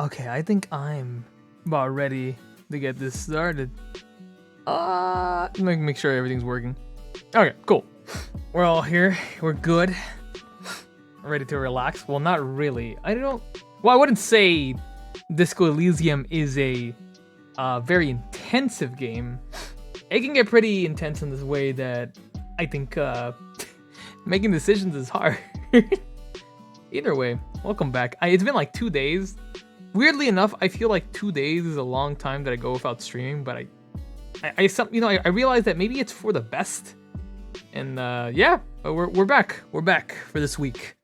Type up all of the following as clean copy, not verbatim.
Okay, I think I'm about ready to get this started. Make sure everything's working. Okay, cool. We're all here. We're good. Ready to relax. Well, not really. Well, I wouldn't say Disco Elysium is a very intensive game. It can get pretty intense in this way that I think making decisions is hard. Either way, welcome back. It's been like 2 days. Weirdly enough, I feel like 2 days is a long time that I go without streaming, but I realized that maybe it's for the best. And yeah, we're back. We're back for this week.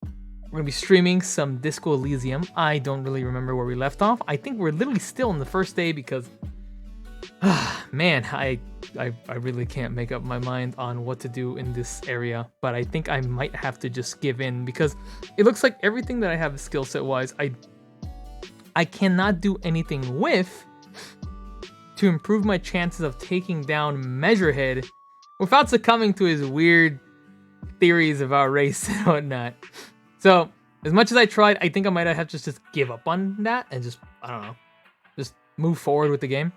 We're gonna be streaming some Disco Elysium. I don't really remember where we left off. I think we're literally still in the first day because, man, I really can't make up my mind on what to do in this area. But I think I might have to just give in because it looks like everything that I have skill set wise, I cannot do anything with to improve my chances of taking down Measurehead without succumbing to his weird theories about race and whatnot. So, as much as I tried, I think I might have to just give up on that and just, I don't know, just move forward with the game.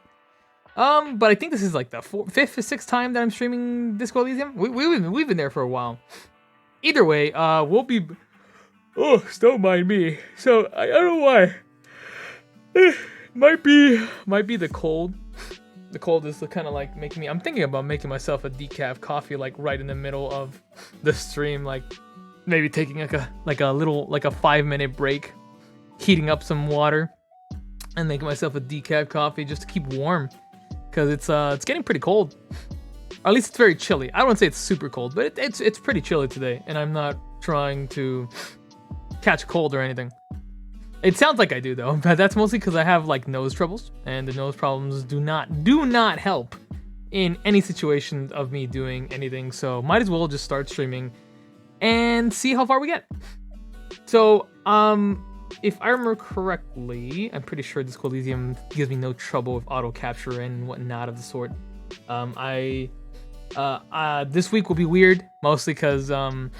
But I think this is like the fifth or sixth time that I'm streaming Disco Elysium. We've been there for a while. Either way, we'll be... Oh, don't mind me. So, I don't know why. Might be the cold. The cold is kind of like making me... I'm thinking about making myself a decaf coffee like right in the middle of the stream, like maybe taking like a 5-minute break, heating up some water, and making myself a decaf coffee just to keep warm, because it's getting pretty cold. Or at least it's very chilly. I wouldn't say it's super cold, but it's pretty chilly today, and I'm not trying to catch a cold or anything. It sounds like I do though, but that's mostly because I have like nose troubles, and the nose problems do not help in any situation of me doing anything. So might as well just start streaming and see how far we get. So if I remember correctly, I'm pretty sure Disco Elysium gives me no trouble with auto capture and whatnot of the sort. This week will be weird, mostly because the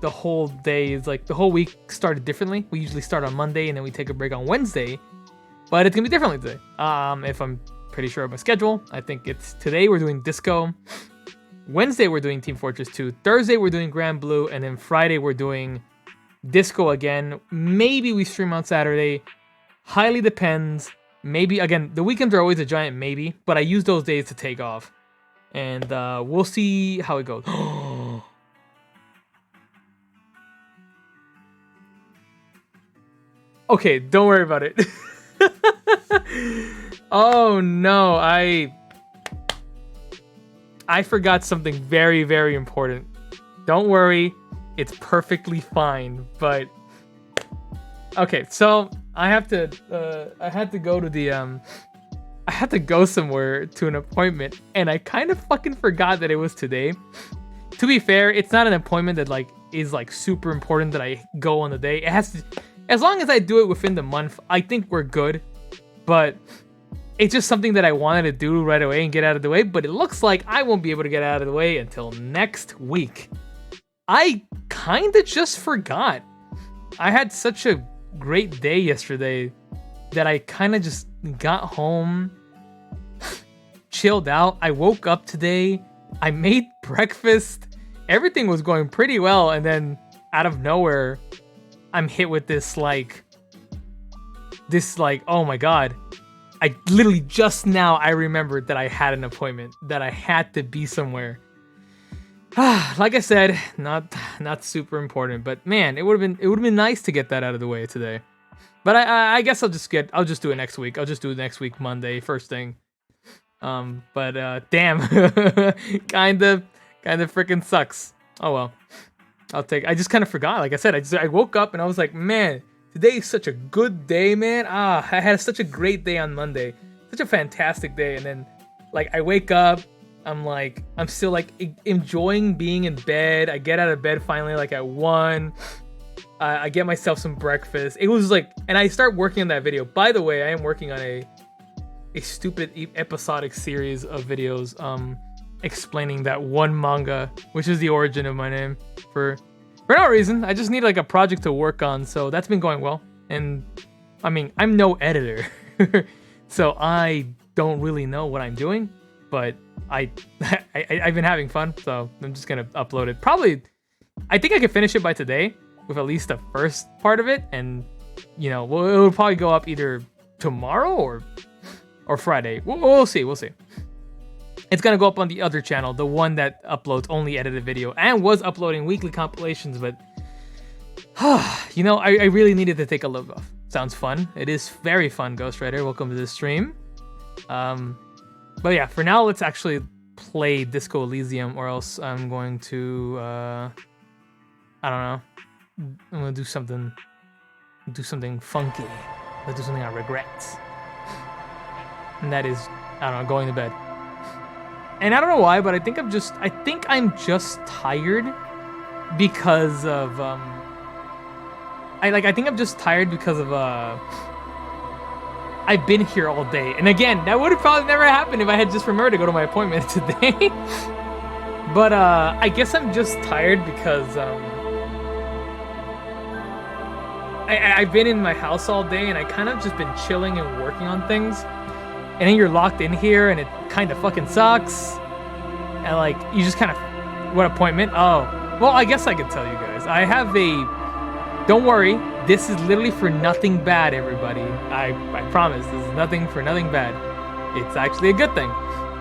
whole day is like, the whole week started differently. We usually start on Monday and then we take a break on Wednesday, but it's gonna be differently today. If I'm pretty sure of my schedule, I think it's today we're doing Disco, Wednesday we're doing Team Fortress 2, Thursday we're doing Grand Blue, and then Friday we're doing Disco again. Maybe we stream on Saturday. Highly depends. Maybe, again, the weekends are always a giant maybe, but I use those days to take off. And we'll see how it goes. Okay, don't worry about it. Oh no, I forgot something very, very important. Don't worry, it's perfectly fine. But okay, so I had to go to the I had to go somewhere to an appointment, and I kind of fucking forgot that it was today. To be fair, it's not an appointment that is super important that I go on the day. It has to, as long as I do it within the month, I think we're good. But it's just something that I wanted to do right away and get out of the way. But it looks like I won't be able to get out of the way until next week. I kind of just forgot. I had such a great day yesterday that I kind of just got home, chilled out. I woke up today. I made breakfast. Everything was going pretty well. And then out of nowhere, I'm hit with this oh my god. I literally just now I remembered that I had an appointment, that I had to be somewhere. Like I said, not super important, but man, it would have been nice to get that out of the way today. But I guess I'll just do it next week. I'll just do it next week, Monday, first thing. Damn, kind of freaking sucks. Oh well. I just kind of forgot. Like I said, I woke up and I was like, man, today is such a good day, man. I had such a great day on Monday. Such a fantastic day. And then, I wake up, I'm still, enjoying being in bed. I get out of bed finally, at 1. I get myself some breakfast. It was, and I start working on that video. By the way, I am working on a stupid episodic series of videos, explaining that one manga, which is the origin of my name, for no reason. I just need a project to work on, so that's been going well. And I mean, I'm no editor, so I don't really know what I'm doing, but I've been having fun, so I'm just gonna upload it. Probably, I think I could finish it by today with at least the first part of it, and you know, it'll probably go up either tomorrow or Friday. We'll see. It's gonna go up on the other channel, the one that uploads only edited video and was uploading weekly compilations, but you know, I really needed to take a look off. Sounds fun. It is very fun, Ghost Rider. Welcome to the stream. But yeah, for now, let's actually play Disco Elysium, or else I'm going to, I don't know. I'm gonna do something funky. Let's do something I regret. And that is, I don't know, going to bed. And I don't know why, but I think I'm just tired because of, I think I'm just tired because of, I've been here all day. And again, that would have probably never happened if I had just remembered to go to my appointment today. But, I guess I'm just tired because, I've been in my house all day and I kind of just been chilling and working on things. And then you're locked in here and it kind of fucking sucks. And like, you just kind of, what appointment? Oh, well, I guess I could tell you guys. I have don't worry, this is literally for nothing bad, everybody. I promise, this is nothing bad. It's actually a good thing.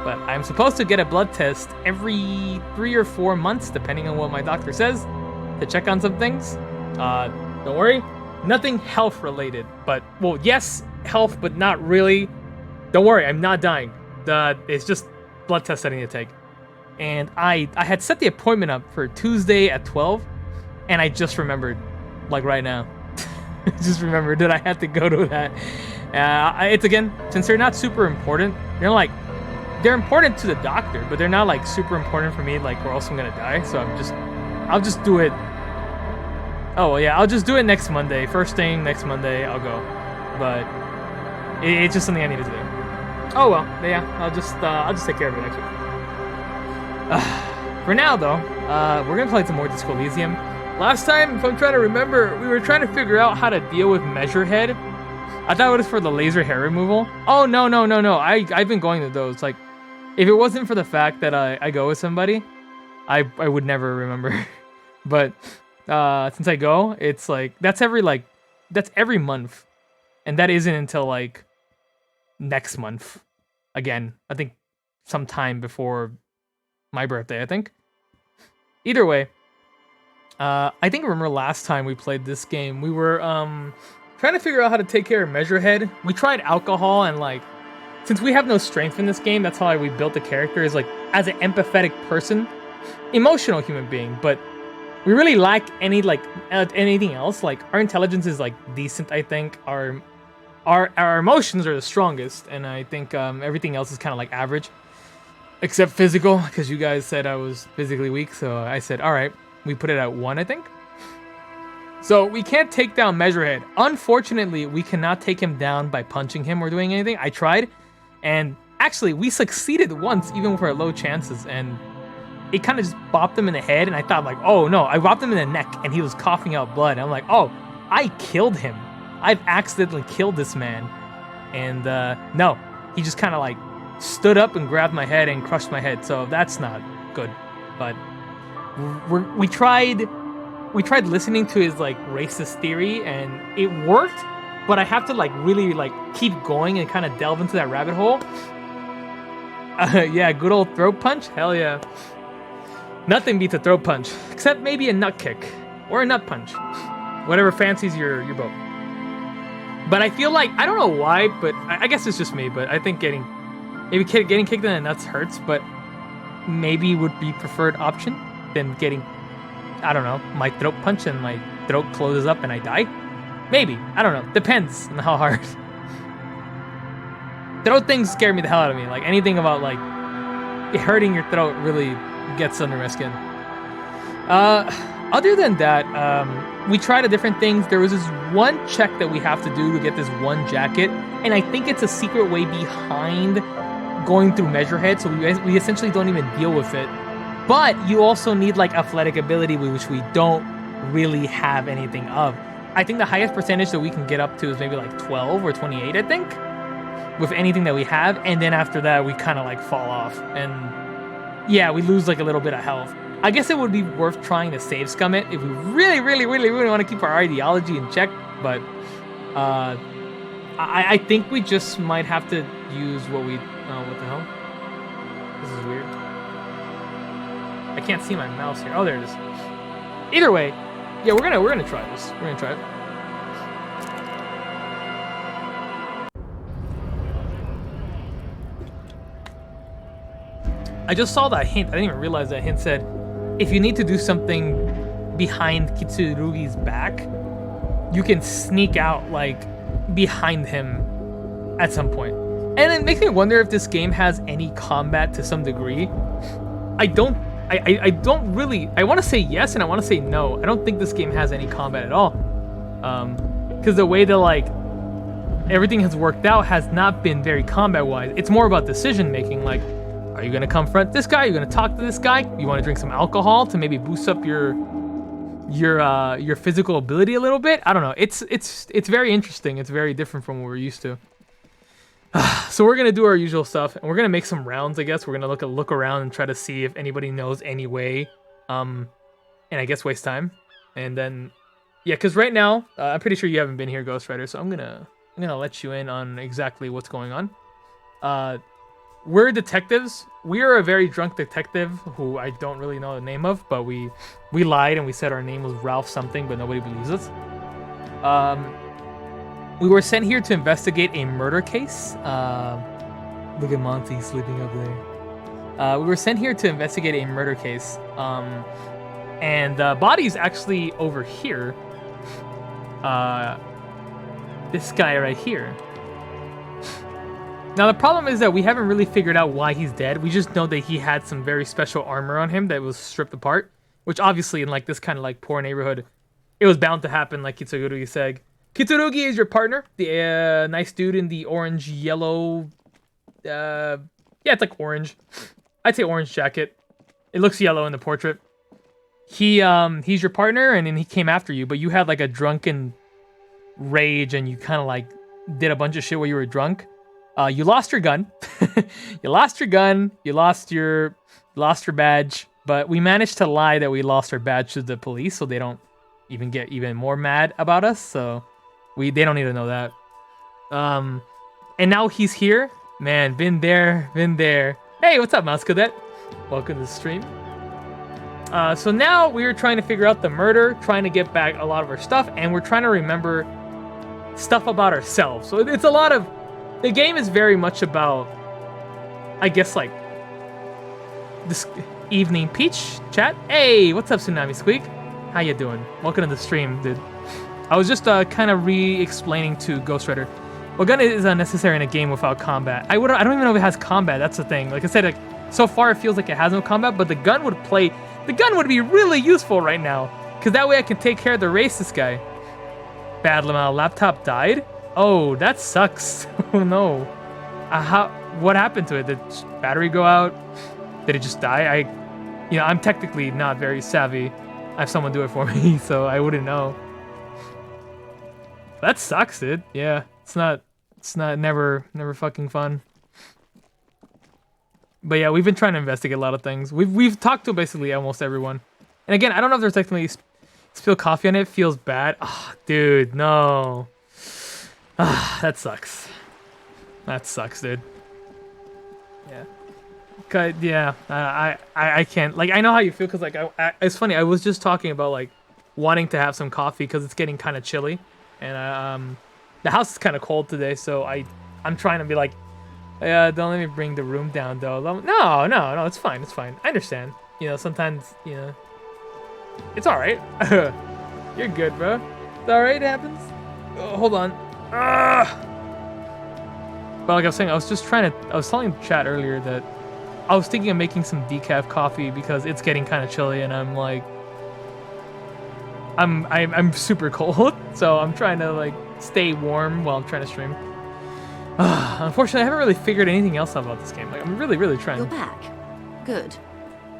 But I'm supposed to get a blood test every 3 or 4 months, depending on what my doctor says, to check on some things. Don't worry, nothing health related. But, well, yes, health, but not really. Don't worry, I'm not dying. It's just blood test that I need to take. And I had set the appointment up for Tuesday at 12, and I just remembered, like right now. Just remembered that I had to go to that. It's again, since they're not super important, they're important to the doctor, but they're not like super important for me, like, or else I'm gonna die. So I'll just do it. Oh well, yeah, I'll just do it next Monday. First thing next Monday, I'll go. But it's just something I needed to do. Oh well, yeah, I'll just take care of it next week. For now though, we're gonna play some more Disco Elysium. Last time, if I'm trying to remember, we were trying to figure out how to deal with Measurehead. I thought it was for the laser hair removal. Oh no. I've been going to those. Like, if it wasn't for the fact that I go with somebody, I would never remember. But since I go, it's like that's every month, and that isn't until like next month. Again, I think sometime before my birthday, I think. Either way, I remember last time we played this game, we were trying to figure out how to take care of Measurehead. We tried alcohol, and like, since we have no strength in this game, that's how we built the character, is like as an empathetic person, emotional human being, but we really lack anything else. Like, our intelligence is like decent, I think. Our emotions are the strongest, and I think everything else is kind of like average. Except physical, because you guys said I was physically weak, so I said, alright, we put it at 1, I think. So, we can't take down Measurehead. Unfortunately, we cannot take him down by punching him or doing anything. I tried, and actually, we succeeded once, even with our low chances, and it kind of just bopped him in the head, and I thought, like, oh no, I bopped him in the neck, and he was coughing out blood. And I'm like, oh, I killed him. I've accidentally killed this man. And, no, he just kind of, like, stood up and grabbed my head and crushed my head, so that's not good. But we tried listening to his like racist theory, and it worked, but I have to like really like keep going and kind of delve into that rabbit hole. Yeah, good old throat punch, hell yeah. Nothing beats a throat punch, except maybe a nut kick or a nut punch, whatever fancies your boat. But I feel like, I don't know why, but I guess it's just me, but I think getting kicked in the nuts hurts, but maybe would be preferred option than getting, I don't know, my throat punched and my throat closes up and I die. Maybe, I don't know, depends on how hard. Throat things scare me the hell out of me. Like, anything about like hurting your throat really gets under my skin. Other than that, we tried different things. There was this one check that we have to do to get this one jacket, and I think it's a secret way behind going through Measurehead, so we essentially don't even deal with it. But you also need like athletic ability, which we don't really have anything of. I think the highest percentage that we can get up to is maybe like 12 or 28, I think, with anything that we have. And then after that, we kind of like fall off. And yeah, we lose like a little bit of health. I guess it would be worth trying to save scum it if we really want to keep our ideology in check. But I think we just might have to use what we... Oh, what the hell? This is weird. I can't see my mouse here. Oh, there it is. Either way, yeah, we're gonna try this. We're gonna try it. I just saw that hint. I didn't even realize that hint said, if you need to do something behind Kitsurugi's back, you can sneak out like behind him at some point. And it makes me wonder if this game has any combat to some degree. I don't really... I want to say yes and I want to say no. I don't think this game has any combat at all. Because the way that, like, everything has worked out has not been very combat-wise. It's more about decision-making. Like, are you going to confront this guy? Are you going to talk to this guy? You want to drink some alcohol to maybe boost up your physical ability a little bit? I don't know. It's very interesting. It's very different from what we're used to. So we're gonna do our usual stuff, and we're gonna make some rounds. I guess we're gonna look around and try to see if anybody knows any way, and I guess waste time. And then, yeah, because right now I'm pretty sure you haven't been here, Ghost Rider. So I'm gonna let you in on exactly what's going on. We're detectives. We are a very drunk detective who I don't really know the name of, but we lied and we said our name was Ralph something, but nobody believes us. We were sent here to investigate a murder case. Look at Monty sleeping up there. We were sent here to investigate a murder case. And the body's actually over here. This guy right here. Now the problem is that we haven't really figured out why he's dead. We just know that he had some very special armor on him that was stripped apart. Which obviously in like this kind of like poor neighborhood, it was bound to happen, like Kitsurugi said. Kitsurugi is your partner, the nice dude in the orange, yellow, yeah, it's like orange. I'd say orange jacket. It looks yellow in the portrait. He's your partner, and then he came after you, but you had like a drunken rage, and you kind of like did a bunch of shit while you were drunk. You lost your gun. You lost your gun. You lost your badge, but we managed to lie that we lost our badge to the police, so they don't even get even more mad about us. So. They don't need to know that. And now he's here. Man, been there. Hey, what's up, Mouse Cadet? Welcome to the stream. So now we're trying to figure out the murder, trying to get back a lot of our stuff, and we're trying to remember stuff about ourselves. So it's a lot of... The game is very much about, I guess, like, this evening. Peach, chat. Hey, what's up, Tsunami Squeak? How you doing? Welcome to the stream, dude. I was just kind of re-explaining to Ghost Rider. Well, gun is unnecessary in a game without combat. I don't even know if it has combat. That's the thing. Like I said, like, so far it feels like it has no combat, but the gun would be really useful right now, because that way I can take care of the racist guy. Bad Lamau, laptop died? Oh, that sucks. Oh no. What happened to it? Did battery go out? Did it just die? I'm technically not very savvy. I have someone do it for me, so I wouldn't know. That sucks, dude. Yeah, it's never fucking fun. But yeah, we've been trying to investigate a lot of things. We've talked to basically almost everyone. And again, I don't know if there's technically spill coffee on it. Feels bad. Oh, dude, no. That sucks. That sucks, dude. Yeah. Yeah. I can't. Like, I know how you feel, because like it's funny. I was just talking about like wanting to have some coffee because it's getting kind of chilly. And the house is kind of cold today, so I'm trying to be like, don't let me bring the room down though. No, it's fine, I understand. Sometimes, it's all right. You're good, bro. It's all right, it happens. Oh, hold on. But like I was saying, I was telling the chat earlier that I was thinking of making some decaf coffee because it's getting kind of chilly, and I'm like, I'm super cold, so I'm trying to like stay warm while I'm trying to stream. Unfortunately, I haven't really figured anything else out about this game. Like, I'm really trying. You're back. Good.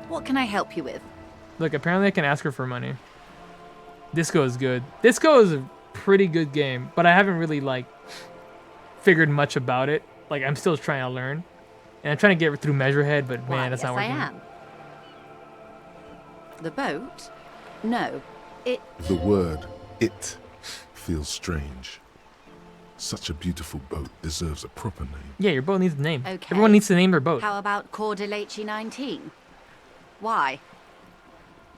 What can I help you with? Look, apparently I can ask her for money. Disco is good. Disco is pretty good game, but I haven't really like figured much about it. Like I'm still trying to learn, and I'm trying to get through Measurehead, but Why, man, that's not yes, working. I am. The boat? No, it... The word, it, feels strange. Such a beautiful boat deserves a proper name. Yeah, your boat needs a name. Okay. Everyone needs to name their boat. How about Cordelechi 19? Why?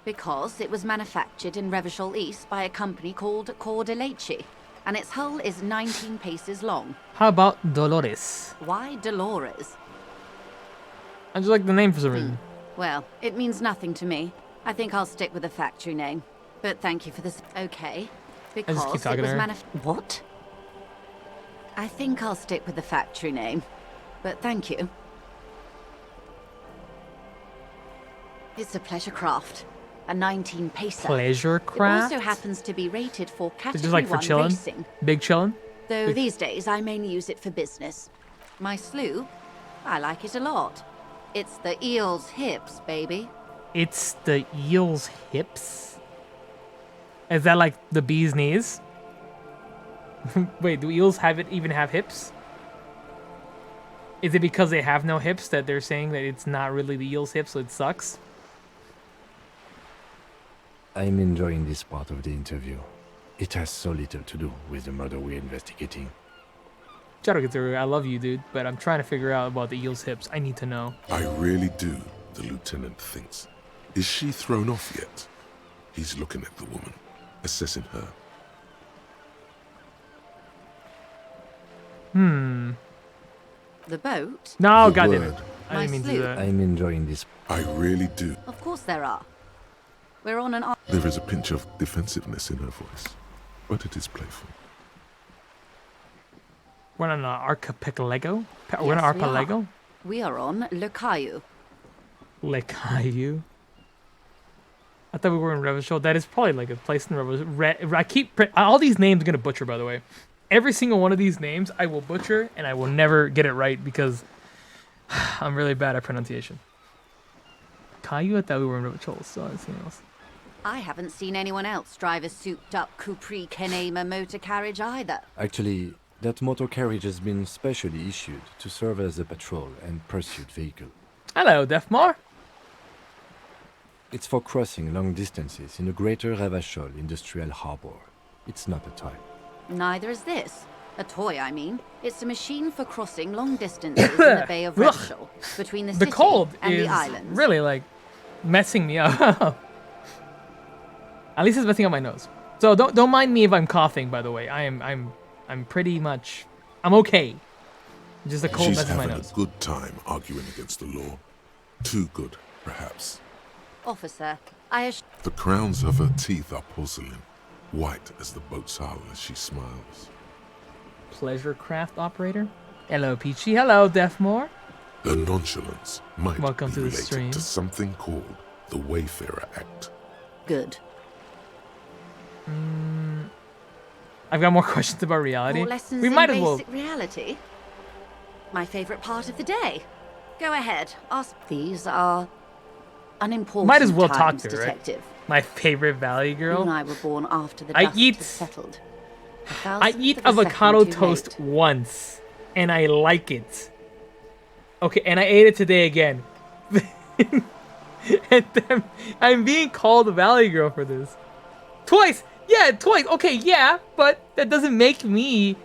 Because it was manufactured in Revachol East by a company called Cordelechi, and its hull is 19 paces long. How about Dolores? Why Dolores? I just like the name for some reason. Well, it means nothing to me. I think I'll stick with the factory name. But thank you for this. Okay. Because keep talking it was to her. What? I think I'll stick with the factory name. But thank you. It's a pleasure craft. A 19 pacer. Pleasure It craft? also happens to be rated for It's category just like for 1 chilling? racing. Big chilling? Though these days I mainly use it for business. My sloop, I like it a lot. It's the eel's hips, baby. It's the eel's hips? Is that like the bee's knees? Wait, do eels even have hips? Is it because they have no hips that they're saying that it's not really the eel's hips, so it sucks? I'm enjoying this part of the interview. It has so little to do with the murder we're investigating. Charugaturu, I love you, dude, but I'm trying to figure out about the eel's hips. I need to know. I really do, the lieutenant thinks. Is she thrown off yet? He's looking at the woman, assessing her. The boat? No, The goddamn it. word. I didn't mean to do sloop. that. I'm enjoying this. I really do. Of course there are. We're on an... There is a pinch of defensiveness in her voice, but it is playful. We're on an archipelago? We're on Yes, an we archipelago? We are on Le Caillou. Le Caillou? I thought we were in Revachol. That is probably like a place in Revachol. All these names I'm going to butcher, by the way. Every single one of these names I will butcher, and I will never get it right because I'm really bad at pronunciation. Caillou? I thought we were in Revachol, so anything else. I haven't seen anyone else drive a souped-up Capri Kenema motor carriage either. Actually, that motor carriage has been specially issued to serve as a patrol and pursuit vehicle. Hello, Defmar. It's for crossing long distances in the greater Revachol industrial harbor. It's not a toy. Neither is this. A toy, I mean. It's a machine for crossing long distances in the Bay of Revachol, between the The city cold and is the islands. really like messing me up. At least it's messing up my nose. So don't mind me if I'm coughing. By the way, I'm pretty much I'm okay. Just a cold She's messing my having nose. a good time arguing against the law. Too good, perhaps. Officer, The crowns of her teeth are porcelain, white as the boat's hull as she smiles. Pleasure craft operator. Hello, Peachy. Hello, Defmore. Her nonchalance might Welcome be to the related stream. to something called the Wayfarer Act. Good. I've got more questions about reality. More lessons We in might as well. basic reality? My favorite part of the day. Go ahead, ask. These are unimportant Might as well talk times, to her, right? detective. My favorite Valley You girl. and I were born after the I dust eat- was settled. I eat avocado toast once, and I like it. Okay, and I ate it today again. And then I'm being called a Valley Girl for this. Twice! Yeah, twice! Okay, yeah, but that doesn't make me...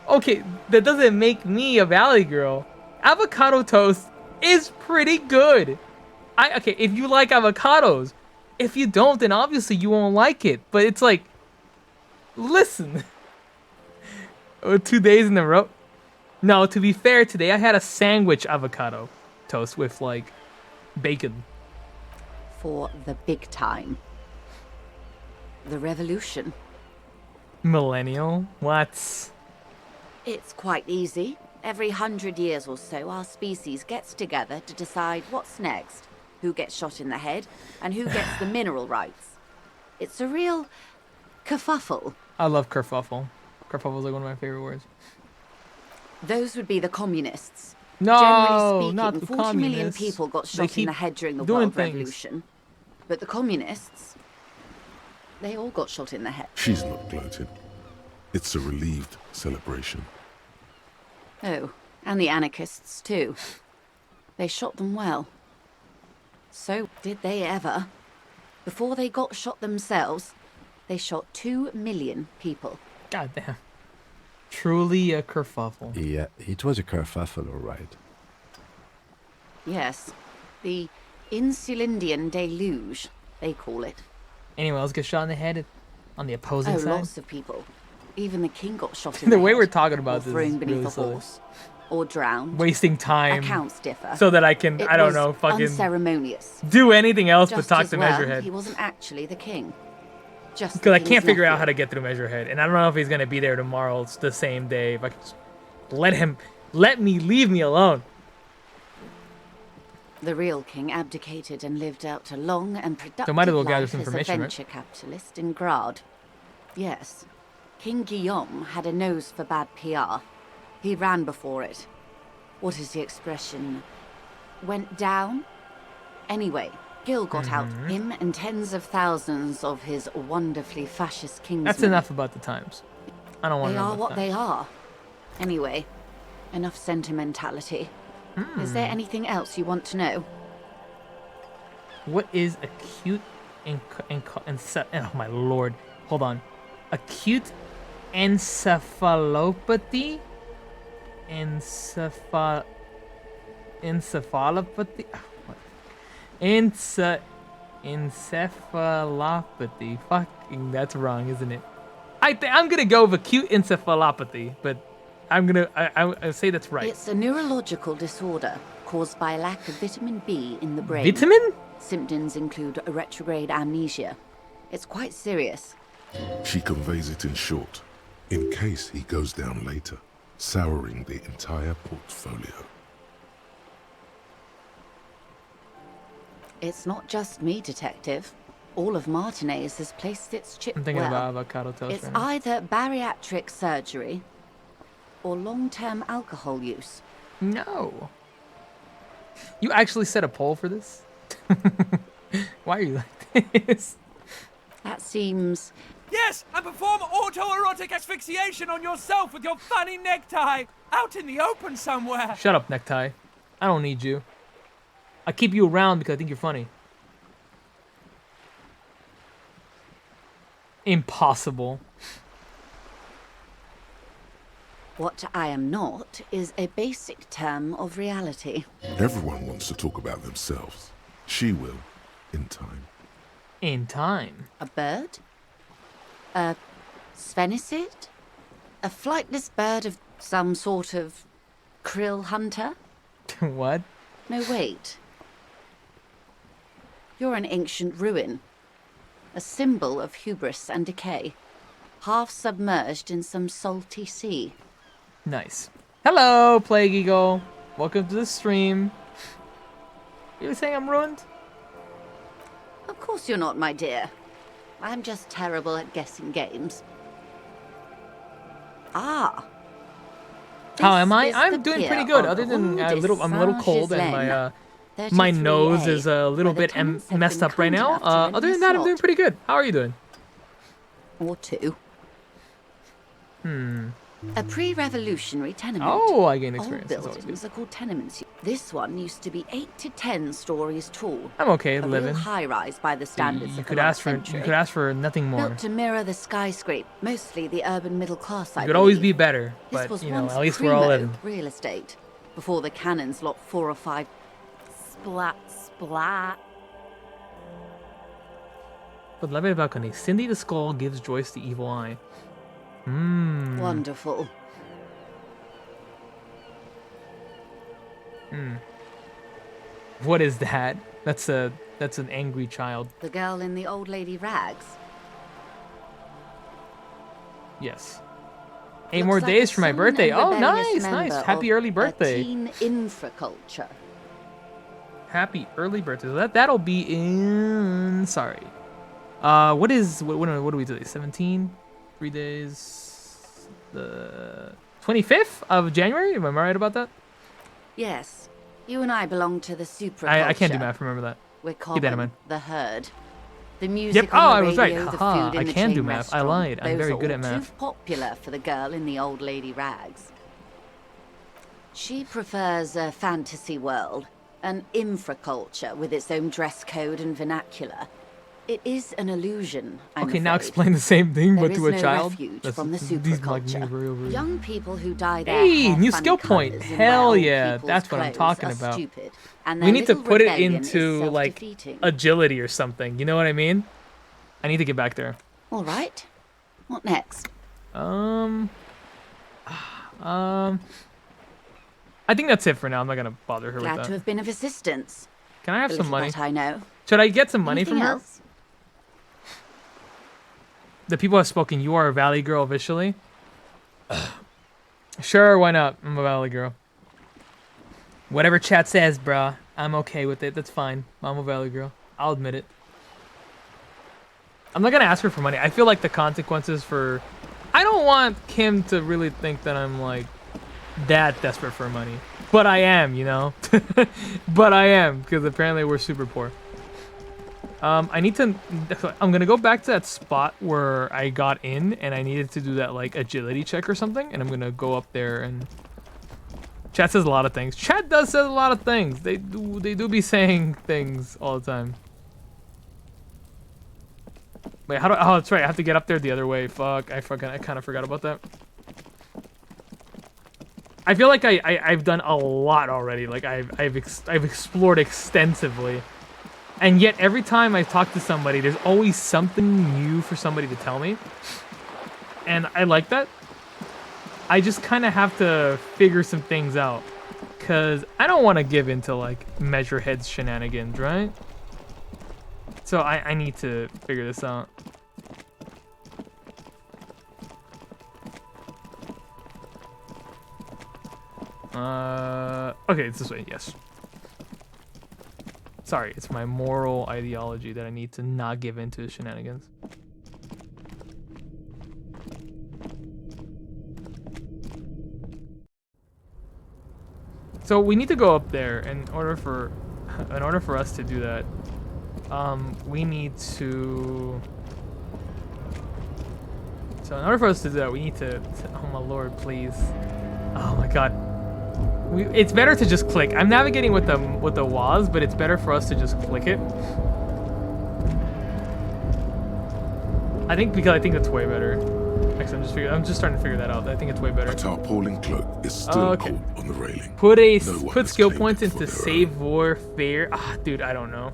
Okay, that doesn't make me a Valley Girl. Avocado toast is pretty good. Okay, if you like avocados. If you don't, then obviously you won't like it. But it's like... Listen... 2 days in a row. No, to be fair, today I had a sandwich avocado toast with like bacon. For the big time. The revolution. Millennial? What? It's quite easy. Every 100 years or so, our species gets together to decide what's next, who gets shot in the head, and who gets the mineral rights. It's a real kerfuffle. I love kerfuffle. Kerfuffle is like one of my favorite words. Those would be the communists. No, Generally not speaking, the 40 million communists. people got They shot in keep the head during the doing World things. Revolution. But the communists, they all got shot in the head. She's not gloating. It's a relieved celebration. Oh, and the anarchists too. They shot them well. So did they ever. Before they got shot themselves, they shot 2 million people. God damn. Truly a kerfuffle. Yeah, it was a kerfuffle, all right. Yes, the Insulindian deluge, they call it. Anyone else get shot in the head on the opposing side? Lots of people. Even the king got shot in The the way head, we're talking or about this thrown is beneath really a silly. horse, or drowned. Wasting time Accounts differ. so that I can, It I don't was know, fucking unceremonious. do anything else but Just talk as to well, Measurehead. he wasn't actually the king. Just Because I the can't king's figure out nephew. how to get through Measurehead. And I don't know if he's going to be there tomorrow. It's the same day. If I could just leave me alone. The real king abdicated and lived out a long and productive might as well gather life some as a information, right? venture capitalist in Grad. Yes, King Guillaume had a nose for bad PR. He ran before it. What is the expression? Went down? Anyway, Gil got out, him and tens of thousands of his wonderfully fascist kingsmen. That's enough about the times. I don't want They to know are about what that. they are. Anyway, enough sentimentality. Is there anything else you want to know? What is acute oh my lord. Hold on. Acute encephalopathy? Encephalopathy? What? Encephalopathy. Fucking, that's wrong, isn't it? I'm gonna go with acute encephalopathy, but I say that's right. It's a neurological disorder caused by a lack of vitamin B in the brain. Vitamin? Symptoms include a retrograde amnesia. It's quite serious. She conveys it in short, in case he goes down later, souring the entire portfolio. It's not just me, Detective. All of Martinez has placed its chip I'm thinking well. about avocado toast It's right now. either bariatric surgery or long-term alcohol use. No. You actually set a poll for this? Why are you like this? That seems... Yes, and perform autoerotic asphyxiation on yourself with your funny necktie out in the open somewhere. Shut up, necktie. I don't need you. I keep you around because I think you're funny. Impossible. What I am not is a basic term of reality. Everyone wants to talk about themselves. She will, in time. In time. A bird? A sphenicid? A flightless bird of some sort of krill hunter? What? No, wait. You're an ancient ruin. A symbol of hubris and decay. Half submerged in some salty sea. Nice. Hello, Plague Eagle. Welcome to the stream. You saying I'm ruined? Of course you're not, my dear. I'm just terrible at guessing games. Ah. How am I? This is I'm the doing pier pretty good. of Other than Rue de I'm a little cold and my 33A, nose is a little where the bit tenants have messed been up right kind now. enough to lend Other me than that, I'm slot. doing pretty good. How are you doing? Or two. A pre-revolutionary tenement. Oh, I gained Old experience. That's always buildings good. are called tenements. This one used to be 8 to 10 stories tall. I'm okay A living. real high-rise by the standards You of could the ask last for century. nothing more. Built to mirror the skyscrape, mostly the urban middle class. I You could always be believe. better, This but was you know, once at least we're all primo living. real estate before the cannons locked 4 or 5 splat splat. But love it balcony. Cindy the Skull gives Joyce the evil eye. Wonderful. What is that? That's an angry child. The girl in the old lady rags. Yes. 8 Looks more like days a for my sullen birthday. and Oh, rebellious nice, nice. member Happy of early birthday. A teen infraculture. Happy early birthday. So that'll be in. Sorry. What do we do today? 17. 3 days. The 25th of January. Am I right about that? Yes, you and I belong to the supraculture. I can't do math. Remember that. We're Keep that in common, mind. the herd. The music Yep. on Oh, the I was right. radio, the Haha, food in I the can chain do math. I restaurant, lied. I'm those very are good all at math. too popular for the girl in the old lady rags. She prefers a fantasy world, an infraculture with its own dress code and vernacular. It is an illusion, I'm Okay, now afraid. explain the same thing, There but to is a no child. refuge That's, from the these like me superculture. real. Young people who dye their Hey, hair new funny skill point. colours and Hell wear old yeah, people's that's what I'm clothes talking are about. Stupid, and We their need to little put it rebellion is into like self-defeating. agility or something. You know what I mean? I need to get back there. All right. What next? I think that's it for now. I'm not gonna bother her Glad with to that. have been of assistance. Can I have The some little money? that I know. Should I get some money Anything from her? else? The people have spoken. You are a Valley girl officially. Sure, why not? I'm a Valley girl. Whatever chat says, bruh. I'm okay with it. That's fine. I'm a Valley girl. I'll admit it. I'm not gonna ask her for money. I feel like the consequences for... I don't want Kim to really think that I'm like that desperate for money. But I am, you know? But I am, because apparently we're super poor. I need to... I'm gonna go back to that spot where I got in and I needed to do that like agility check or something. And I'm gonna go up there and... Chat says a lot of things. Chat does say a lot of things. They do be saying things all the time. Wait, how do... Oh, that's right. I have to get up there the other way. Fuck. I kind of forgot about that. I feel like I've done a lot already. Like I've explored extensively. And yet every time I talk to somebody, there's always something new for somebody to tell me. And I like that. I just kind of have to figure some things out. Because I don't want to give into like Measurehead's shenanigans, right? So I need to figure this out. Okay, it's this way, yes. Sorry, it's my moral ideology that I need to not give into shenanigans. So we need to go up there in order for us to do that. We need to... So in order for us to do that, we need to oh my lord, please. Oh my god. It's better to just click. I'm navigating with the WAS, but it's better for us to just click it. I think that's way better. Actually, I'm just starting to figure that out. I think it's way better. A tarpaulin cloak is still caught on the railing. Put No skill claimed points it into for their save warfare. Ah, dude, I don't know.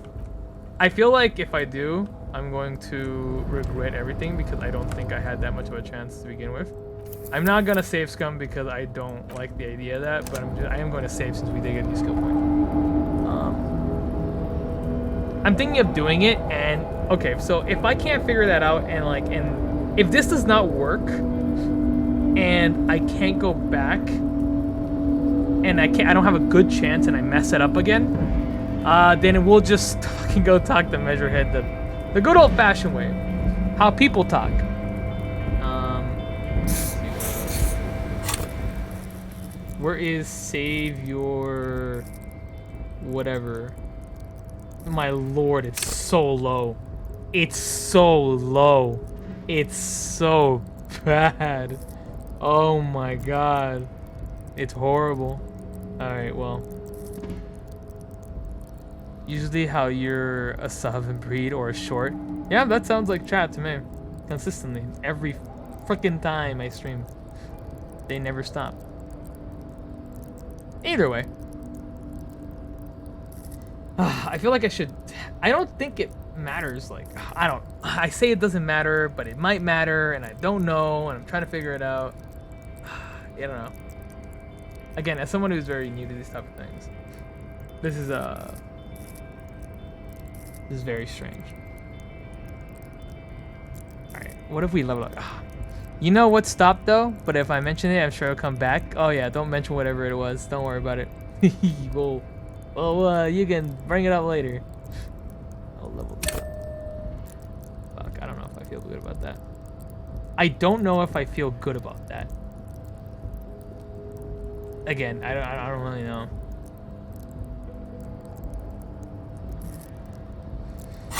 I feel like if I do, I'm going to regret everything because I don't think I had that much of a chance to begin with. I'm not gonna save scum because I don't like the idea of that, but I am going to save since we did get a new skill point. I'm thinking of doing it, and okay, so if I can't figure that out, and if this does not work, and I can't go back, and I don't have a good chance, and I mess it up again, then we'll just fucking go talk to Measurehead the good old-fashioned way, how people talk. Where is save your whatever? My lord, it's so low. It's so low. It's so bad. Oh my god. It's horrible. Alright, well. Usually how you're a sovereign breed or a short. Yeah, that sounds like chat to me. Consistently. Every freaking time I stream. They never stop. Either way. I feel like I should... I don't think it matters. Like, I say it doesn't matter, but it might matter, and I don't know, and I'm trying to figure it out. I don't know. Again, as someone who's very new to these type of things, this is very strange. Alright, what if we level up? You know what stopped though? But if I mention it, I'm sure it'll come back. Oh yeah, don't mention whatever it was. Don't worry about it. Well, you can bring it up later. I'll level this up. Fuck, I don't know if I feel good about that. I don't know if I feel good about that. Again, I don't really know.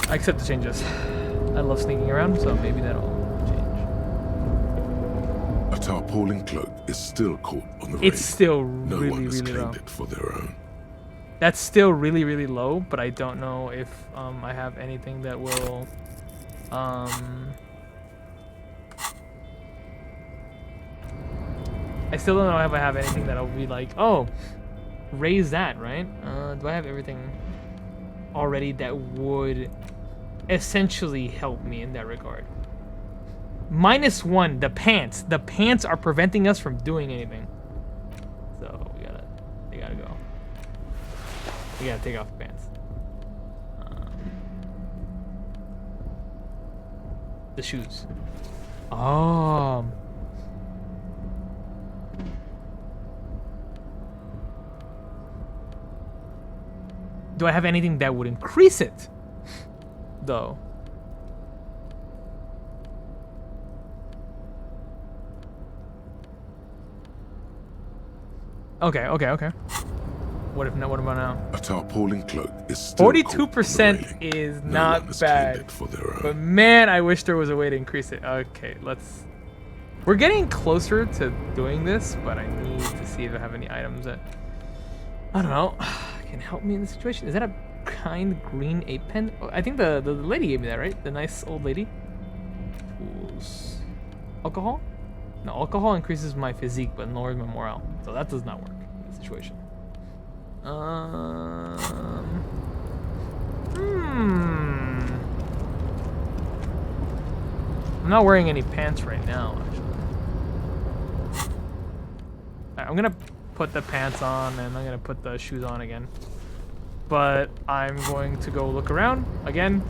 I accept the changes. I love sneaking around, so maybe that'll change. A tarpaulin cloak is still caught on the It's raid. still No really, one has really low. claimed it for their own. That's still really, really low, but I don't know if I have anything that will I still don't know if I have anything that'll be like, oh, raise that, right? Do I have everything already that would essentially help me in that regard? -1, the pants. The pants are preventing us from doing anything. So they gotta go. We gotta take off the pants. The shoes. Oh. Do I have anything that would increase it? Though. Okay. What if not? What about now? A tarpaulin cloak is still 42% is not bad. For their own. But man, I wish there was a way to increase it. Okay, let's... We're getting closer to doing this, but I need to see if I have any items that... I don't know. Can help me in this situation. Is that a kind green ape pen? Oh, I think the lady gave me that, right? The nice old lady. Tools. Alcohol? No, alcohol increases my physique, but lowers my morale. So that does not work in this situation. I'm not wearing any pants right now, actually. Alright, I'm gonna put the pants on and I'm gonna put the shoes on again. But I'm going to go look around again.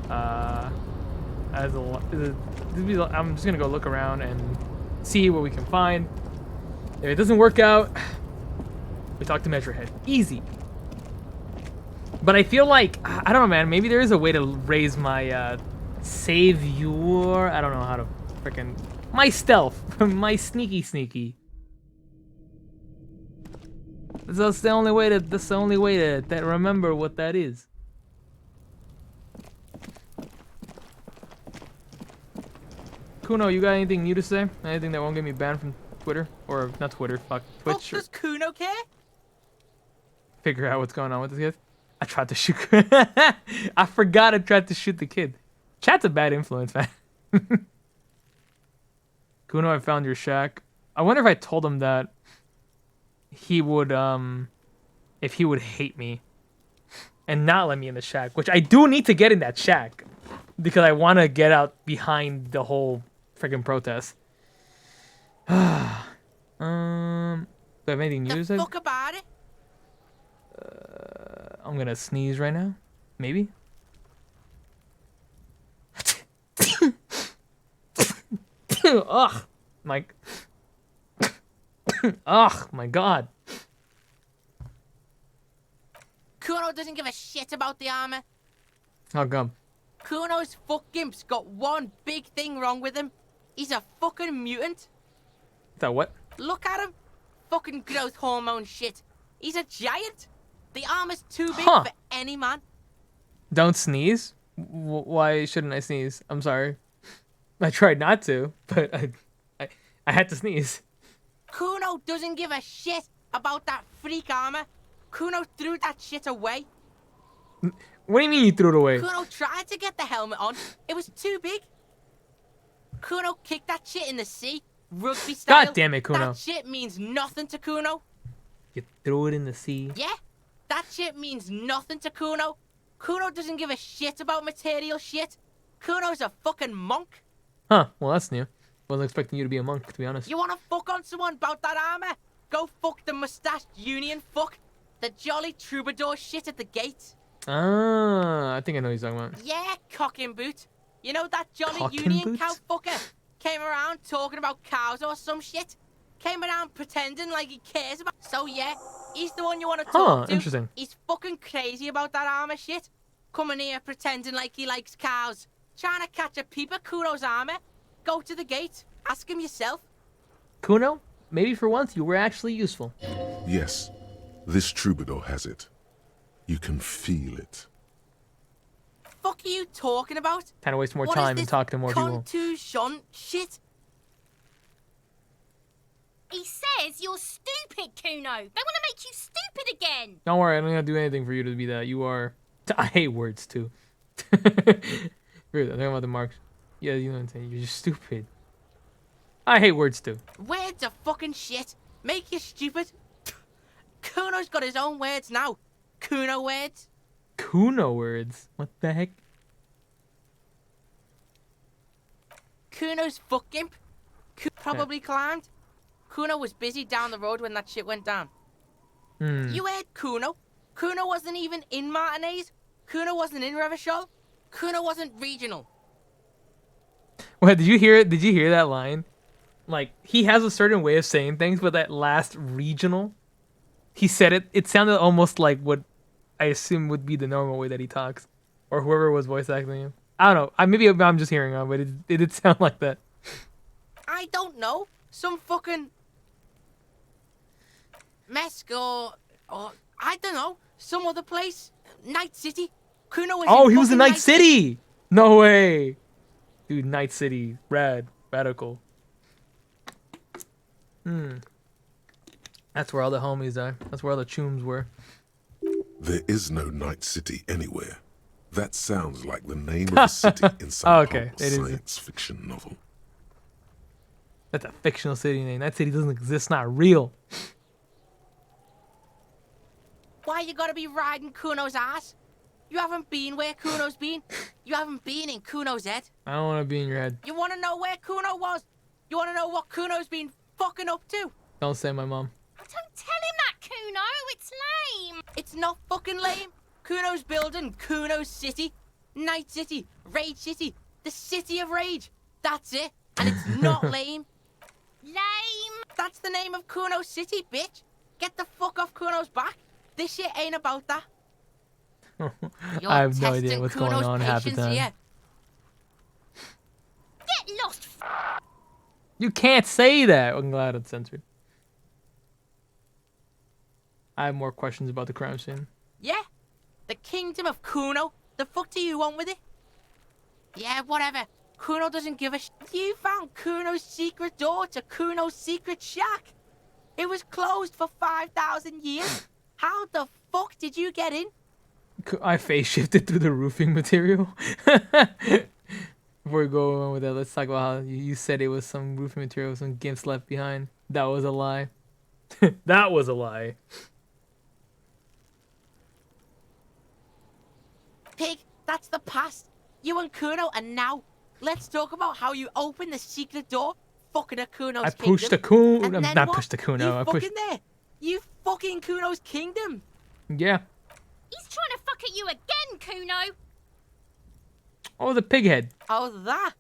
I'm just gonna go look around and see what we can find. If it doesn't work out, we talk to Measurehead. Easy. But I feel like, I don't know, man. Maybe there is a way to raise my savior. I don't know how to freaking... My stealth. My sneaky. That's the only way to remember what that is. Cuno, you got anything new to say? Anything that won't get me banned from Twitter? Or not Twitter, fuck Twitch? Does Cuno care? Figure out what's going on with this kid. I tried to shoot. I forgot I tried to shoot the kid. Chat's a bad influence, man. Cuno, I found your shack. I wonder if I told him that he would, if he would hate me and not let me in the shack, which I do need to get in that shack because I want to get out behind the whole freaking protest. Do I have anything new to say? Fuck about it. I'm gonna sneeze right now. Maybe. Ugh, my. Ugh, my God. Cuno doesn't give a shit about the armor. How come? Cuno's fuck-gimp's got one big thing wrong with him. He's a fucking mutant. Is that what? Look at him. Fucking growth hormone shit. He's a giant. The armor's too big Huh. for any man. Don't sneeze? Why shouldn't I sneeze? I'm sorry. I tried not to, but I had to sneeze. Cuno doesn't give a shit about that freak armor. Cuno threw that shit away. What do you mean you threw it away? Cuno tried to get the helmet on. It was too big. Cuno kicked that shit in the sea, rugby style. God damn it, Cuno. That shit means nothing to Cuno. You threw it in the sea. Yeah, that shit means nothing to Cuno. Cuno doesn't give a shit about material shit. Kuno's a fucking monk. Huh, well that's new. Wasn't expecting you to be a monk, to be honest. You wanna fuck on someone about that armor? Go fuck the mustached union fuck. The jolly troubadour shit at the gate. Ah, I think I know what you're talking about. Yeah, cock and boot. You know that jolly Cock and union boot? cow fucker? Came around talking about cows or some shit. Came around pretending like he cares about... So yeah, he's the one you want to talk to. Interesting. He's fucking crazy about that armor shit. Coming here pretending like he likes cows. Trying to catch a peep at Kuno's armor. Go to the gate. Ask him yourself. Cuno, maybe for once you were actually useful. Yes, this troubadour has it. You can feel it. fuck are you talking about? Kind of waste more What is time and this talk to more people. contusion shit? He says you're stupid, Cuno. They want to make you stupid again. Don't worry, I don't have to do anything for you to be that. You are. I hate words too. Really, I'm talking about the marks. Yeah, you know what I'm saying. You're just stupid. I hate words too. Words are fucking shit. Make you stupid. Kuno's got his own words now. Cuno words. Cuno words. What the heck? Kuno's fuck gimp. Probably climbed. Cuno was busy down the road when that shit went down. You heard Cuno? Cuno wasn't even in Martinez. Cuno wasn't in Revachol. Cuno wasn't regional. What did you hear? Did you hear that line? Like, he has a certain way of saying things, but that last regional, he said it. It sounded almost like what I assume would be the normal way that he talks, or whoever was voice acting him. I don't know. Maybe I'm just hearing it, but it did sound like that. I don't know. Some fucking Mesco or I don't know. Some other place. Night City. Cuno was Oh, in he was in fucking Night City. No way, dude. Night City, radical. That's where all the homies are. That's where all the chooms were. There is no Night City anywhere. That sounds like the name of a city in some Okay, hot it is. science fiction novel. That's a fictional city name. That city doesn't exist. Not real. Why you gotta be riding Kuno's ass? You haven't been where Kuno's been. You haven't been in Kuno's head. I don't want to be in your head. You wanna know where Cuno was? You wanna know what Kuno's been fucking up to? Don't say my mom. Don't tell him that, Cuno. It's lame. It's not fucking lame. Kuno's building Kuno's city. Night City. Rage City. The City of Rage. That's it. And it's not lame. Lame. That's the name of Kuno's city, bitch. Get the fuck off Kuno's back. This shit ain't about that. You're I have no testing idea what's Kuno's going on half the patience time. here. Get lost. You can't say that. I'm glad it's censored. I have more questions about the crime scene. Yeah? The kingdom of Cuno? The fuck do you want with it? Yeah, whatever. Cuno doesn't give a You found Cuno's secret door to Cuno's secret shack. It was closed for 5,000 years. How the fuck did you get in? I face shifted through the roofing material. Before we go on with that, let's talk about how you said it was some roofing material, some gimps left behind. That was a lie. That was a lie. Pig, that's the past. You and Cuno are now. Let's talk about how you opened the secret door, fucking a Cuno's I kingdom. pushed the Cuno. And then Not what? pushed the Cuno. You I pushed. fucking there. You fucking Cuno's kingdom. Yeah. He's trying to fuck at you again, Cuno. Oh, the pig head. Oh, that?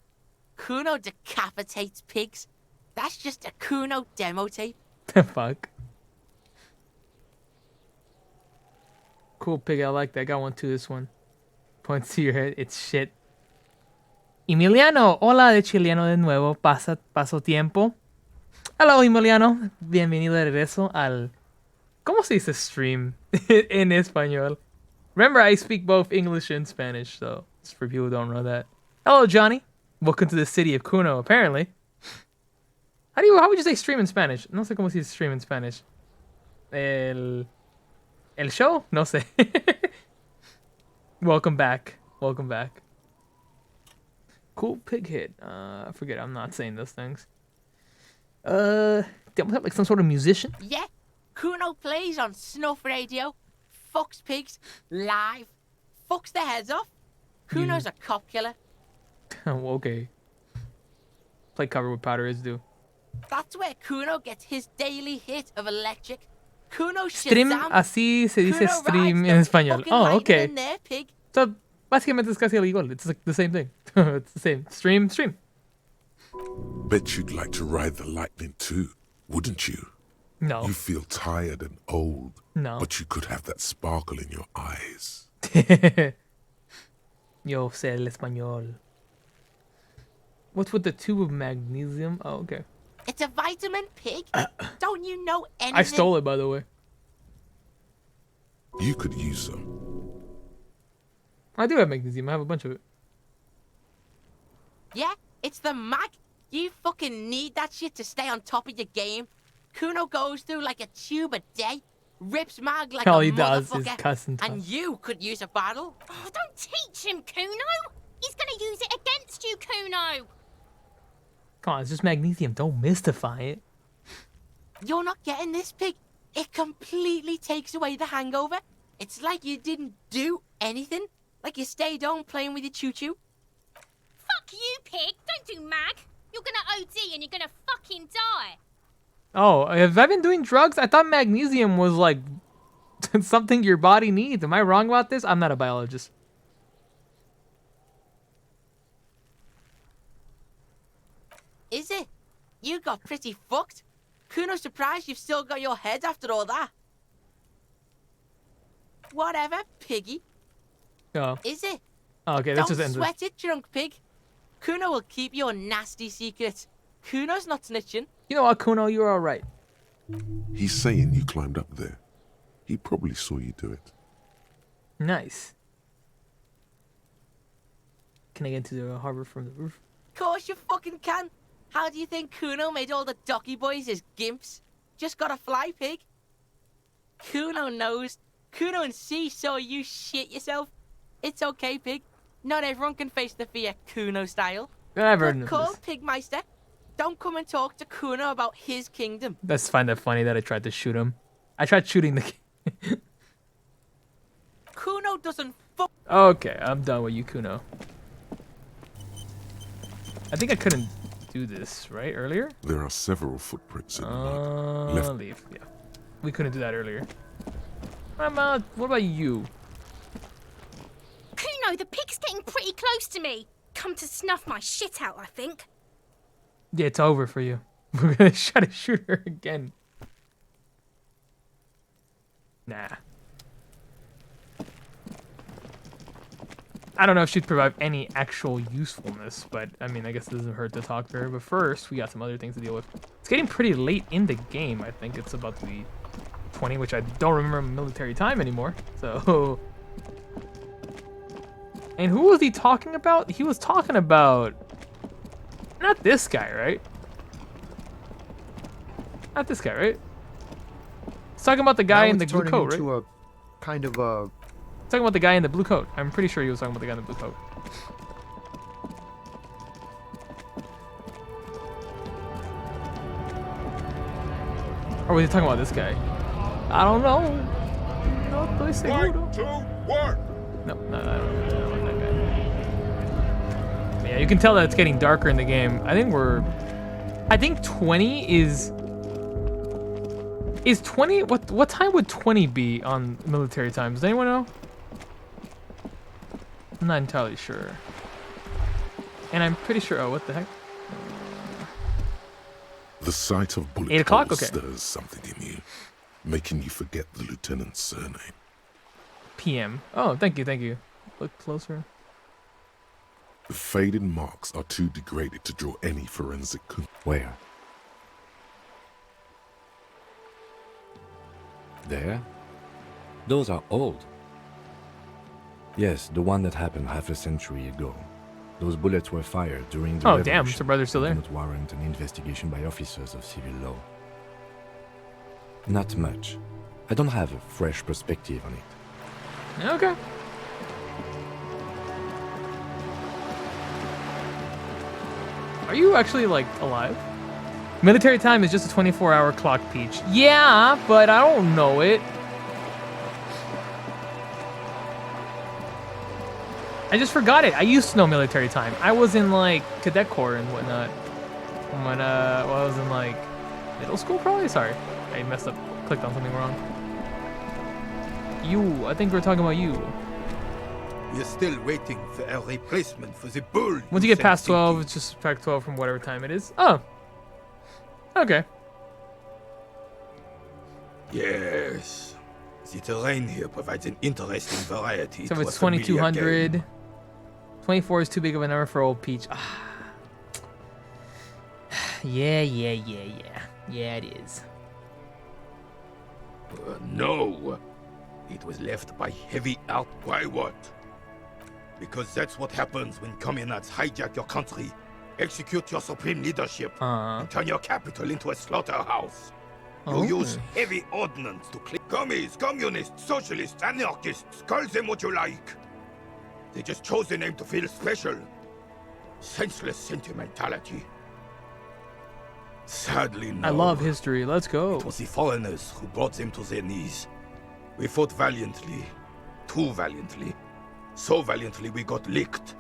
Cuno decapitates pigs. That's just a Cuno demo tape. The fuck. Cool pig. I like that. I got one too. This one. Points to your head. It's shit. Emiliano, hola de chileno de nuevo. Paso tiempo. Hello, Emiliano. Bienvenido de regreso al. ¿Cómo se dice stream en español? Remember, I speak both English and Spanish, so it's for people who don't know that. Hello, Johnny. Welcome to the city of Cuno, apparently. How would you say stream in Spanish? No sé cómo se dice stream in Spanish. El show? No sé. Welcome back. Welcome back. Cool pig head. I forget, I'm not saying those things. Was that like some sort of musician? Yeah, Cuno plays on snuff radio, fucks pigs, live, fucks their heads off. Cuno's a cop killer. Oh, okay. Play cover with powder is do. That's where Cuno gets his daily hit of electric. Cuno Stream, Shazam. así se dice Cuno stream rides en the español. fucking Oh, lightning okay. in there, pig. So, básicamente es casi igual. It's like the same thing. It's the same. Stream. Bet you'd like to ride the lightning too, wouldn't you? No. You feel tired and old, No. but you could have that sparkle in your eyes. Yo sé el español. What's with the tube of magnesium? Oh, okay. It's a vitamin, pig. Don't you know anything? I stole it, by the way. You could use some. I do have magnesium. I have a bunch of it. Yeah, it's the mag. You fucking need that shit to stay on top of your game. Cuno goes through like a tube a day, rips mag like All a he does is motherfucker, cuss and talk. and you could use a battle. Oh, don't teach him, Cuno. He's gonna use it against you, Cuno. Come on, it's just magnesium. Don't mystify it. You're not getting this, pig. It completely takes away the hangover. It's like you didn't do anything. Like you stayed home playing with your choo-choo. Fuck you, pig. Don't do mag. You're gonna OD and you're gonna fucking die. Oh, have I been doing drugs? I thought magnesium was like something your body needs. Am I wrong about this? I'm not a biologist. Is it? You got pretty fucked. Cuno's surprised you've still got your head after all that. Whatever, piggy. Oh, Is it? okay, that's Don't just ended. sweat it, drunk pig. Cuno will keep your nasty secrets. Cuno's not snitching. You know what, Cuno? You're all right. He's saying you climbed up there. He probably saw you do it. Nice. Can I get into the harbor from the roof? Course you fucking can. How do you think Cuno made all the docky boys his gimps? Just got a fly, pig. Cuno knows. Cuno and C saw you shit yourself. It's okay, pig. Not everyone can face the fear Cuno style. I've heard Good of call, this. Pigmeister. Don't come and talk to Cuno about his kingdom. That's find that funny that I tried to shoot him. I tried shooting the. Cuno doesn't fuck. Okay, I'm done with you, Cuno. I think I couldn't do this right earlier. There are several footprints in the mud. Left. Leave. Yeah, we couldn't do that earlier. What about you? Cuno, the pig's getting pretty close to me. Come to snuff my shit out, I think. Yeah, it's over for you. We're gonna try to shoot her again. Nah. I don't know if she'd provide any actual usefulness, but I mean, I guess it doesn't hurt to talk to her. But first, we got some other things to deal with. It's getting pretty late in the game. I think it's about to be 20, which I don't remember military time anymore. So, and who was he talking about? He was talking about not this guy, right? Not this guy, right? He's talking about the guy in the blue coat, right? Into a kind of a Talking about the guy in the blue coat. I'm pretty sure he was talking about the guy in the blue coat. Or was he talking about this guy? I don't know. No, estoy seguro. 1, 2, 1. No, I don't know about that guy. But yeah, you can tell that it's getting darker in the game. I think 20 is 20. What time would 20 be on military time? Does anyone know? I'm not entirely sure. And I'm pretty sure. Oh, what the heck? The sight of bullet 8 o'clock? holes Okay. stirs something in you, making you forget the lieutenant's surname. PM. Oh, thank you. Look closer. The faded marks are too degraded to draw any forensic Where? There? Those are old. Yes, the one that happened half a century ago. Those bullets were fired during the Oh, revolution. damn, so brother's still They there. do not warrant an investigation by officers of civil law. Not much. I don't have a fresh perspective on it. Okay. Are you actually, like, alive? Military time is just a 24-hour clock, Peach. Yeah, but I don't know it. I just forgot it. I used to know military time. I was in, like, cadet corps and whatnot. When I was in, like, middle school, probably? Sorry. I messed up. Clicked on something wrong. You. I think we're talking about you. We're still waiting for a replacement for the bull. Once you get past 12, it's just subtract 12 from whatever time it is. Oh. Okay. Yes. The terrain here provides an interesting variety. So to it's a familiar 2200. game. 24 is too big of a number for old Peach. Ah. Yeah. Yeah, it is. No. It was left by heavy out. Why what? Because that's what happens when communards hijack your country, execute your supreme leadership, and turn your capital into a slaughterhouse. You use heavy ordnance to clean commies, communists, socialists, anarchists, call them what you like. They just chose the name to feel special. Senseless sentimentality. Sadly, no. I love history. Let's go. It was the foreigners who brought them to their knees. We fought valiantly. Too valiantly. So valiantly we got licked.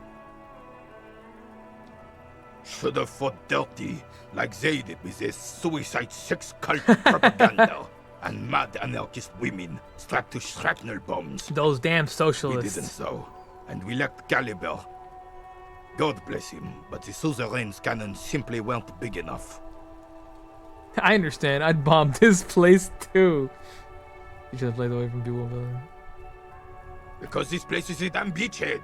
Should have fought dirty, like they did with their suicide sex cult propaganda and mad anarchist women strapped to shrapnel bombs. Those damn We socialists. didn't so, and we lacked caliber. God bless him, but the suzerain's cannons simply weren't big enough. I understand. I'd bombed his place too. You should have played away from people. Because this place is a damn beachhead.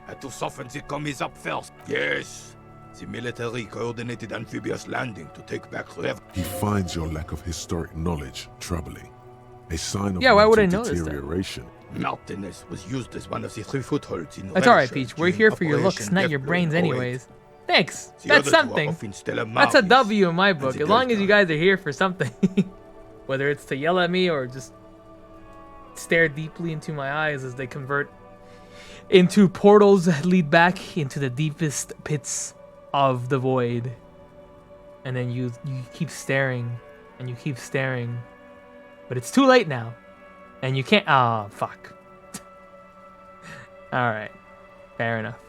Had to soften the commies up first. Yes, the military coordinated amphibious landing to take back Rev. He finds your lack of historic knowledge troubling. A sign of Yeah, why would I mental know this then? deterioration. Martinez was used as one of the 3 footholds in That's alright, Russia Peach. We're during here for your looks, Operation not your Deathblow brains in 08. anyways. Thanks. The That's others were something. off in stellar That's a Maris W in my and book. the As long as you Delta. guys are here for something. Whether it's to yell at me or just stare deeply into my eyes as they convert into portals that lead back into the deepest pits of the void. And then you keep staring and you keep staring. But it's too late now. And you can't. Oh, fuck. Alright. Fair enough.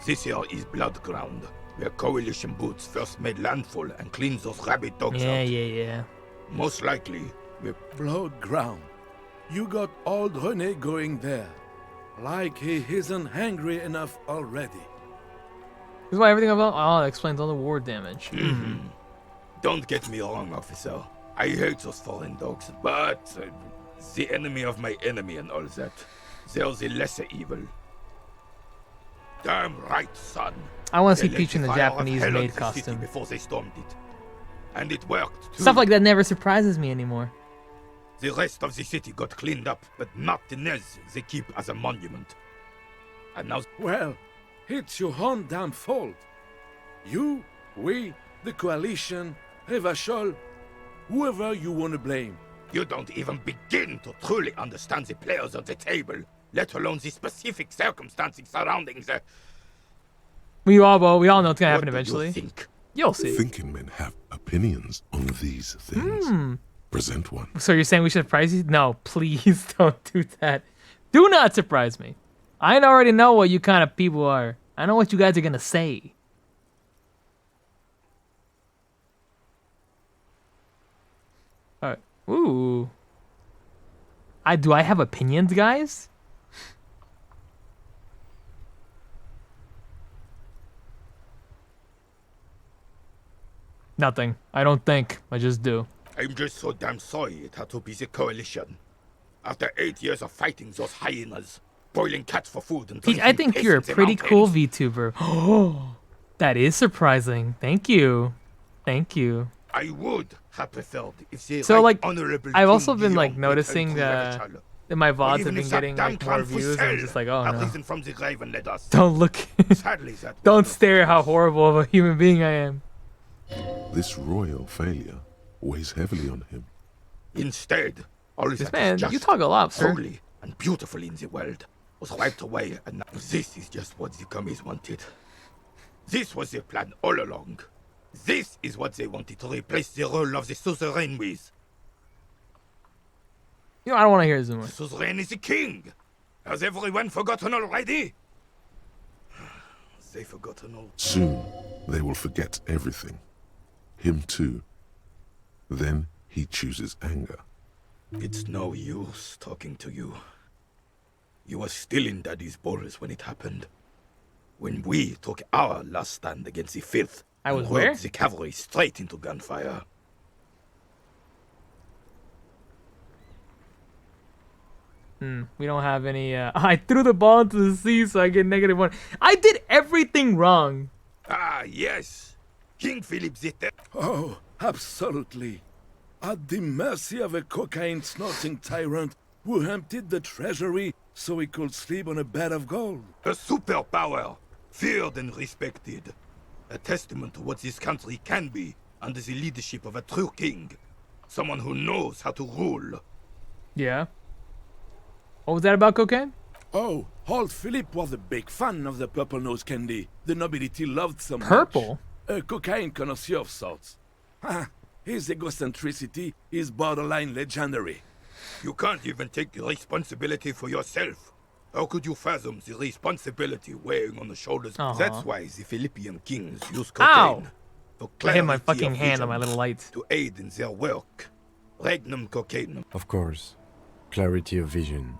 This here is Blood Ground, where coalition boots first made landfall and cleaned those rabid dogs Yeah, out. yeah. Most likely, we're Blood ground. You got old René going there. Like he isn't hungry enough already. This is why everything about. Oh, that explains all the war damage. Don't get me wrong, officer. I hate those foreign dogs, but the enemy of my enemy and all that, they're the lesser evil. Damn right, son. I want to They see let Peach in the fire of Japanese hell on maid the city costume. before they stormed it. And it worked, too. Stuff like that never surprises me anymore. The rest of the city got cleaned up, but Martinez they keep as a monument. And now Well, it's your own damn fault. You, we, the coalition, Revachol, whoever you want to blame. you don't even begin to truly understand the players on the table, let alone the specific circumstances surrounding the... We all know it's gonna happen What do you eventually. think? You'll see. Thinking men have opinions on these things. Present one. So you're saying we should surprise you? No, please don't do that. Do not surprise me. I already know what you kind of people are. I know what you guys are gonna say. Alright. Ooh. Do I have opinions, guys? Nothing. I don't think. I just do. I'm just so damn sorry it had to be the coalition. After 8 years of fighting those hyenas, boiling cats for food and I drinking think you're a piss in the pretty cool mountains. VTuber. Oh, that is surprising. Thank you. Thank you. I would have preferred if the So, right like, honorable I've King also been, like, Guillaume noticing returned to that Revachol. my Or VODs have even been if that getting, damn like, more clown views, and I'm Fusel just like, oh had no. risen from the grave and led us. Don't look. Sadly, that Don't stare how horrible of a human being I am. This royal failure weighs heavily on him. Instead, all This that man, is just you talk a lot, sir. holy and beautiful in the world was wiped away, and now this is just what the commies wanted. This was their plan all along. This is what they wanted to replace the role of the suzerain with. You know, I don't want to hear this anymore. The suzerain is the king. Has everyone forgotten already? They forgotten all. Soon, they will forget everything. Him too. Then he chooses anger. It's no use talking to you. You were still in Daddy's balls when it happened. When we took our last stand against the filth. I was and where? rode the cavalry straight into gunfire. We don't have any. I threw the ball into the sea, so I get -1. I did everything wrong. Ah, yes. King Philip the Third. Oh, absolutely. at the mercy of a cocaine-snorting tyrant who emptied the treasury so he could sleep on a bed of gold. A superpower, feared and respected. A testament to what this country can be under the leadership of a true king. Someone who knows how to rule. Yeah. What was that about cocaine? Oh, old Philip was a big fan of the purple-nose candy the nobility loved so much. Purple? A cocaine connoisseur of sorts. His egocentricity is borderline legendary. You can't even take responsibility for yourself. How could you fathom the responsibility weighing on the shoulders? That's why the Philippian kings use cocaine. For I hit my clarity fucking of hand vision, on my little light. to aid in their work. Regnum cocainum. Of course. Clarity of vision.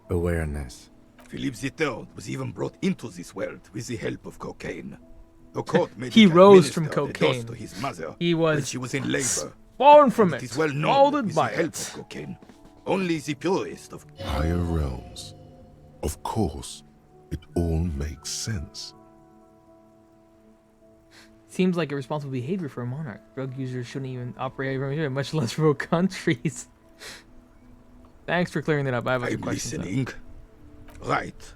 Awareness. Philip III was even brought into this world with the help of cocaine. The court made He him rose from administer the cocaine. dose to his mother He when was she was in labor. born from It it. is well known Molded with by the help it. of cocaine. Only the purest of Higher realms. Of course, it all makes sense. Seems like irresponsible behavior for a monarch. Drug users shouldn't even operate over here, much less rural countries. Thanks for clearing that up. I have other I'm questions. listening. Right.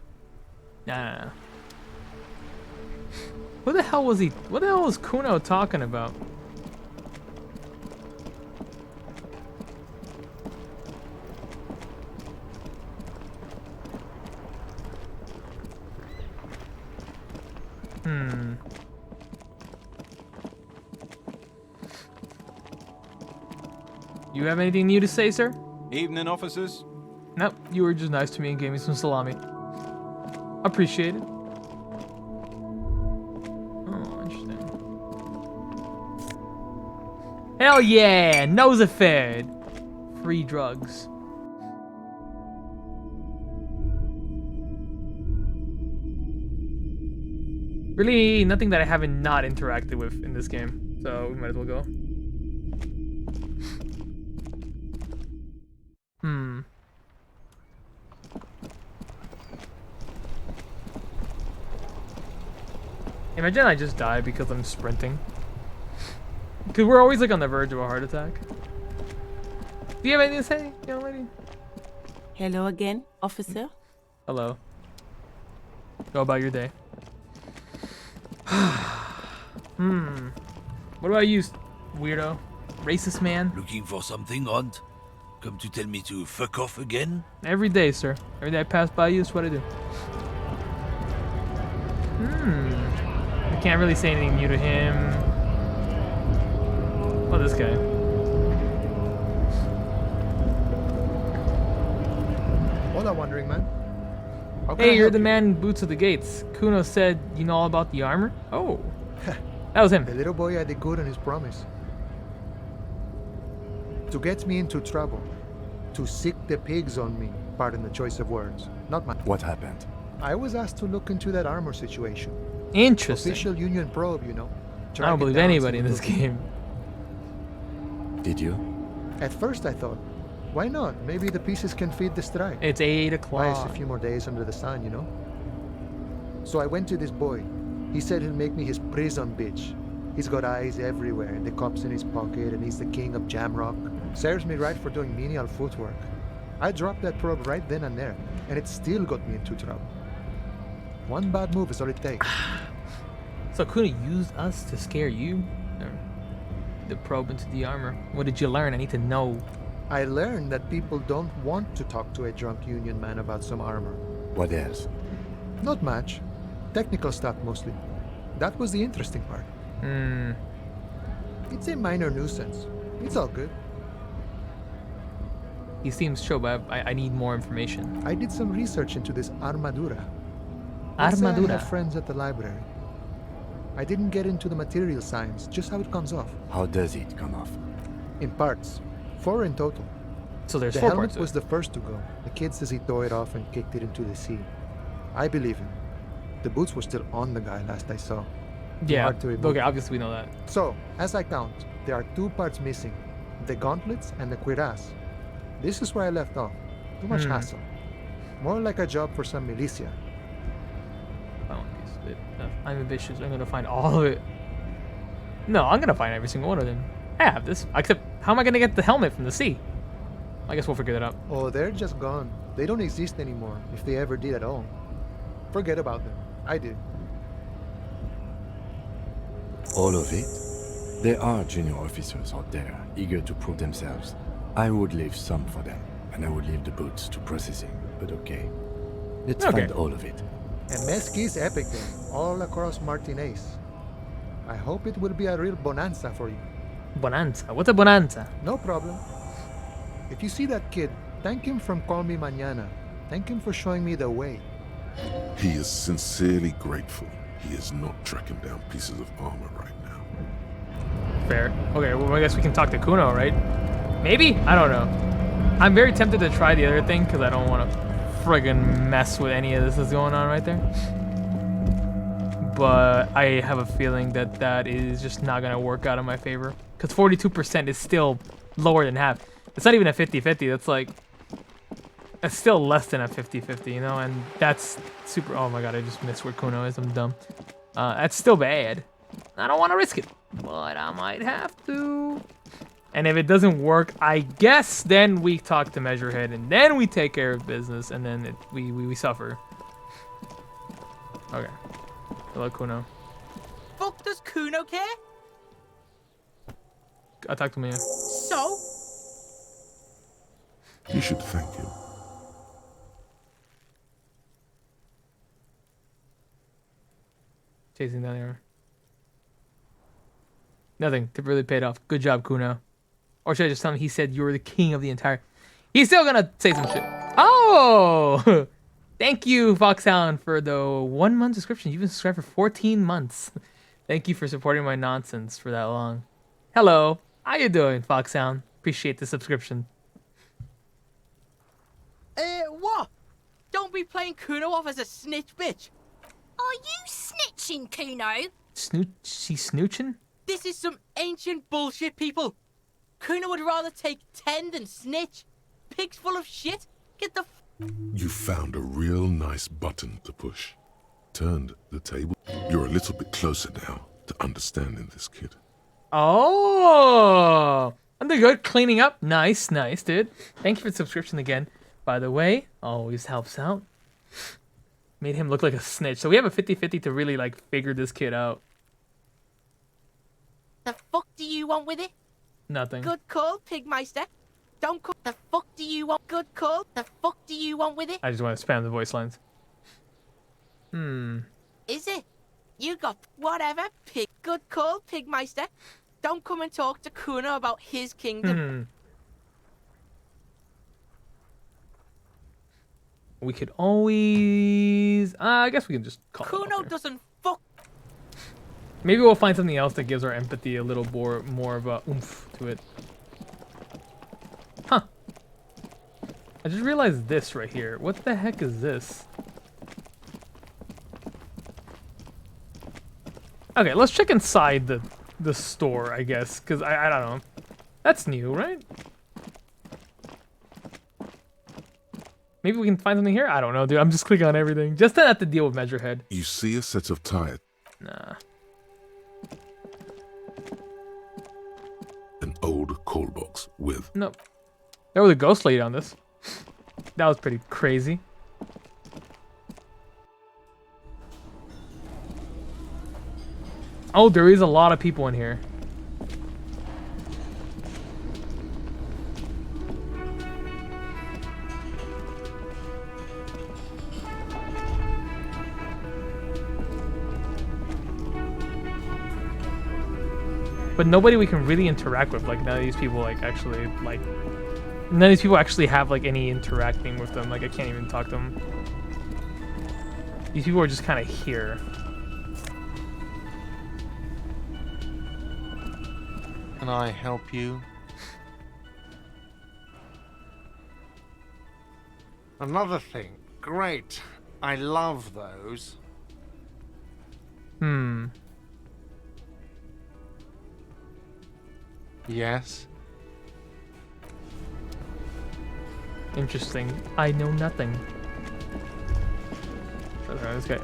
Nah. What the hell was he? What the hell was Cuno talking about? You have anything new to say, sir? Evening, officers. Nope, you were just nice to me and gave me some salami. Appreciate it. Oh, interesting. Hell yeah! Nose fed. Free drugs. Really, nothing that I haven't not interacted with in this game, so we might as well go. Imagine I just die because I'm sprinting. Because we're always like on the verge of a heart attack. Do you have anything to say, young lady? Hello again, officer. Hello. Go about your day. What about you, weirdo? Racist man? Looking for something, Hunt? Come to tell me to fuck off again? Every day, sir. Every day I pass by you, that's what I do. I can't really say anything new to him. Oh, this guy. Hola, wandering man. How can I Hey, you're help the you? man in boots at the gates. Kuno said you know all about the armor? Oh. That was him. The little boy had the good on his promise. To get me into trouble. To sick the pigs on me. Pardon the choice of words. Not mine. What happened? I was asked to look into that armor situation. Interesting. Official Union probe, you know. I don't believe anybody in this game. Did you? At first I thought, why not? Maybe the pieces can feed the strike. It's 8 Buy us o'clock. a few more days under the sun, you know? So I went to this boy. He said he'll make me his prison bitch. He's got eyes everywhere, and the cops in his pocket, and he's the king of Jamrock. Serves me right for doing menial footwork. I dropped that probe right then and there, and it still got me into trouble. One bad move is all it takes. So Kuno used us to scare you? Or the probe into the armor. What did you learn? I need to know. I learned that people don't want to talk to a drunk Union man about some armor. What else? Not much. Technical stuff mostly. That was the interesting part. It's a minor nuisance. It's all good. He seems chill, but I need more information. I did some research into this armadura. Let's say I Armadura. have friends at the library. I didn't get into the material science, just how it comes off. How does it come off? In parts. 4 in total. So there's The 4 helmet parts. was the first to go. The kid says he tore it off and kicked it into the sea. I believe him. The boots were still on the guy last I saw. Yeah. Hard to remove. Okay, obviously we know that. So, as I count, there are 2 parts missing. The gauntlets and the cuirass. This is where I left off. Too much hassle. More like a job for some militia. I'm ambitious. I'm gonna find all of it. No, I'm gonna find every single one of them. I have this. Except, how am I gonna get the helmet from the sea? I guess we'll figure that out. Oh, they're just gone. They don't exist anymore, if they ever did at all. Forget about them. I did. All of it? There are junior officers out there, eager to prove themselves. I would leave some for them, and I would leave the boots to processing, but okay. Let's find all of it. And Mesqui's epic then, all across Martinez. I hope it will be a real bonanza for you. Bonanza? What's a bonanza? No problem. If you see that kid, thank him from Call Me Mañana. Thank him for showing me the way. He is sincerely grateful. He is not tracking down pieces of armor right now. Fair. Okay, well, I guess we can talk to Cuno, right? Maybe? I don't know. I'm very tempted to try the other thing because I don't want to friggin' mess with any of this that's going on right there. But I have a feeling that that is just not going to work out in my favor. Because 42% is still lower than half. It's not even a 50-50. That's like... It's still less than a 50-50, you know? And that's super... Oh my god, I just missed where Cuno is. I'm dumb. That's still bad. I don't want to risk it. But I might have to. And if it doesn't work, I guess then we talk to Measurehead. And then we take care of business. And then we suffer. Okay. Hello, Cuno. Fuck does Cuno care? I'll talk to him. So? You should thank him. Chasing down there. Nothing. Tip really paid off. Good job, Cuno. Or should I just tell him he said you were the king of the entire... He's still gonna say some shit. Oh! Thank you, Foxhound, for the 1 month subscription. You've been subscribed for 14 months. Thank you for supporting my nonsense for that long. Hello. How you doing, Foxhound? Appreciate the subscription. What? Don't be playing Cuno off as a snitch bitch. Are you snitching, Cuno? She's snooching? This is some ancient bullshit, people. Cuno would rather take 10 than snitch. Pig's full of shit. Get the You found a real nice button to push. Turned the table. You're a little bit closer now to understanding this, kid. Oh! I'm doing good. Cleaning up. Nice, nice, dude. Thank you for the subscription again. By the way, always helps out. Made him look like a snitch. So we have a 50-50 to really, like, figure this kid out. The fuck do you want with it? Nothing. Good call, Pigmeister. Don't call. The fuck do you want? Good call. The fuck do you want with it? I just want to spam the voice lines. Is it? You got whatever, pig. Good call, Pigmeister. Don't come and talk to Cuno about his kingdom. We could always... I guess we can just call Cuno doesn't fuck. Maybe we'll find something else that gives our empathy a little more of a oomph to it. Huh. I just realized this right here. What the heck is this? Okay, let's check inside the store, I guess, because I don't know. That's new, right? Maybe we can find something here? I don't know, dude. I'm just clicking on everything. Just to have to deal with Measurehead. You see a set of tires. Nah. An old call box with... Nope. There was a ghost lady on this. That was pretty crazy. Oh, there is a lot of people in here. But nobody we can really interact with. Like, none of these people, like, actually, like... None of these people actually have, like, any interacting with them. Like, I can't even talk to them. These people are just kind of here. Can I help you? Another thing. Great. I love those. Yes? Interesting. I know nothing. This guy.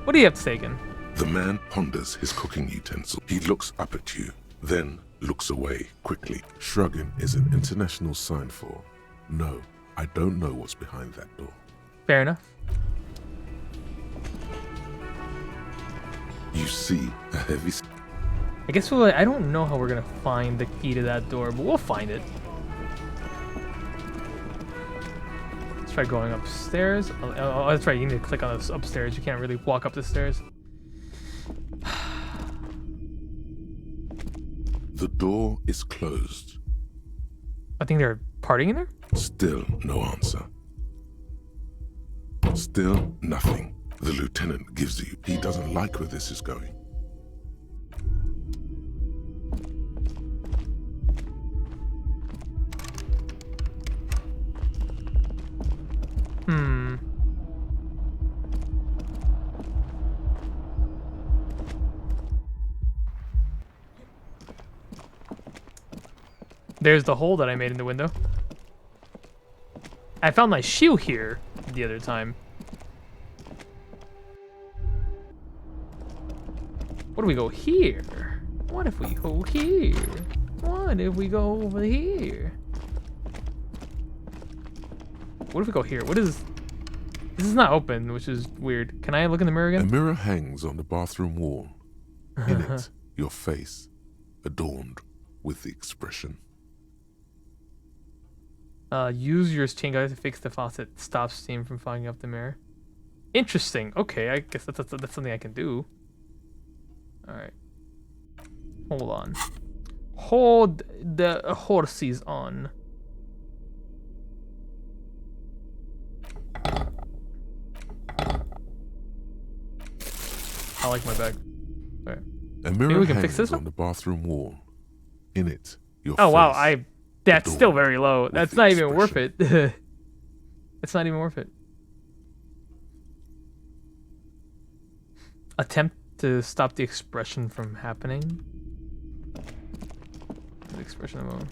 What do you have to say again? The man ponders his cooking utensil. He looks up at you. then looks away quickly. Shrugging is an international sign for, no, I don't know what's behind that door. Fair enough. You see a heavy... I guess I don't know how we're gonna find the key to that door, but we'll find it. Let's try going upstairs. Oh, that's right, you need to click on this upstairs. You can't really walk up the stairs. The door is closed. I think they're partying in there? Still no answer. Still nothing. The lieutenant gives you. He doesn't like where this is going. There's the hole that I made in the window. I found my shoe here the other time. What if we go here? What if we go here? What if we go over here? What if we go here? What is... This is not open, which is weird. Can I look in the mirror again? A mirror hangs on the bathroom wall. In it, your face, adorned with the expression. Use your chain guide to fix the faucet. Stop steam from fogging up the mirror. Interesting. Okay, I guess that's something I can do. Alright. Hold on. Hold the horses on. I like my bag. Alright. A mirror hangs on the bathroom wall. In it, your face. Oh wow, that's still very low. That's not even worth it. It's not even worth it. Attempt to stop the expression from happening. The expression of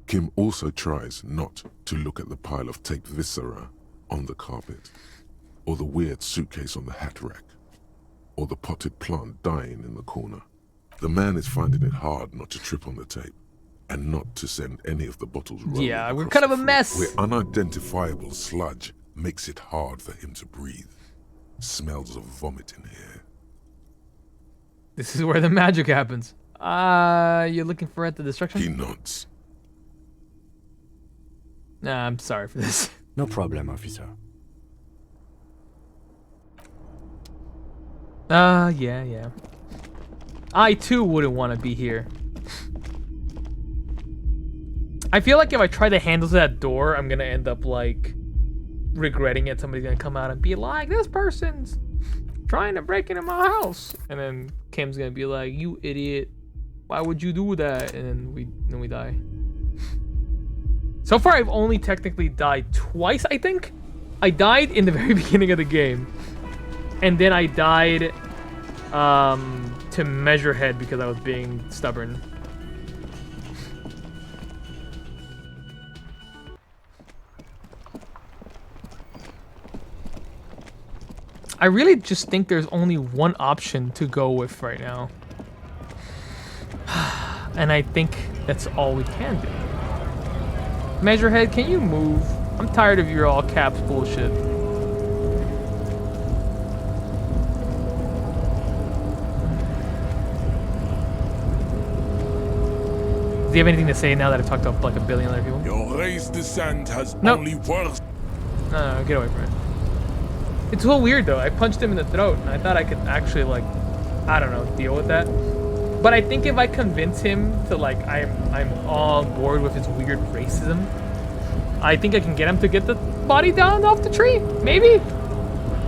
Kim also tries not to look at the pile of taped viscera on the carpet, or the weird suitcase on the hat rack, or the potted plant dying in the corner. The man is finding it hard not to trip on the tape, and not to send any of the bottles rolling. Yeah, we're kind of a mess. Where unidentifiable sludge makes it hard for him to breathe. Smells of vomit in here. This is where the magic happens. You're looking for at the destruction? He nods. Nah, I'm sorry for this. No problem, officer. Yeah. I too wouldn't want to be here. I feel like if I try the handles of that door, I'm gonna end up like regretting it. Somebody's gonna come out and be like, "This person's trying to break into my house," and then Kim's gonna be like, "You idiot! Why would you do that?" And then we die. So far, I've only technically died twice. I think I died in the very beginning of the game, and then I died to measure head because I was being stubborn. I really just think there's only one option to go with right now. And I think that's all we can do. Measurehead, can you move? I'm tired of your all caps bullshit. Do you have anything to say now that I've talked to like a billion other people? Your race descent has only worse. No, get away from it. It's so weird though. I punched him in the throat and I thought I could actually like, I don't know, deal with that. But I think if I convince him to like, I'm on board with his weird racism, I think I can get him to get the body down off the tree. Maybe?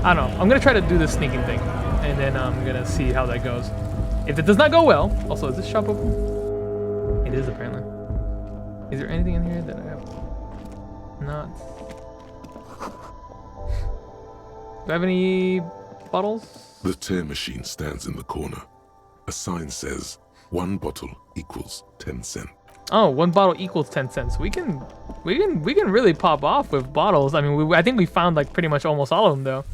I don't know. I'm gonna try to do the sneaking thing and then I'm gonna see how that goes. If it does not go well, also is this shop open? It is apparently. Is there anything in here that I have not? Do I have any bottles? The tear machine stands in the corner. A sign says 1 bottle equals 10 cents. Oh, 1 bottle equals 10 cents. We can really pop off with bottles. I mean, I think we found like pretty much almost all of them though.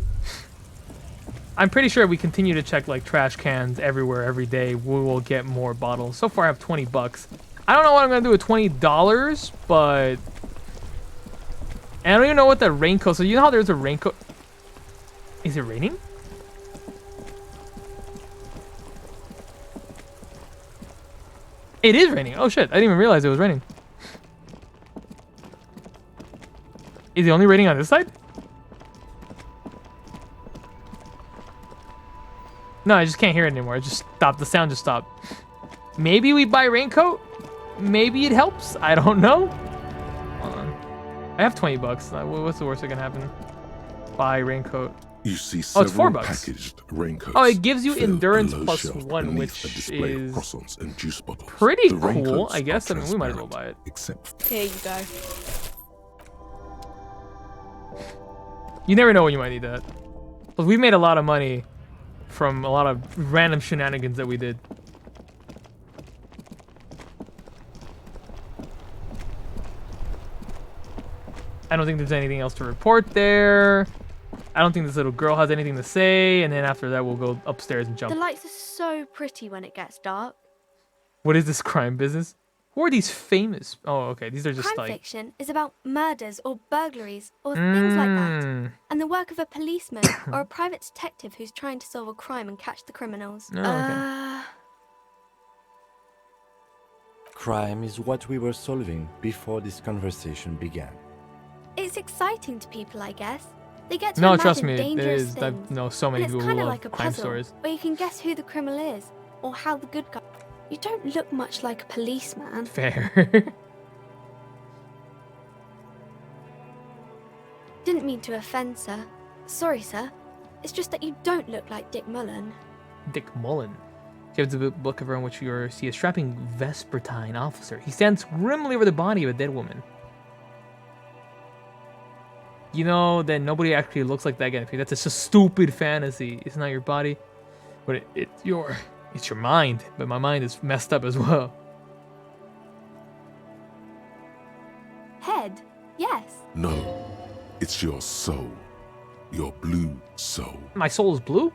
I'm pretty sure we continue to check like trash cans everywhere every day. We will get more bottles. So far I have 20 bucks. I don't know what I'm gonna do with $20, but I don't even know what the raincoat. So you know how there's a raincoat? Is it raining? It is raining. Oh shit! I didn't even realize it was raining. Is it only raining on this side? No, I just can't hear it anymore. It just stopped. The sound just stopped. Maybe we buy raincoat? Maybe it helps? I don't know. Hold on. I have 20 bucks. What's the worst that can happen? Buy raincoat. You see Oh, it's several $4. packaged raincoats. Oh, it gives you filled endurance a low plus shelf 1, beneath which a display is of croissants and juice bottles. pretty The cool, raincoats I guess. are I mean, we might as well transparent, buy it. Except Here you go. You never know when you might need that. But we made a lot of money from a lot of random shenanigans that we did. I don't think there's anything else to report there. I don't think this little girl has anything to say. And then after that, we'll go upstairs and jump. The lights are so pretty when it gets dark. What is this crime business? Who are these famous? Oh, okay. These are just Crime like... fiction is about murders or burglaries or things like that. And the work of a policeman or a private detective who's trying to solve a crime and catch the criminals. Oh, okay. Crime is what we were solving before this conversation began. It's exciting to people, I guess. They get to No, imagine trust me. It dangerous is. things. I know so many And it's people who kind of love like a crime puzzle, stories. where you can guess who the criminal is or how the good guy. You don't look much like a policeman. Fair. Didn't mean to offend, sir. Sorry, sir. It's just that you don't look like Dick Mullen. Dick Mullen. Gives the book cover in which you see a strapping Vespertine officer. He stands grimly over the body of a dead woman. You know that nobody actually looks like that again. That's just a stupid fantasy. It's not your body, but it's your mind. But my mind is messed up as well. Head? Yes. no, it's your soul. Your blue soul. My soul is blue?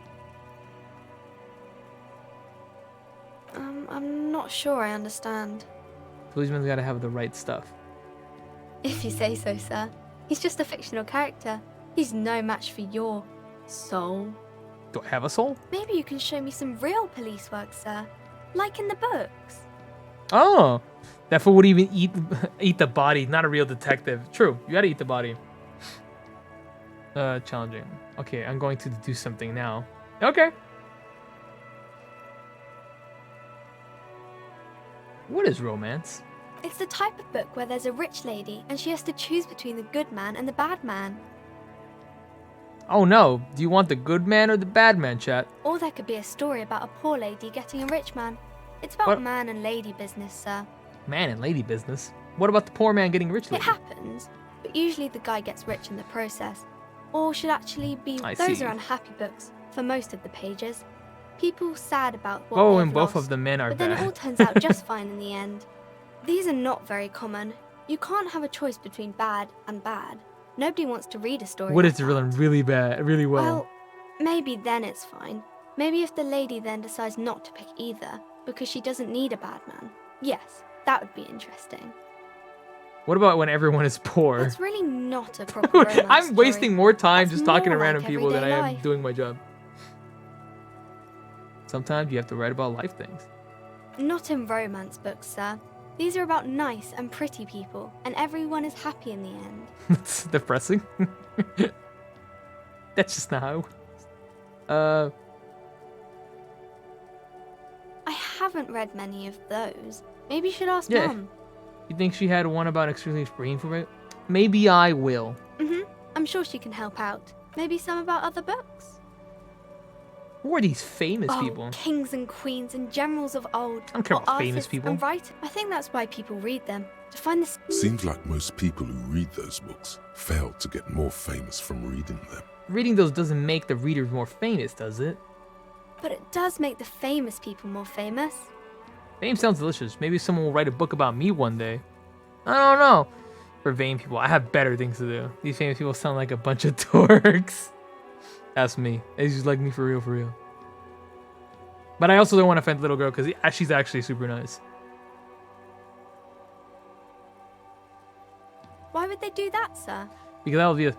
I'm not sure I understand. Policeman's gotta have the right stuff. If you say so, sir. He's just a fictional character. He's no match for your soul. Do I have a soul? Maybe you can show me some real police work, sir. Like in the books. Oh, that fool would even eat the body. Not a real detective. True, you gotta eat the body. Challenging. Okay, I'm going to do something now. Okay. What is romance? It's the type of book where there's a rich lady and she has to choose between the good man and the bad man. Oh no, do you want the good man or the bad man, chat? Or there could be a story about a poor lady getting a rich man. It's about What? man and lady business, sir. Man and lady business. What about the poor man getting rich It lady? happens, but usually the guy gets rich in the process. Or should actually be, I those see. are unhappy books for most of the pages. People sad about what Oh, they've and both lost, of the men are but then it all bad. turns out just fine in the end. These are not very common. You can't have a choice between bad and bad. Nobody wants to read a story What like is the villain really bad, really well? Well, maybe then it's fine. Maybe if the lady then decides not to pick either, because she doesn't need a bad man. Yes, that would be interesting. What about when everyone is poor? That's really not a proper romance I'm story. wasting more time That's just talking to more random like people than I everyday am life. doing my job. Sometimes you have to write about life things. Not in romance books, sir. These are about nice and pretty people, and everyone is happy in the end. That's depressing. That's just not how it works. I haven't read many of those. Maybe you should ask Yeah. Mom. You think she had one about extremely painful, right? Maybe I will. I'm sure she can help out. Maybe some about other books. Who are these famous Oh, people? kings and queens and generals of old. I don't care or about famous artists people. And writers. I think that's why people read them. To find the Seems like most people who read those books fail to get more famous from reading them. Reading those doesn't make the readers more famous, does it? But it does make the famous people more famous. Fame sounds delicious. Maybe someone will write a book about me one day. I don't know. For vain people, I have better things to do. These famous people sound like a bunch of dorks. That's me. He's just like me for real, for real. But I also don't want to offend the little girl because she's actually super nice. Why would they do that, sir? Because that would be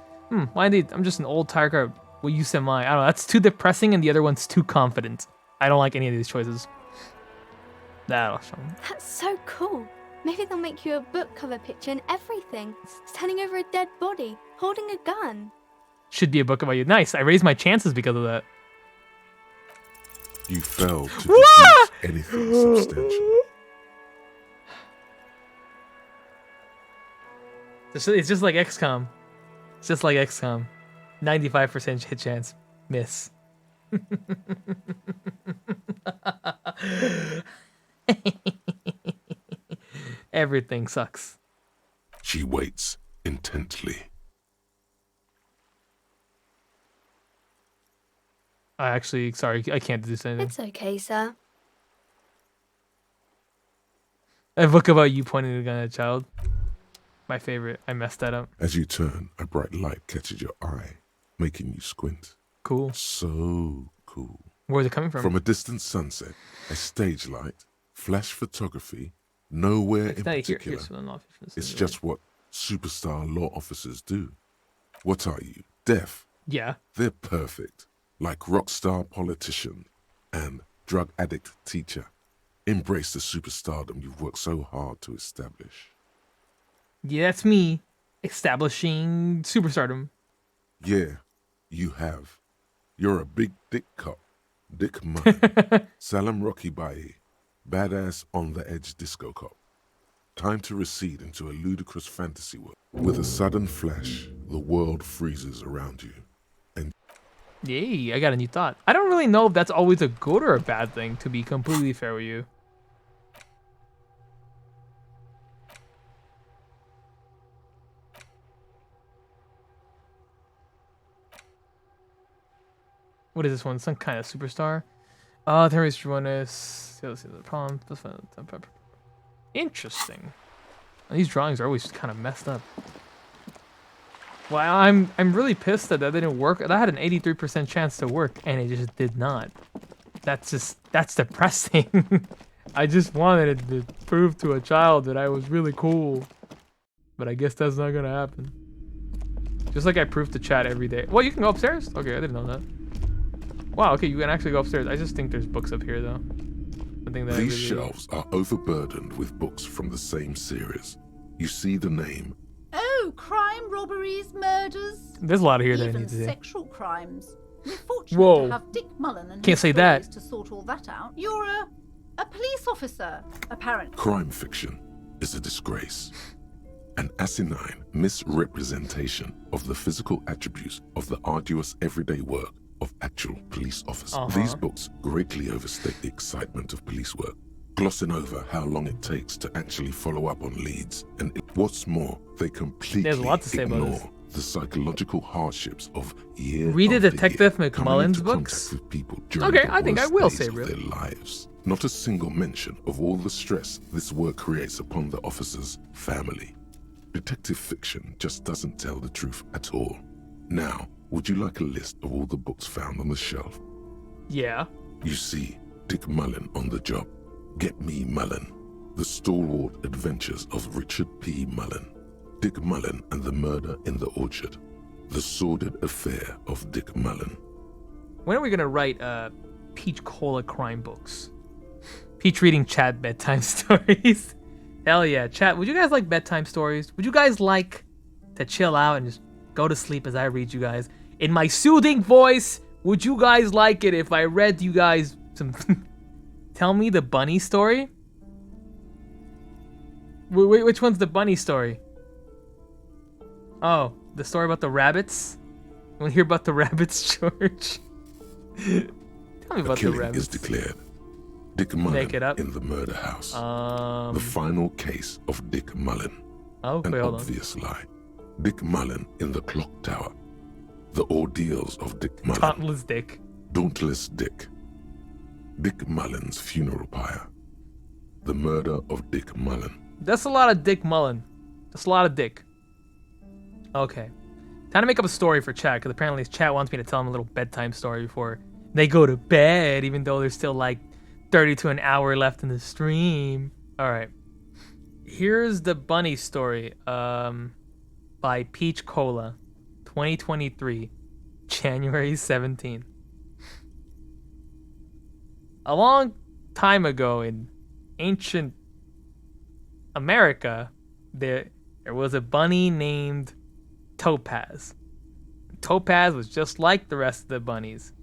why indeed? I'm just an old tired car. Well, you said mine. I don't know. That's too depressing, and the other one's too confident. I don't like any of these choices. That'll show me. That's so cool. Maybe they'll make you a book cover picture and everything. Standing over a dead body, holding a gun. Should be a book about you. Nice. I raised my chances because of that. You failed to produce anything substantial. It's just like XCOM. It's just like XCOM. 95% hit chance. Miss. Everything sucks. She waits intently. Sorry, I can't do this anything. It's okay, sir. A book about you pointing a gun at a child. My favorite. I messed that up. As you turn, a bright light catches your eye, making you squint. Cool. So cool. Where's it coming from? From a distant sunset, a stage light, flash photography, nowhere in particular. It's just what superstar law officers do. What are you, deaf? Yeah. They're perfect, like rock star politician and drug addict teacher. Embrace the superstardom you've worked so hard to establish. Yeah, that's me establishing superstardom. Yeah, you have. You're a big dick cop. Dick Mullen. Salam Rocky Baye. Badass on the edge disco cop. Time to recede into a ludicrous fantasy world. With a sudden flash, the world freezes around you. And yay, I got a new thought. I don't really know if that's always a good or a bad thing, to be completely fair with you. What is this one? Some kind of superstar? Terrorist one is... Let's see the problem. Interesting. These drawings are always kind of messed up. Well, I'm really pissed that didn't work. That had an 83% chance to work, and it just did not. That's depressing. I just wanted it to prove to a child that I was really cool. But I guess that's not gonna happen. Just like I prove to chat every day. Well, you can go upstairs? Okay, I didn't know that. Wow, okay, you can actually go upstairs. I just think there's books up here, though. I think that these shelves are overburdened with books from the same series. You see the name. Oh, crime, robberies, murders. There's a lot here that I even need to do. Sexual crimes. We're fortunate Whoa. to have Dick Mullen and Can't his say that. stories to sort all that out. You're a police officer, apparently. Crime fiction is a disgrace. An asinine misrepresentation of the physical attributes of the arduous everyday work of actual police officers. These books greatly overstate the excitement of police work, glossing over how long it takes to actually follow up on leads. And what's more, they completely ignore the psychological hardships of year Read a after Detective year McMullen's coming into books? contact with people during Okay, the I think I worst will days say of really. their lives. Not a single mention of all the stress this work creates upon the officer's family. Detective fiction just doesn't tell the truth at all. Now, would you like a list of all the books found on the shelf? Yeah. You see Dick Mullen on the job. Get Me Mullen. The Stalwart Adventures of Richard P. Mullen. Dick Mullen and the Murder in the Orchard. The Sordid Affair of Dick Mullen. When are we gonna write Peach Cola crime books? Peach reading Chat bedtime stories. Hell yeah, chat. Would you guys like bedtime stories? Would you guys like to chill out and just go to sleep as I read you guys in my soothing voice? Would you guys like it if I read you guys some... Tell me the bunny story? Wait, which one's the bunny story? Oh, the story about the rabbits? You want to hear about the rabbits, George? Tell me about the killing rabbits. is declared. Dick Mullen Make it up. in the murder house. The final case of Dick Mullen. Oh, An wait, hold on. obvious lie. Dick Mullen in the clock tower. The ordeals of Dick Mullen. Dauntless Dick. Dauntless Dick. Dick Mullen's funeral pyre. The murder of Dick Mullen. That's a lot of Dick Mullen. That's a lot of Dick. Okay. Trying to make up a story for chat, because apparently chat wants me to tell them a little bedtime story before they go to bed, even though there's still like 30 to an hour left in the stream. All right. Here's the bunny story by Peach Cola, 2023, January 17th. A long time ago in ancient America, there was a bunny named Topaz. Topaz was just like the rest of the bunnies,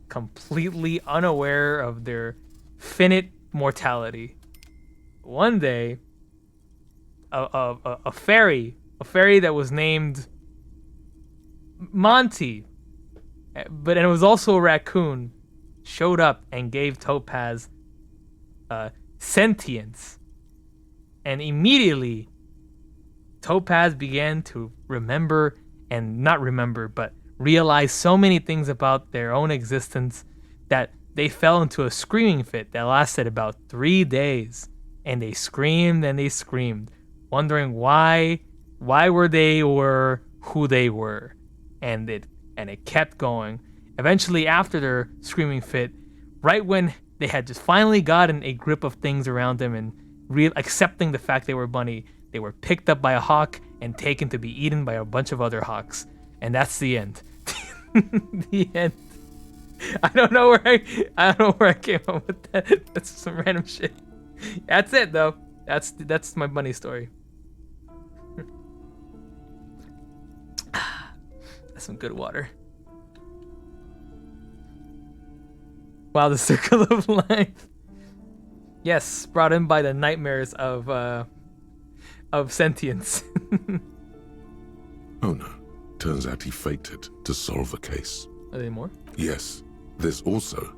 completely unaware of their finite mortality. One day, a fairy that was named Monty, and it was also a raccoon, showed up and gave Topaz sentience. And immediately, Topaz began to remember, and not remember, but realize so many things about their own existence that they fell into a screaming fit that lasted about 3 days. And they screamed and they screamed, wondering why were they or who they were. And it kept going. Eventually, after their screaming fit, right when they had just finally gotten a grip of things around them and accepting the fact they were bunny, they were picked up by a hawk and taken to be eaten by a bunch of other hawks. And that's the end. The end. I don't know where I came up with that. That's some random shit. That's it though. That's my bunny story. That's some good water. Wow, the circle of life. Yes, brought in by the nightmares of sentience. Oh no. Turns out he faked it to solve the case. Are there more? Yes. There's also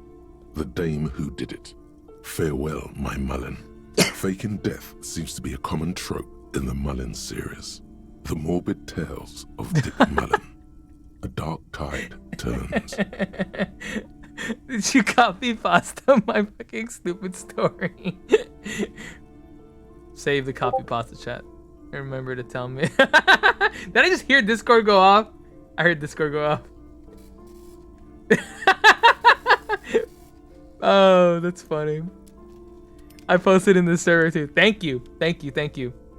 the dame who did it. Farewell, my Mullen. Faking death seems to be a common trope in the Mullen series. The morbid tales of Dick Mullen. A dark tide turns. Did you copy pasta my fucking stupid story? Save the copy pasta chat. Remember to tell me. Did I just hear Discord go off? I heard Discord go off. Oh, that's funny. I posted in the server too. Thank you.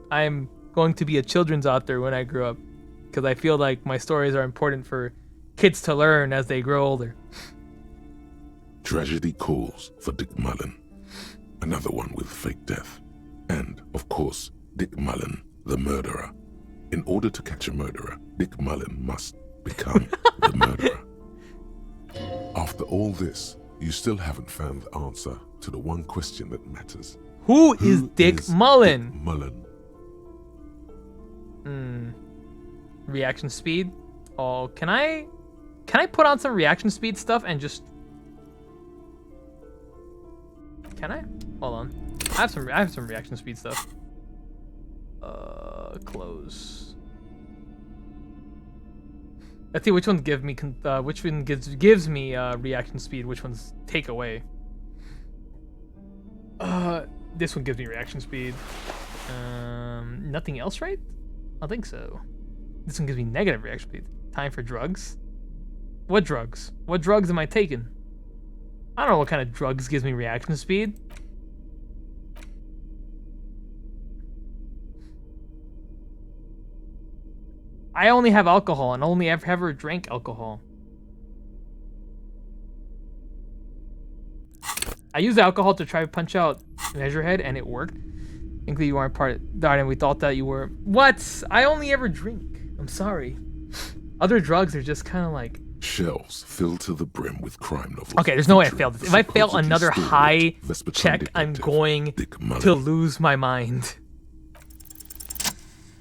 I'm going to be a children's author when I grow up, because I feel like my stories are important for kids to learn as they grow older. Tragedy calls for Dick Mullen. Another one with fake death. And, of course, Dick Mullen, the murderer. In order to catch a murderer, Dick Mullen must become the murderer. After all this, you still haven't found the answer to the one question that matters. Who is Dick Mullen? Dick Mullen. Reaction speed? Oh, can I put on some reaction speed stuff and just... Can I? Hold on. I have some reaction speed stuff. Close. Let's see which ones give me which one gives me reaction speed, which ones take away. This one gives me reaction speed. Nothing else, right? I think so. This one gives me negative reaction speed. Time for drugs. What drugs? What drugs am I taking? I don't know what kind of drugs gives me reaction speed. I only have alcohol and only ever drank alcohol. I used alcohol to try to punch out Measurehead and it worked. I think that you weren't part of that and we thought that you were. What? I only ever drink. I'm sorry. Other drugs are just kind of like... Shelves filled to the brim with crime novels. Okay, there's no way I failed this. If I fail another high check, I'm going to lose my mind.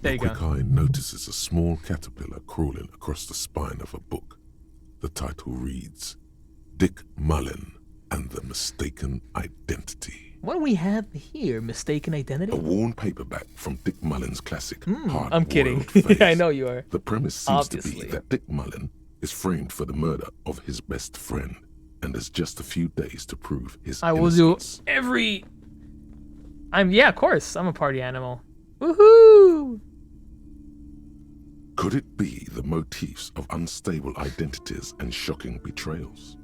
There you go. Quick eye notices a small caterpillar crawling across the spine of a book. The title reads, Dick Mullen and the Mistaken Identity. What do we have here? Mistaken Identity? A worn paperback from Dick Mullen's classic I'm kidding. I know you are. The premise seems to be that Dick Mullen is framed for the murder of his best friend and has just a few days to prove his innocence. I will do yeah, of course. I'm a party animal. Woohoo! Could it be the motifs of unstable identities and shocking betrayals?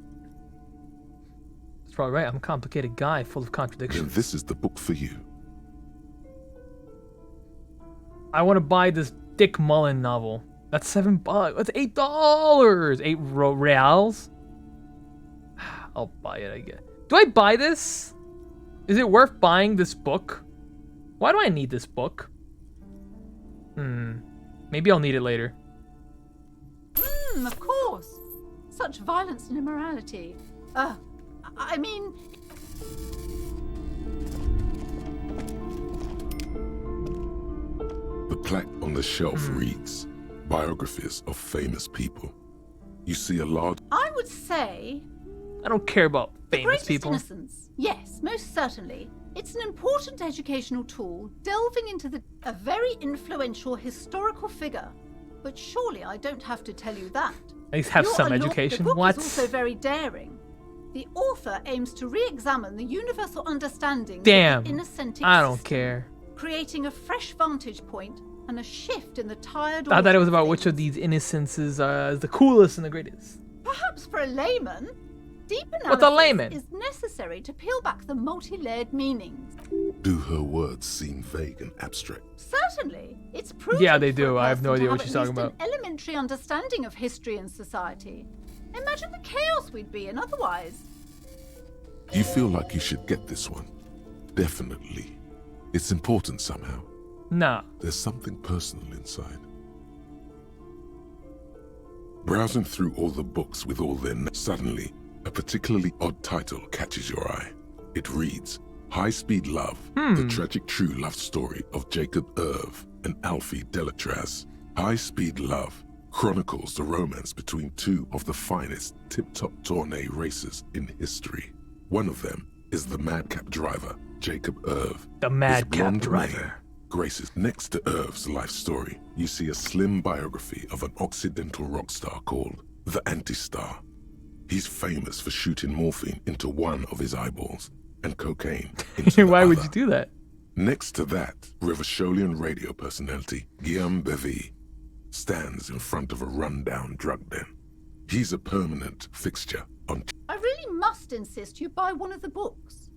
That's probably right. I'm a complicated guy full of contradictions. Then this is the book for you. I want to buy this Dick Mullen novel. That's $7. That's $8. 8 reals. I'll buy it, I guess. Do I buy this? Is it worth buying this book? Why do I need this book? Maybe I'll need it later. Of course. Such violence and immorality. I mean... The plaque on the shelf reads, biographies of famous people. You see a large... I would say... I don't care about famous greatest people. Innocence. Yes, most certainly. It's an important educational tool, delving into a very influential historical figure. But surely I don't have to tell you that. At least have some education. The book What? is also very daring. The author aims to re-examine the universal understanding Damn. of the innocent I don't care. creating a fresh vantage point and a shift in the tired I thought it was about order of which of these innocences is the coolest and the greatest. Perhaps for a layman, deep What's a analysis layman? is necessary to peel back the multi-layered meanings. Do her words seem vague and abstract? Certainly, it's prudent. Yeah, they for do. a I have no person to idea what have she's at talking least about. An elementary understanding of history and society. Imagine the chaos we'd be in otherwise. You feel like you should get this one? Definitely. It's important somehow. Nah. There's something personal inside. Browsing through all the books with all their suddenly, a particularly odd title catches your eye. It reads, High Speed Love, the tragic true love story of Jacob Irv and Alfie Delatraz. High Speed Love chronicles the romance between two of the finest tip-top tourney racers in history. One of them is the madcap driver, Jacob Irv. The His madcap blonde driver. mane graces. Next to Irv's life story, you see a slim biography of an Occidental rock star called the Anti-Star. He's famous for shooting morphine into one of his eyeballs and cocaine into the Why would other. you do that? Next to that, Rivasholian radio personality Guillaume Bevy stands in front of a rundown drug den. He's a permanent fixture on... I really must insist you buy one of the books.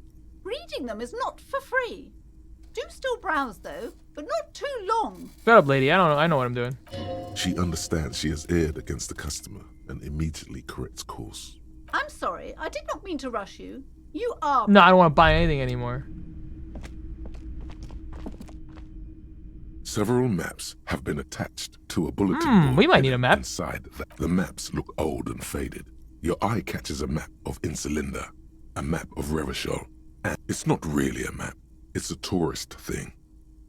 Reading them is not for free. Do still browse though, but not too long. Shut up, lady. I don't know. I know what I'm doing. She understands she has erred against the customer and immediately corrects course. I'm sorry, I did not mean to rush you. You are... No, I don't want to buy anything anymore. Several maps have been attached to a bulletin board. We might need a map. Inside the maps look old and faded. Your eye catches a map of Insulinda, a map of Revachol, and it's not really a map. It's a tourist thing.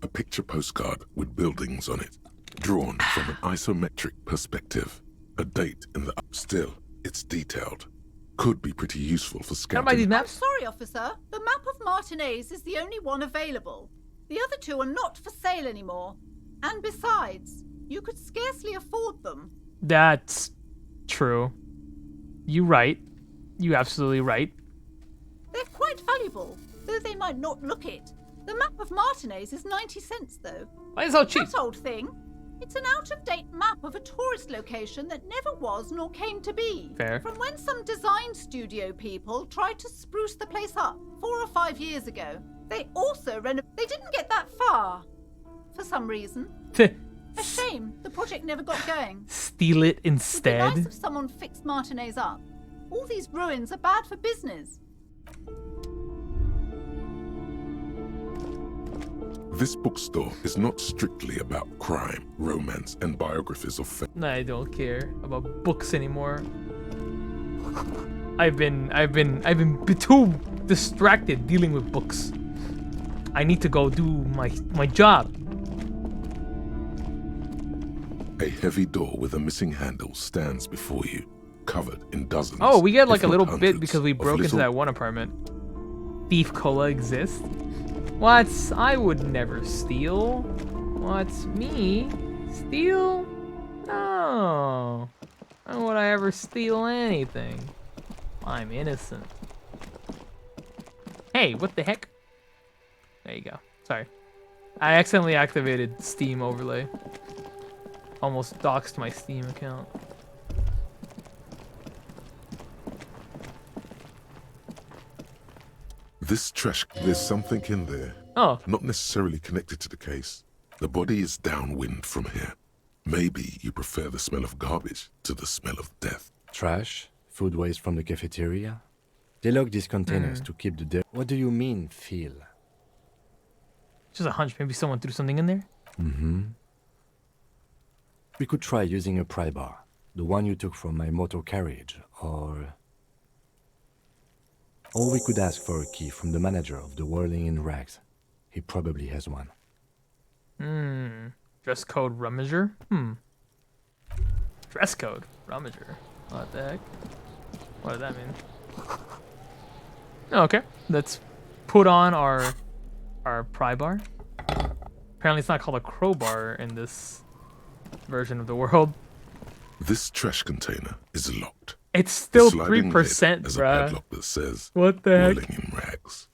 A picture postcard with buildings on it, drawn from an isometric perspective. A date in the... Still, it's detailed. Could be pretty useful for scouting. I'm sorry, officer. The map of Martinez is the only one available. The other two are not for sale anymore. And besides, you could scarcely afford them. That's true. You right. You absolutely right. They're quite valuable, though they might not look it. The map of Martinez is 90 cents, though. Why is it so cheap? That old thing. It's an out-of-date map of a tourist location that never was nor came to be. Fair. From when some design studio people tried to spruce the place up 4 or 5 years ago. They also They didn't get that far. For some reason. A shame the project never got going. Steal it It'd be instead. nice if someone fixed Martinez up. All these ruins are bad for business. This bookstore is not strictly about crime, romance, and biographies of I don't care about books anymore. I've been too distracted dealing with books. I need to go do my job. A heavy door with a missing handle stands before you, covered in dozens. Oh, we get like if a not little bit hundreds, because we of broke into little- that one apartment. Thief Cola exists. What? I would never steal. What? Me? Steal? No. Why would I ever steal anything? I'm innocent. Hey, what the heck? There you go. Sorry. I accidentally activated Steam overlay. Almost doxed my Steam account. This trash, there's something in there. Oh. Not necessarily connected to the case. The body is downwind from here. Maybe you prefer the smell of garbage to the smell of death. Trash? Food waste from the cafeteria? They lock these containers to keep the dirt. What do you mean, feel? Just a hunch. Maybe someone threw something in there? We could try using a pry bar. The one you took from my motor carriage, or we could ask for a key from the manager of the Whirling in Rags. He probably has one. Dress code rummager? Dress code rummager. What the heck? What does that mean? Okay, let's put on our pry bar. Apparently it's not called a crowbar in this version of the world. This trash container is locked. It's still The sliding 3%, lid has bruh. a padlock that says What the heck? Whirling in Rags.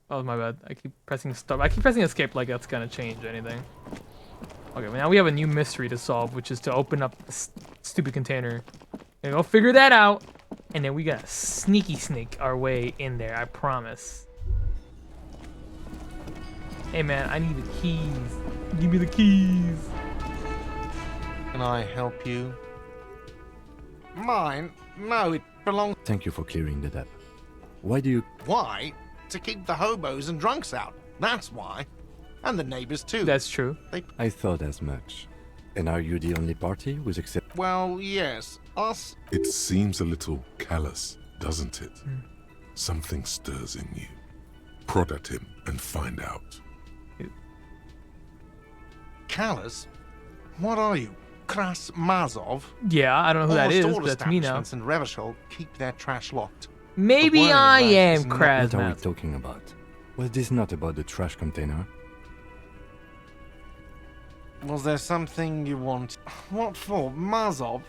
Oh, my bad. I keep pressing stop. I keep pressing escape like that's gonna change anything. Okay, well, now we have a new mystery to solve, which is to open up this stupid container. And we'll figure that out, and then we gotta sneak our way in there, I promise. Hey man, I need the keys. Give me the keys. Can I help you? Mine? No, it belongs... Thank you for clearing that up. Why do you... Why? To keep the hobos and drunks out. That's why. And the neighbors too. That's true. I thought as much. And are you the only party who's accept... Well, yes. Us... It seems a little callous, doesn't it? Something stirs in you. Prod at him and find out. Callous? What are you? Kras Mazov? Yeah, I don't know who that is, Almost all but that's me now. establishments in Revachol keep their trash locked. Maybe I am Kras. What are we talking about? Was this not about the trash container? Was there something you want? What for? Mazov?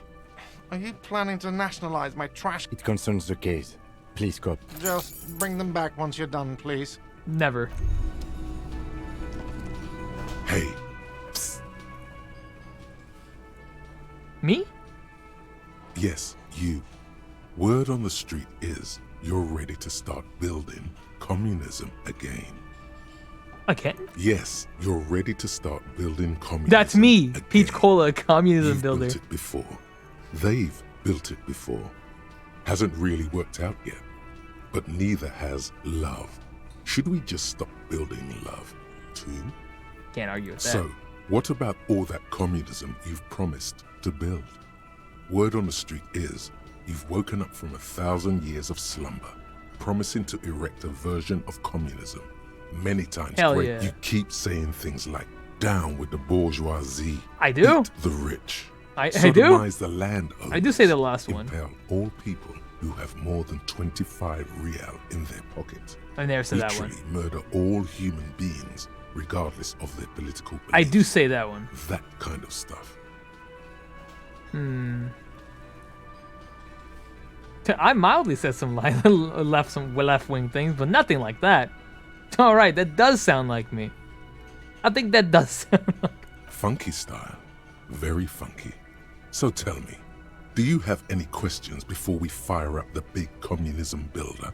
Are you planning to nationalize my trash? It concerns the case. Please, cop. Just bring them back once you're done, please. Never. Hey. Me? Yes, you. Word on the street is you're ready to start building communism again. Okay. Yes, you're ready to start building communism. That's me, again. Peach Cola, communism You've builder. built it before. They've built it before. Hasn't really worked out yet. But neither has love. Should we just stop building love, too? Can't argue with that. So, what about all that communism you've promised to build? Word on the street is you've woken up from 1,000 years of slumber, promising to erect a version of communism. Many times, Hell yeah. You keep saying things like, down with the bourgeoisie. I do. Eat the rich. I do. Sodomize the landowners. I do say the last one. Impel all people who have more than 25 real in their pocket. I never said that one. Literally murder all human beings, regardless of their political beliefs. I do say that one. That kind of stuff. I mildly said some left-wing things, but nothing like that. All right, that does sound like me. I think that does sound like... Funky style. Very funky. So tell me, do you have any questions before we fire up the big communism builder?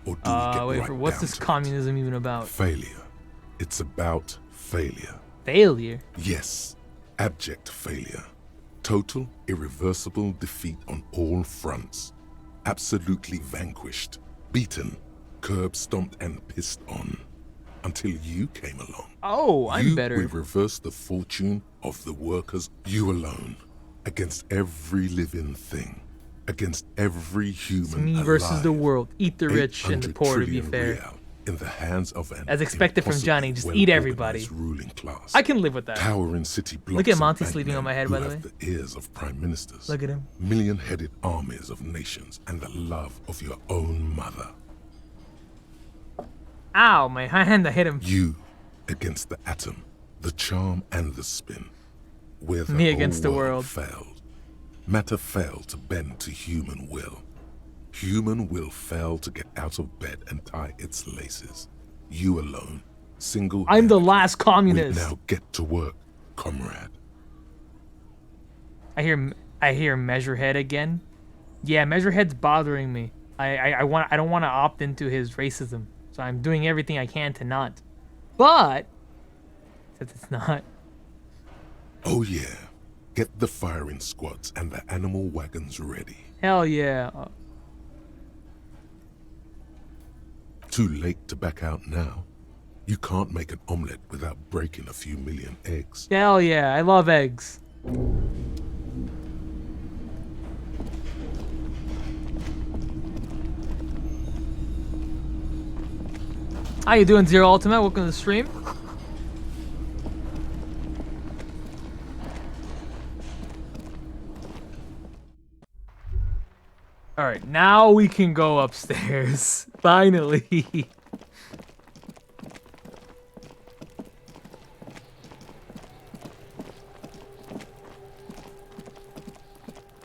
Or do we get wait, right what's down this to communism even about? Failure. It's about failure. Failure? Yes. Abject failure. Total, irreversible defeat on all fronts. Absolutely vanquished. Beaten. Curb stomped and pissed on. Until you came along. Oh, I'm better. You will reverse the fortune of the workers, you alone. Against every living thing. Against every human It's me alive. versus the world. Eat the rich and the 800 poor, to be trillion fair. real in the hands of an As expected from Johnny, just eat everybody. ruling class. I can live with that. Towering city blocks. Look at of Monty bankmen sleeping on my head, by the who way. have the ears of prime ministers. Look at him. Million-headed armies of nations and the love of your own mother. Ow, my hand, I hit him. You against the atom, the charm and the spin. Where the Me whole against the world. failed. Matter failed to bend to human will. Human will failed to get out of bed and tie its laces. You alone, single. I'm the last communist. Now get to work, comrade. I hear Measurehead again. Yeah, Measurehead's bothering me. I don't want to opt into his racism, so I'm doing everything I can to not. But since it's not. Oh yeah, get the firing squads and the animal wagons ready. Hell yeah. Too late to back out now. You can't make an omelette without breaking a few million eggs. Hell yeah, I love eggs. How you doing, Zero Ultimate? Welcome to the stream. Alright, now we can go upstairs. Finally.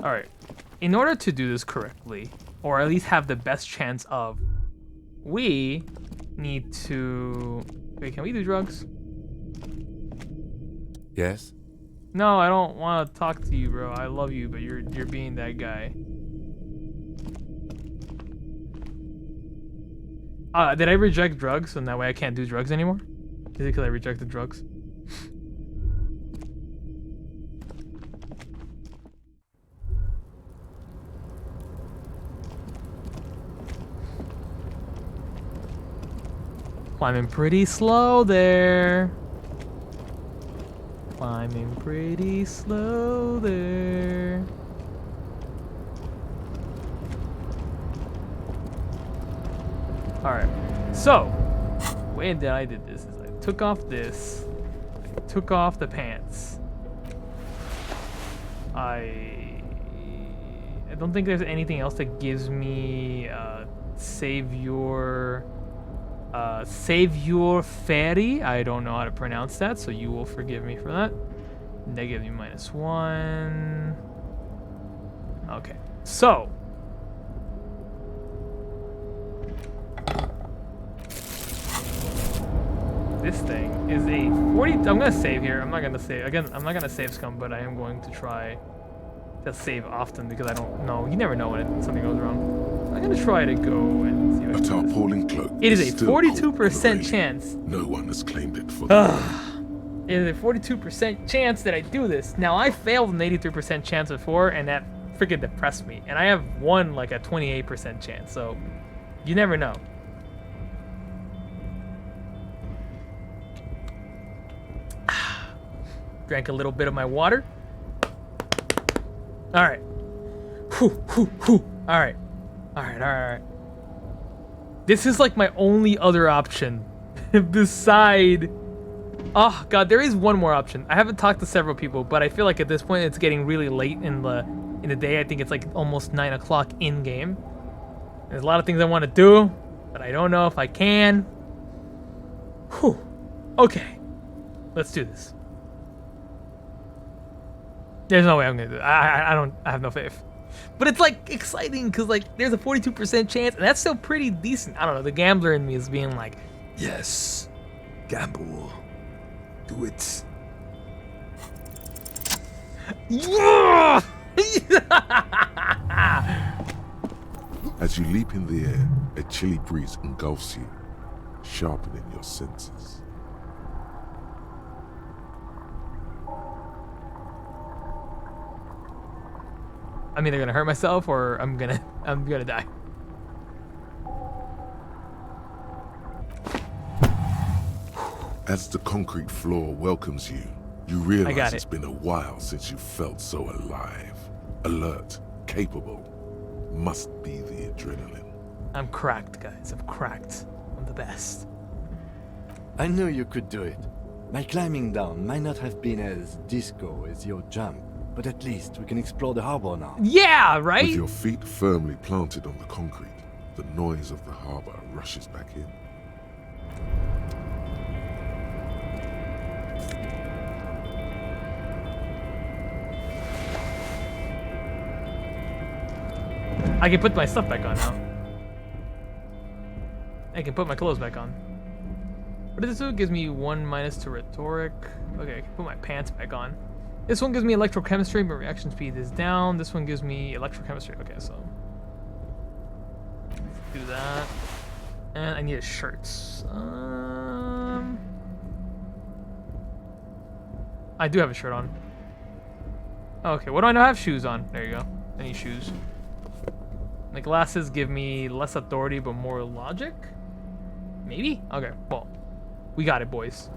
Alright, in order to do this correctly, or at least have the best chance of, we need to... Wait, can we do drugs? Yes? No, I don't want to talk to you, bro. I love you, but you're being that guy. Did I reject drugs, so that way I can't do drugs anymore? Is it because I rejected drugs? Climbing pretty slow there. Climbing pretty slow there. Alright, so, the way that I did this is I took off this, I took off the pants. I don't think there's anything else that gives me save your ferry. I don't know how to pronounce that, so you will forgive me for that. Negative -1. Okay, so this thing is a 40. I'm gonna save here. I'm not gonna save again. I'm not gonna save scum, but I am going to try to save often because I don't know. You never know when something goes wrong. I'm gonna try to go and see what A tarpaulin cloak. It is a 42% chance. No one has claimed it for the It is a 42% chance that I do this. Now I failed an 83% chance before, and that freaking depressed me. And I have won like a 28% chance, so you never know. Drank a little bit of my water. All right. Whew, whew, whew. All right. All right, all right, all right. This is like my only other option beside... Oh, God, there is one more option. I haven't talked to several people, but I feel like at this point it's getting really late in the day. I think it's like almost 9 o'clock in-game. There's a lot of things I want to do, but I don't know if I can. Whew. Okay. Let's do this. There's no way I'm gonna do it. I have no faith. But it's like exciting because like there's a 42% chance, and that's still pretty decent. I don't know. The gambler in me is being like, yes, gamble, do it. As you leap in the air, a chilly breeze engulfs you, sharpening your senses. I'm either gonna hurt myself or I'm gonna die. As the concrete floor welcomes you, you realize it's been a while since you felt so alive, alert, capable. Must be the adrenaline. I'm cracked, guys. I'm cracked. I'm the best. I knew you could do it. My climbing down might not have been as disco as your jump, but at least we can explore the harbor now. Yeah, right? With your feet firmly planted on the concrete, the noise of the harbor rushes back in. I can put my stuff back on now. I can put my clothes back on. What does this do? It gives me 1 minus to rhetoric. Okay, I can put my pants back on. This one gives me electrochemistry, but reaction speed is down. This one gives me electrochemistry. Okay, so do that. And I need a shirt. I do have a shirt on. Okay, what do I not have? Shoes on. There you go. I need shoes. The glasses give me less authority, but more logic? Maybe? Okay, well, we got it, boys.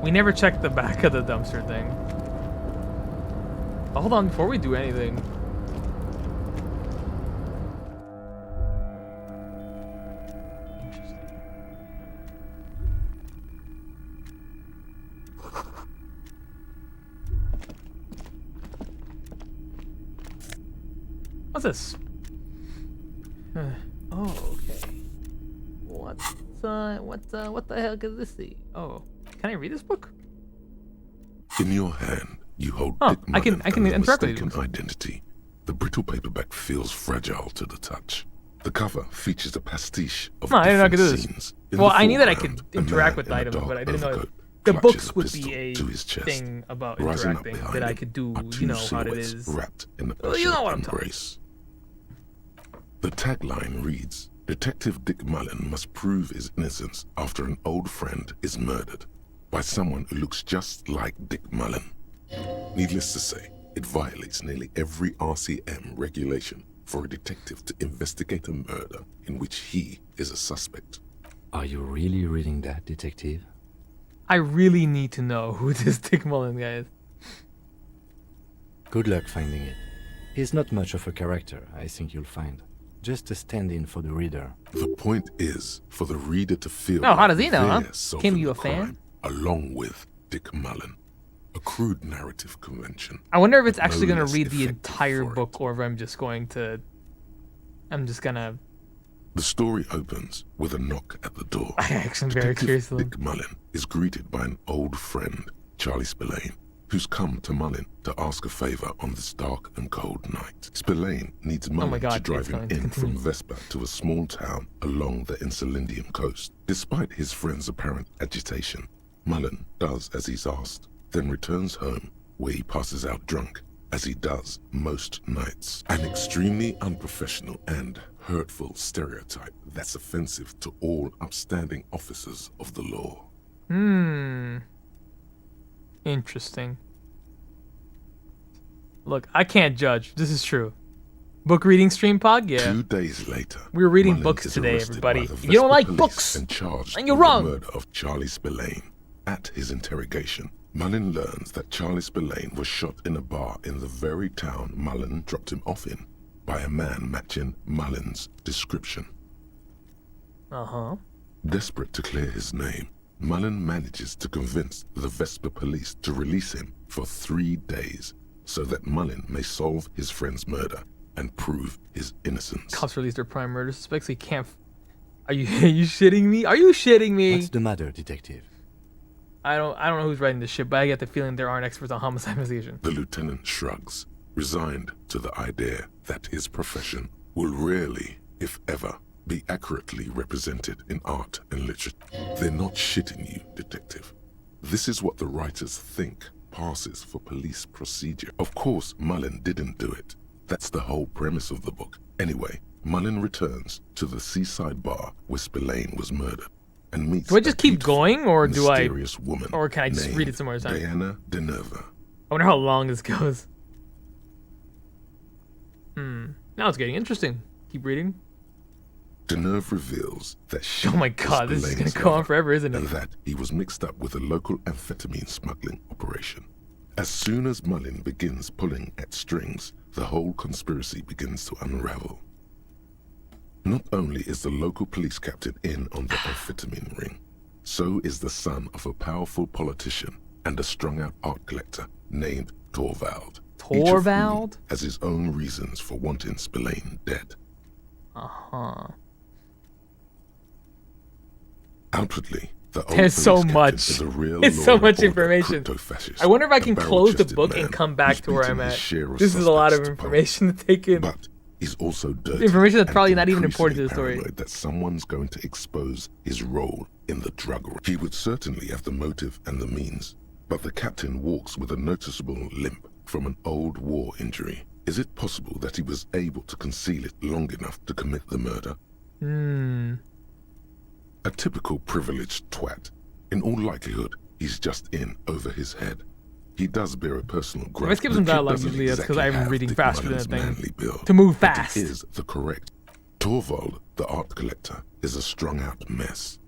We never checked the back of the dumpster thing. But hold on, before we do anything. What's this? Oh, okay. What the heck is this thing? Oh, can I read this book? In your hand, you hold Oh, Dick I can Mullen interact with mistaken you. identity. The brittle paperback feels fragile to the touch. The cover features a pastiche of No, I didn't know I different could do this. scenes. In Well, the I knew that I could foreground, a interact man with in a items, dark but I didn't know overcoat the clutches books a would pistol be a to his chest. thing about Rising up interacting behind that I it could do. are You two know how it silhouettes is. wrapped in a Well, you know what I'm passionate talking. embrace. The tagline reads, Detective Dick Mullen must prove his innocence after an old friend is murdered by someone who looks just like Dick Mullen. Needless to say, it violates nearly every RCM regulation for a detective to investigate a murder in which he is a suspect. Are you really reading that, detective? I really need to know who this Dick Mullen guy is. Good luck finding it. He's not much of a character, I think you'll find. Just a stand-in for the reader. The point is for the reader to feel Oh, how does he know, huh? they're solving Came you the a fan? crime along with Dick Mullen. A crude narrative convention. I wonder if it's but actually no gonna less read the effective entire for it. book, or if I'm just gonna. The story opens with a knock at the door. I actually am very Detective curious to them. Dick Mullen is greeted by an old friend, Charlie Spillane, who's come to Mullen to ask a favor on this dark and cold night. Spillane needs Mullen God, to drive it's him going to in continue. from Vespa to a small town along the Insulindian coast. Despite his friend's apparent agitation, Mullen does as he's asked, then returns home where he passes out drunk, as he does most nights. An extremely unprofessional and hurtful stereotype that's offensive to all upstanding officers of the law. Interesting. Look, I can't judge. This is true. Book reading stream pod? Yeah. 2 days later, We were reading Mullen books is today, arrested everybody. by the If you don't Vespa like police books, and charged then you're with wrong. the murder of Charlie Spillane. At his interrogation, Mullen learns that Charlie Spillane was shot in a bar in the very town Mullen dropped him off in by a man matching Mullen's description. Uh-huh. Desperate to clear his name, Mullen manages to convince the Vespa police to release him for 3 days so that Mullen may solve his friend's murder and prove his innocence. Cops released their prime murder suspects. He can't. Are you shitting me? Are you shitting me? What's the matter, detective? I don't know who's writing this shit, but I get the feeling there aren't experts on homicide investigation. The lieutenant shrugs, resigned to the idea that his profession will rarely, if ever, be accurately represented in art and literature. They're not shitting you, detective. This is what the writers think passes for police procedure. Of course, Mullen didn't do it. That's the whole premise of the book. Anyway, Mullen returns to the seaside bar where Spillane was murdered and meets Do I just a keep beautiful, going, or do I, mysterious woman or can I just read named it some more time? Diana de Nerva. I wonder how long this goes. Now it's getting interesting. Keep reading. De Nerve reveals that she Oh my was god, this is gonna Spillane's go on lover, forever, isn't and it? that he was mixed up with a local amphetamine smuggling operation. As soon as Mullen begins pulling at strings, the whole conspiracy begins to unravel. Not only is the local police captain in on the amphetamine ring, so is the son of a powerful politician and a strung-out art collector named Torvald. Each of whom Torvald? has his own reasons for wanting Spillane dead. Uh-huh. Outwardly, the old There's so police captain much. is a real It's law so and much order information. crypto-fascist, I wonder if I a can close the barrel-chested book man and come back who's to where beaten I'm his at. share of This is a lot of suspects to information to take in. But he's also dirty. Information that's and probably not even important to the increasingly story. paranoid that someone's going to expose his role in the drug war. He would certainly have the motive and the means but the captain walks with a noticeable limp from an old war injury. Is it possible that he was able to conceal it long enough to commit the murder? A typical privileged twat. In all likelihood, he's just in over his head. He does bear a personal grudge. Let's give some dialogue usually. That's because I'm reading faster than that thing. To move fast. It is the correct. Torvald, the art collector, is a strung-out mess.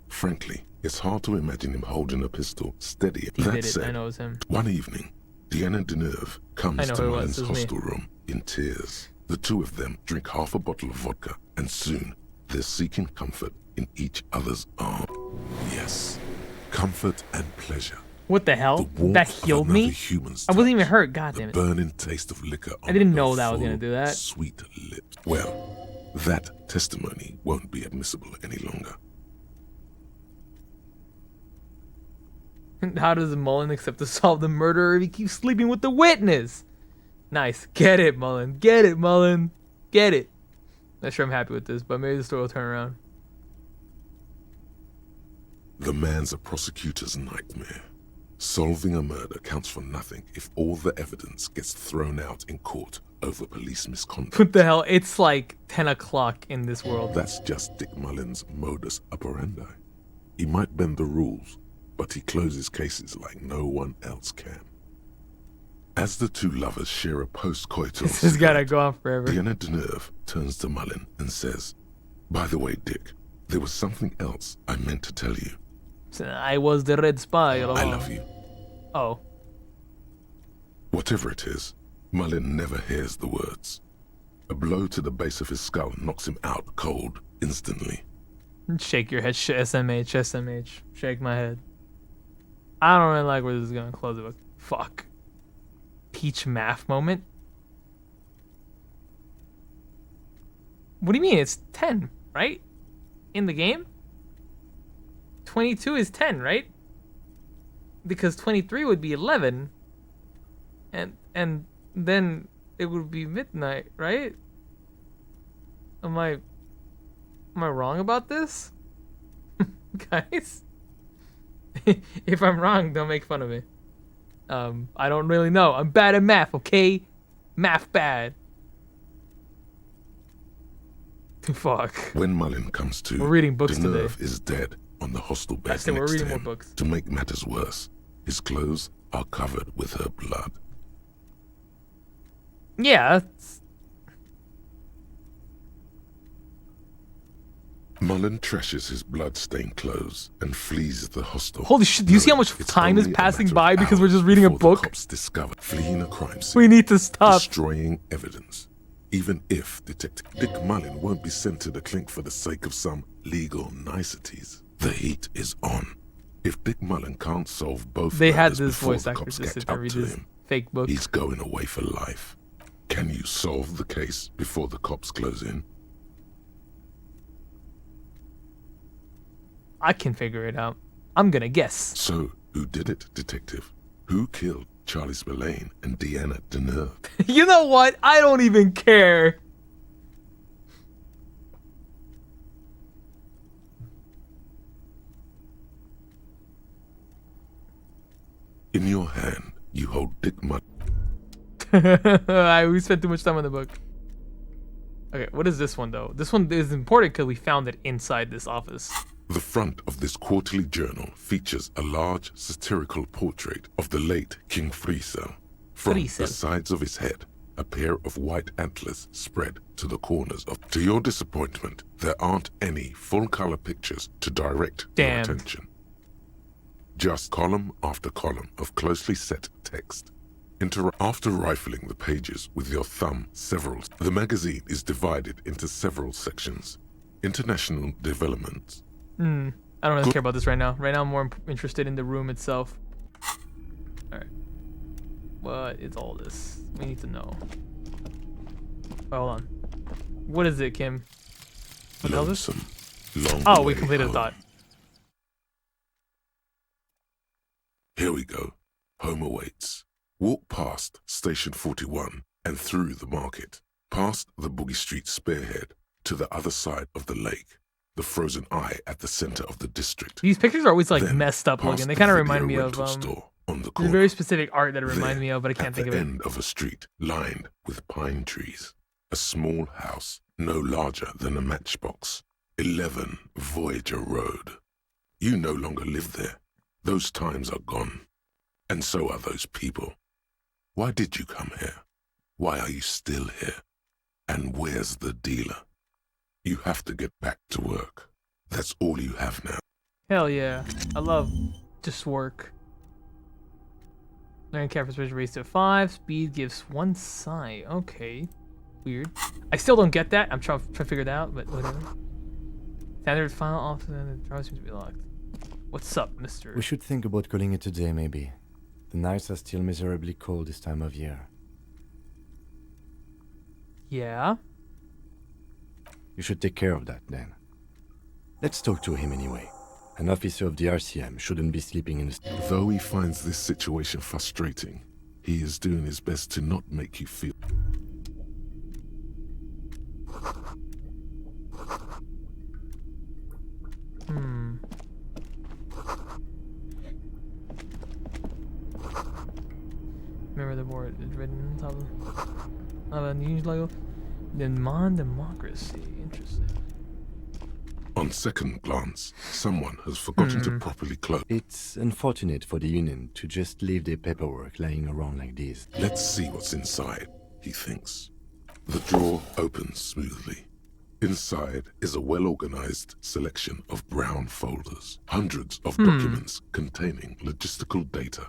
Frankly, it's hard to imagine him holding a pistol steady. That said, I know it's him. One evening, Deanna Deneuve comes to Mullins' hostel room in tears. The two of them drink half a bottle of vodka, and soon they're seeking comfort in each other's arms. Yes, comfort and pleasure. What the hell? That healed me? I wasn't even hurt. God damn it. The burning taste of liquor on I didn't know that was gonna do that. Sweet lips. Well, that testimony won't be admissible any longer. How does Mullen accept to solve the murder if he keeps sleeping with the witness? Nice. Get it, Mullen. Get it, Mullen. Get it. Not sure I'm happy with this, but maybe the story will turn around. The man's a prosecutor's nightmare. Solving a murder counts for nothing if all the evidence gets thrown out in court over police misconduct. What the hell? It's like 10 o'clock in this world. That's just Dick Mullen's modus operandi. He might bend the rules, but he closes cases like no one else can. As the two lovers share a post-coital This has gotta go on forever. Deanna Deneuve turns to Mullen and says, "By the way, Dick, there was something else I meant to tell you. I was the red spy all along. I love you." Oh. Whatever it is, Mullen never hears the words. A blow to the base of his skull knocks him out cold instantly. Shake your head, SMH, SMH. Shake my head. I don't really like where this is gonna close it, but fuck. Peach math moment? What do you mean? It's 10, right? In the game? 22 is 10, right? Because 23 would be 11. And then it would be midnight, right? Am I wrong about this? Guys? If I'm wrong, don't make fun of me. I don't really know. I'm bad at math, okay? Math bad. Fuck. When Mullen comes to, we're reading books Deneuve today. is dead on the hostel bed next we're reading to him. more books. To make matters worse, his clothes are covered with her blood. Yeah. Mullen trashes his blood-stained clothes and flees the hostel. Holy shit, do you see how much time is passing by because we're just reading a book? The cops discover fleeing a crime scene. We need to stop. Destroying evidence. Even if Detective Dick Mullen won't be sent to the clink for the sake of some legal niceties, the heat is on. If Dick Mullen can't solve both they had murders this before voice the actor cops just catch sit there up read to this him, fake book. he's going away for life. Can you solve the case before the cops close in? I can figure it out. I'm gonna guess. So, who did it, detective? Who killed Charlie Spillane and Deanna Deneuve? You know what? I don't even care. In your hand, you hold Dick Mullen. We spent too much time on the book. Okay, what is this one though? This one is important because we found it inside this office. The front of this quarterly journal features a large satirical portrait of the late King Friesel. From the sides of his head, a pair of white antlers spread to the corners of. To your disappointment, there aren't any full-color pictures to direct your attention. Just column after column of closely set text. After rifling the pages with your thumb the magazine is divided into several sections. International developments. I don't really care about this right now. Right now I'm more interested in the room itself. Alright. What is all this? We need to know. Oh, hold on. What is it, Kim? What the hell is this? Oh, we completed a thought. Here we go. Home awaits. Walk past Station 41 and through the market, past the Boogie Street spearhead to the other side of the lake, the frozen eye at the center of the district. These pictures are always like messed up looking. They kind of remind me of store On the There's corner. a very specific art that it reminds There, me of, but I can't think of at it. the end of a street lined with pine trees. A small house, no larger than a matchbox. 11 Voyager Road. You no longer live there. Those times are gone. And so are those people. Why did you come here? Why are you still here? And where's the dealer? You have to get back to work. That's all you have now. Hell yeah. I love just work. Learning character's persuasion raised to 5. Speed gives 1 psi. Okay. Weird. I still don't get that. I'm trying to figure it out, but whatever. Standard final office, the drawer seems to be locked. What's up, mister? We should think about calling it a day, maybe. The nights are still miserably cold this time of year. Yeah? You should take care of that, then. Let's talk to him anyway. An officer of the RCM shouldn't be sleeping in the... Though he finds this situation frustrating, he is doing his best to not make you feel... Remember the board is written on top of a news logo? Democracy. Interesting. On second glance, someone has forgotten to properly close. It's unfortunate for the Union to just leave their paperwork lying around like this. Let's see what's inside, he thinks. The drawer opens smoothly. Inside is a well-organized selection of brown folders. Hundreds of documents containing logistical data.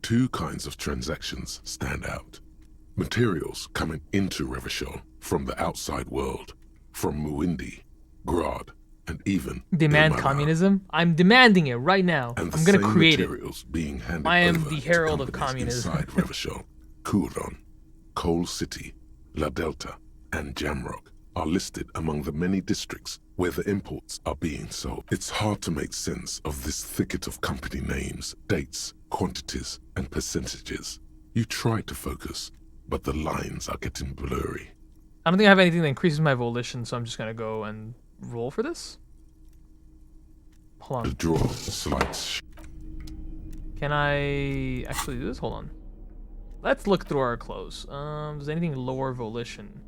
2 kinds of transactions stand out. Materials coming into Revachol from the outside world, from Muindi, Grad, and even Demand Ilmanar. communism? I'm demanding it right now. And I'm gonna same create it. materials being handed I am over the to herald of companies communism. inside Revachol, Curon, Coal City, La Delta, and Jamrock are listed among the many districts where the imports are being sold. It's hard to make sense of this thicket of company names, dates, quantities, and percentages. You try to focus, but the lines are getting blurry. I don't think I have anything that increases my volition, so I'm just gonna go and roll for this. Hold The on. drawer slides. Can I actually do this? Hold on. Let's look through our clothes. Does anything lower volition?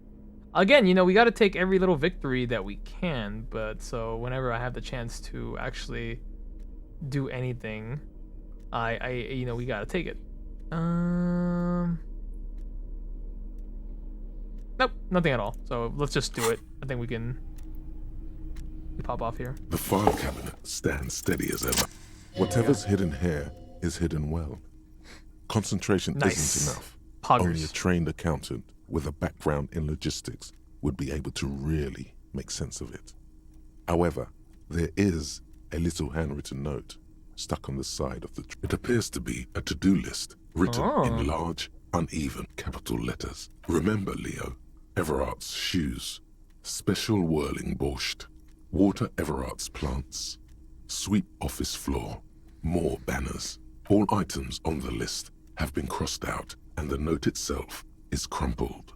Again, you know, we gotta take every little victory that we can, but so whenever I have the chance to actually do anything, you know, we gotta take it. Nope, nothing at all. So let's just do it. I think we can pop off here. The file cabinet stands steady as ever. Whatever's hidden here is hidden well. Concentration isn't enough. Only a trained accountant with a background in logistics would be able to really make sense of it. However, there is a little handwritten note stuck on the side of the... It appears to be a to-do list written in large, uneven capital letters. Remember, Leo, Everart's shoes, special whirling borscht, water Everart's plants, sweep office floor, more banners. All items on the list have been crossed out, and the note itself is crumpled.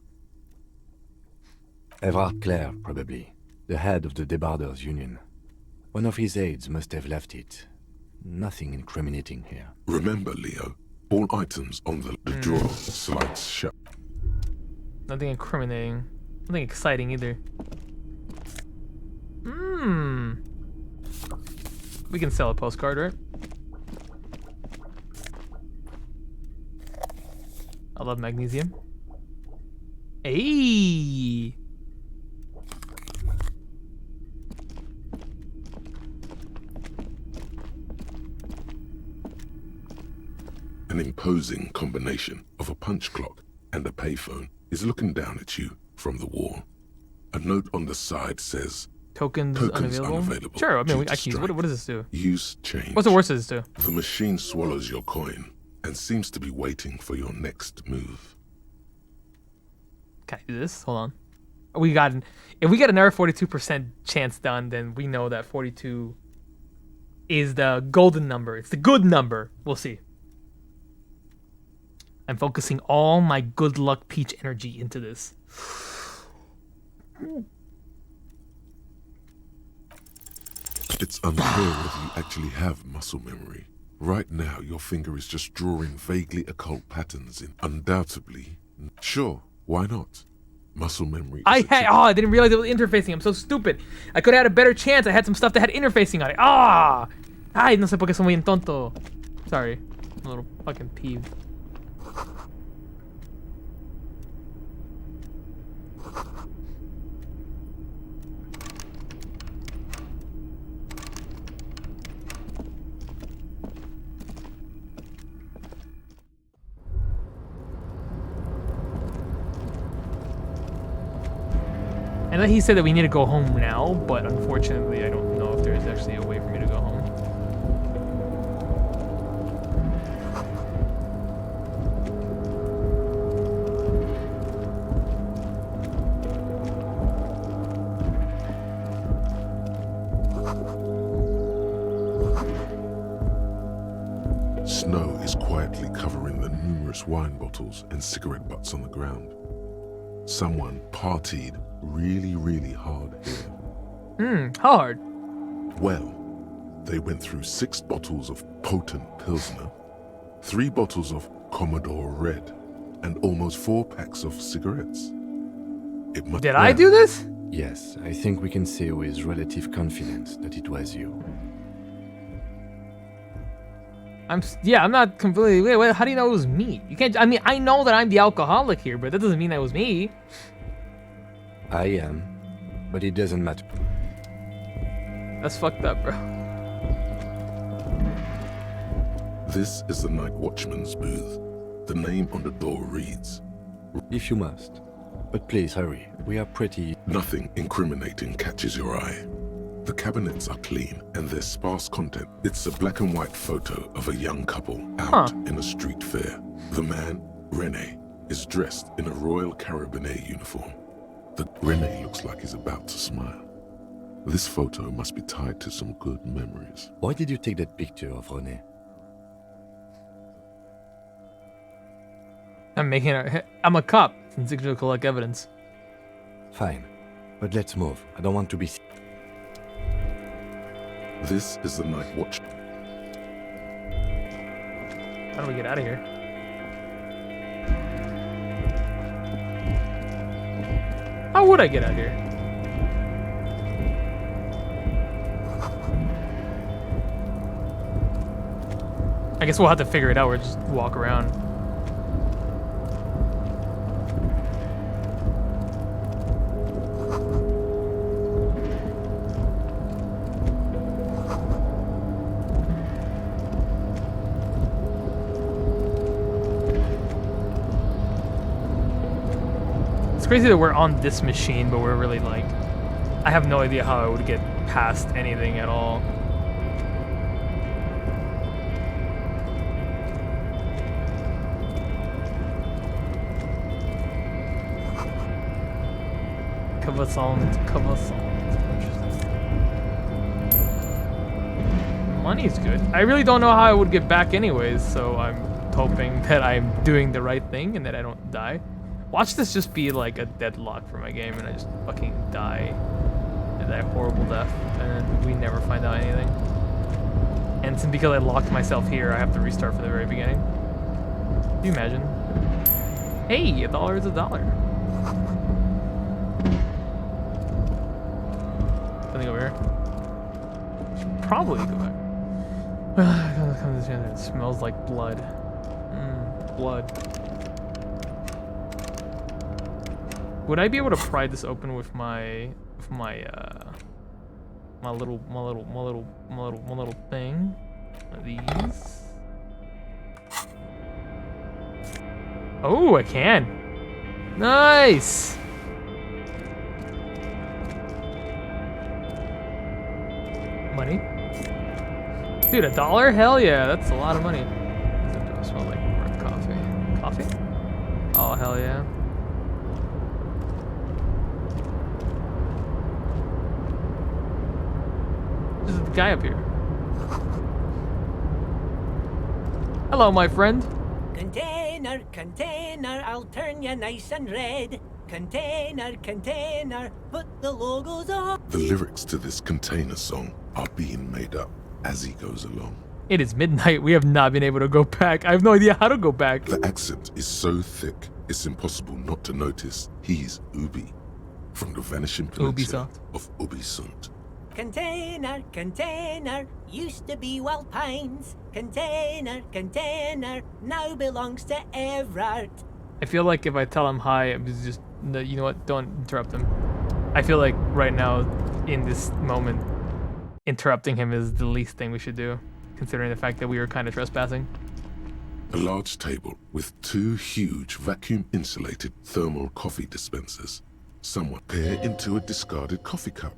Everard Clare, probably. The head of the Debarders Union. One of his aides must have left it. Nothing incriminating here. Remember, Leo, all items on the drawer slides shut. Nothing incriminating. Nothing exciting either. We can sell a postcard, right? I love magnesium. Hey. An imposing combination of a punch clock and a payphone is looking down at you from the wall. A note on the side says, Tokens unavailable? Sure, I mean, I can use. What does this do? Use change. What's the worst does this do? The machine swallows your coin and seems to be waiting for your next move. Can I do this? Hold on. If we get another 42% chance done, then we know that 42 is the golden number. It's the good number. We'll see. I'm focusing all my good luck peach energy into this. It's unclear whether you actually have muscle memory. Right now, your finger is just drawing vaguely occult patterns in undoubtedly. Sure, why not? Muscle memory. I didn't realize it was interfacing. I'm so stupid. I could have had a better chance. I had some stuff that had interfacing on it. Ay, no sé por qué soy bien tonto. Sorry. I'm a little fucking peeved. And then he said that we need to go home now, but unfortunately I don't know if there is actually a way for me to go home. Snow is quietly covering the numerous wine bottles and cigarette butts on the ground. Someone partied really hard here. How hard? Well, they went through 6 bottles of potent Pilsner, 3 bottles of Commodore Red, and almost 4 packs of cigarettes. Did I do this? Yes, I think we can say with relative confidence that it was you. I'm not completely. Wait, how do you know it was me? You can't. I mean, I know that I'm the alcoholic here, but that doesn't mean that was me. I am, but it doesn't matter. That's fucked up, bro. This is the night watchman's booth. The name on the door reads, "If you must, but please hurry. We are pretty." Nothing incriminating catches your eye. The cabinets are clean and there's sparse content. It's a black and white photo of a young couple out in a street fair. The man, Rene, is dressed in a Royal Carabinier uniform. Rene looks like he's about to smile. This photo must be tied to some good memories. Why did you take that picture of Rene? I'm a cop. It's to collect evidence. Fine, but let's move. I don't want to be. This is the night watch. How do we get out of here? How would I get out of here? I guess we'll have to figure it out. We'll just walk around. It's crazy that we're on this machine, but we're really like, I have no idea how I would get past anything at all. Money's good. I really don't know how I would get back anyways, so I'm hoping that I'm doing the right thing and that I don't die. Watch this just be like a deadlock for my game and I just fucking die. And that horrible death, and we never find out anything. And since because I locked myself here, I have to restart from the very beginning. Can you imagine? Hey, $1 is $1. Something over here. Should probably go back. It smells like blood. Blood. Would I be able to pry this open with my little thing? One of these. Oh, I can. Nice. Money. Dude, $1? Hell yeah, that's a lot of money. Does it smell like burnt coffee? Coffee? Oh, hell yeah. There's a guy up here. Hello, my friend. Container, container, I'll turn you nice and red. Container, container, put the logos on. The lyrics to this container song are being made up as he goes along. It is midnight. We have not been able to go back. I have no idea how to go back. The accent is so thick, it's impossible not to notice he's Ubi, from the vanishing peninsula of Ubisund. Container, container, used to be Wild Pines. Container, container, now belongs to Everard. I feel like if I tell him hi, it's just, you know what, don't interrupt him. I feel like right now, in this moment, interrupting him is the least thing we should do, considering the fact that we were kind of trespassing. A large table with 2 huge vacuum-insulated thermal coffee dispensers somewhat peer into a discarded coffee cup.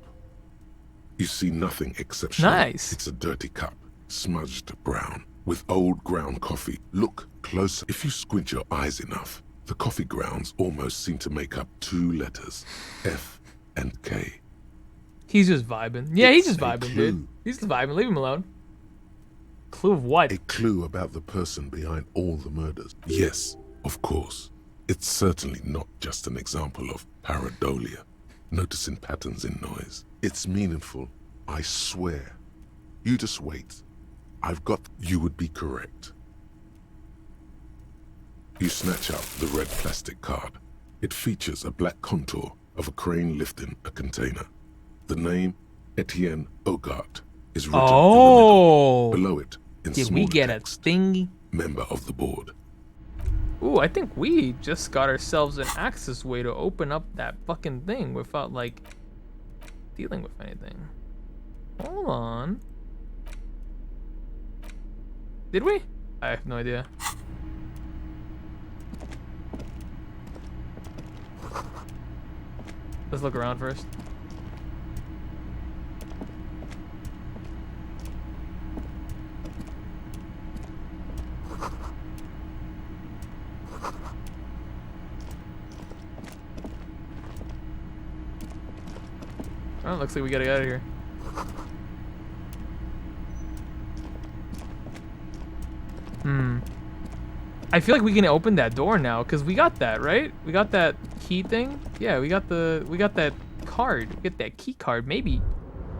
You see nothing exceptional. Nice. It's a dirty cup, smudged brown, with old ground coffee. Look closer. If you squint your eyes enough, the coffee grounds almost seem to make up 2 letters, F and K. He's just vibing. Yeah, he's just vibing, dude. He's just vibing. Leave him alone. Clue of what? A clue about the person behind all the murders. Yes, of course. It's certainly not just an example of pareidolia, noticing patterns in noise. It's meaningful, I swear. You just wait. I've got... You would be correct. You snatch out the red plastic card. It features a black contour of a crane lifting a container. The name, Etienne Hogarth, is written in the middle. Below it, in did small we get text, a thingy? Member of the board. Ooh, I think we just got ourselves an access way to open up that fucking thing without, like, dealing with anything. Hold on. Did we? I have no idea. Let's look around first. Oh, looks like we gotta get out of here. I feel like we can open that door now because we got that, right? We got that key thing. Yeah, we got that card. We get that key card. Maybe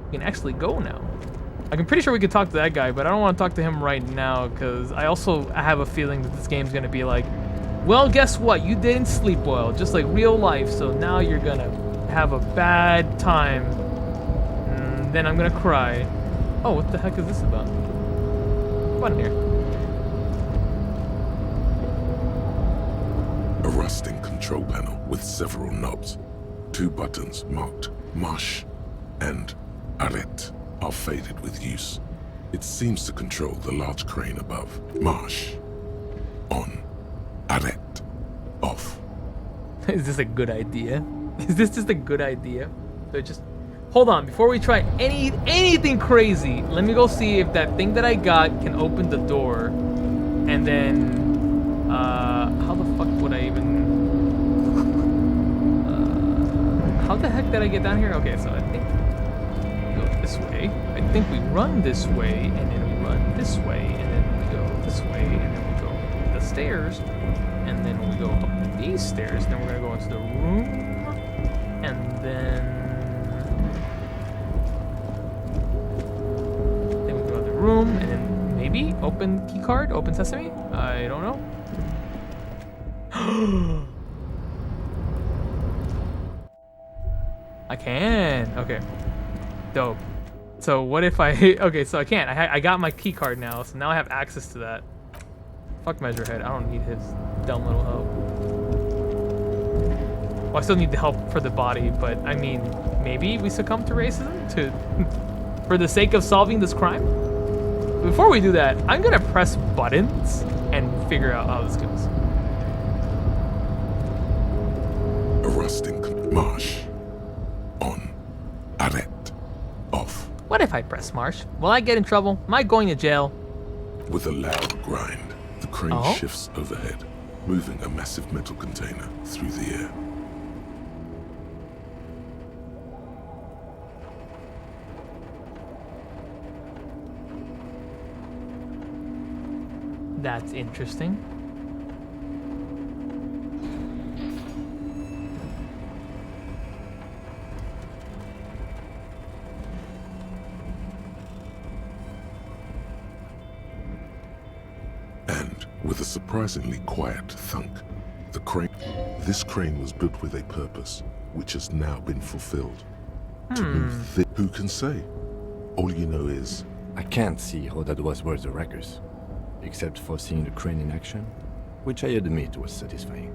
we can actually go now. I'm pretty sure we could talk to that guy, but I don't want to talk to him right now because I have a feeling that this game's gonna be like, well, guess what? You didn't sleep well, just like real life. So now you're gonna have a bad time. And then I'm gonna cry. Oh, what the heck is this about? What in here? A rusting control panel with several knobs. 2 buttons marked Marche and Arrête are faded with use. It seems to control the large crane above. Marche. On. Arrête. Off. Is this a good idea? Is this just a good idea? So just hold on before we try anything crazy. Let me go see if that thing that I got can open the door, and then how the fuck would I even? How the heck did I get down here? Okay, so I think we go this way. I think we run this way, and then we run this way, and then we go this way, and then we go up the stairs, and then we go up these stairs. Then we're gonna go into the room, and then we go to the room, and then maybe open key card, open sesame. I don't know. I can. Okay. Dope. So what if I... Okay, so I can't. I got my key card now, so now I have access to that. Fuck Measurehead. I don't need his dumb little help. Well, I still need the help for the body, but I mean, maybe we succumb to racism for the sake of solving this crime? Before we do that, I'm gonna press buttons and figure out how this goes. A rusting Marche. On. Arrête. Off. What if I press Marche? Will I get in trouble? Am I going to jail? With a loud grind, the crane shifts overhead, moving a massive metal container through the air. That's interesting. with a surprisingly quiet thunk. This crane was built with a purpose, which has now been fulfilled. To move who can say? All you know is... I can't see how that was worth the ruckus, except for seeing the crane in action, which I admit was satisfying.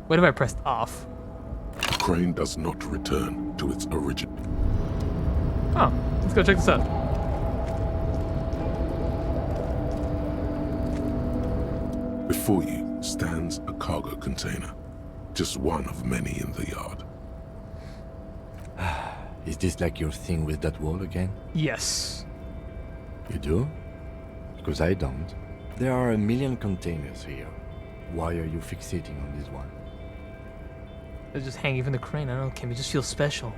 What if I pressed off? The crane does not return to its origin. Oh, let's go check this out. Before you stands a cargo container, just one of many in the yard. Is this like your thing with that wall again? Yes. You do? Because I don't. There are a million containers here. Why are you fixating on this one? They're just hanging from the crane. I don't know, Kim. It just feels special.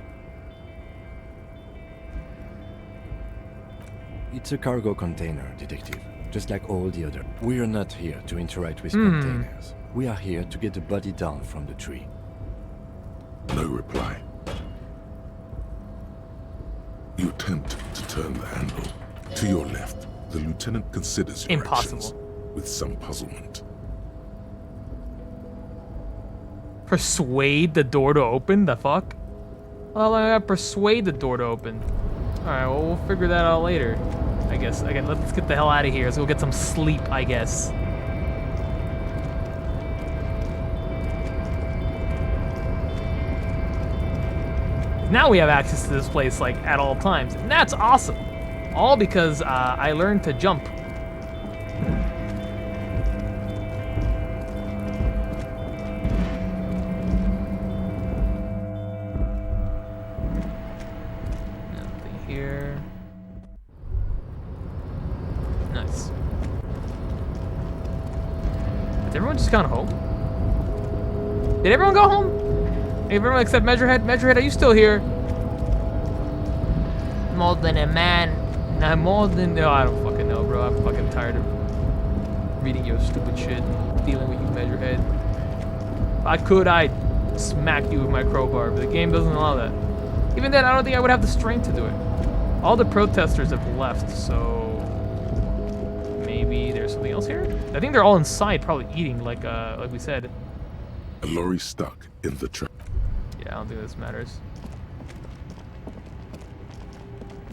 It's a cargo container, detective. Just like all the other. We are not here to interact with containers. We are here to get the body down from the tree. No reply. You attempt to turn the handle. To your left, the lieutenant considers your actions with some puzzlement. Persuade the door to open? The fuck? Well, I gotta persuade the door to open. Alright, well, we'll figure that out later. I guess. Again, let's get the hell out of here so we'll get some sleep, I guess. Now we have access to this place, like, at all times. And that's awesome. All because I learned to jump. Nothing here. Nice. Has everyone just gone home? Did everyone go home? Everyone except Measurehead? Measurehead, are you still here? More than a man. Not more than... No, I don't fucking know, bro. I'm fucking tired of reading your stupid shit. Dealing with you, Measurehead. If I could, I'd smack you with my crowbar, but the game doesn't allow that. Even then, I don't think I would have the strength to do it. All the protesters have left, so... Maybe there's something else here? I think they're all inside, probably eating, like we said. A lorry stuck in the truck. Yeah, I don't think this matters.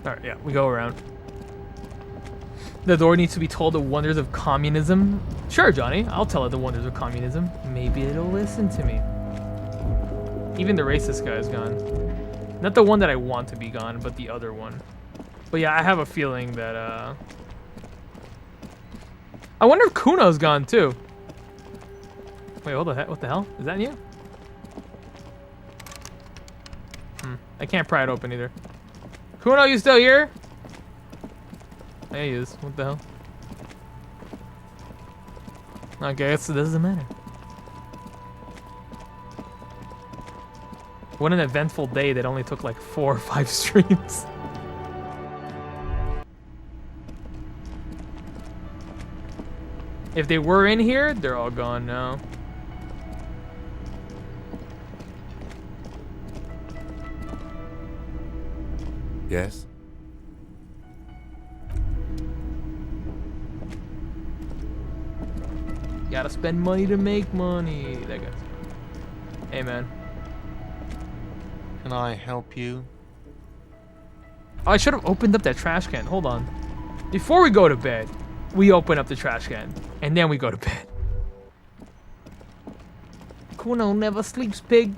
Alright, yeah, we go around. The door needs to be told the wonders of communism. Sure, Johnny, I'll tell it the wonders of communism. Maybe it'll listen to me. Even the racist guy is gone. Not the one that I want to be gone, but the other one. But yeah, I have a feeling that, I wonder if Cuno's gone, too. Wait, what the hell? Is that you? I can't pry it open either. Cuno, you still here? There he is. What the hell? Okay, I guess it doesn't matter. What an eventful day that only took like 4 or 5 streams. If they were in here, they're all gone now. Yes? Gotta spend money to make money. That guy's. Hey, man. Can I help you? Oh, I should have opened up that trash can. Hold on. Before we go to bed, we open up the trash can. And then we go to bed. Cuno never sleeps, pig.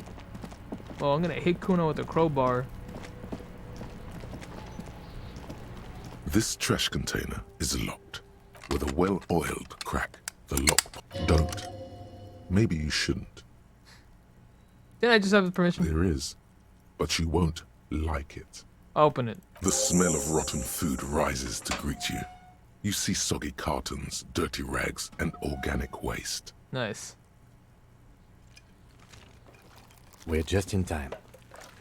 Oh, I'm gonna hit Cuno with a crowbar. This trash container is locked with a well-oiled crack. The lock. Don't. Maybe you shouldn't. Didn't I just have the permission? There is, but you won't like it. Open it. The smell of rotten food rises to greet you. You see soggy cartons, dirty rags, and organic waste. Nice. We're just in time.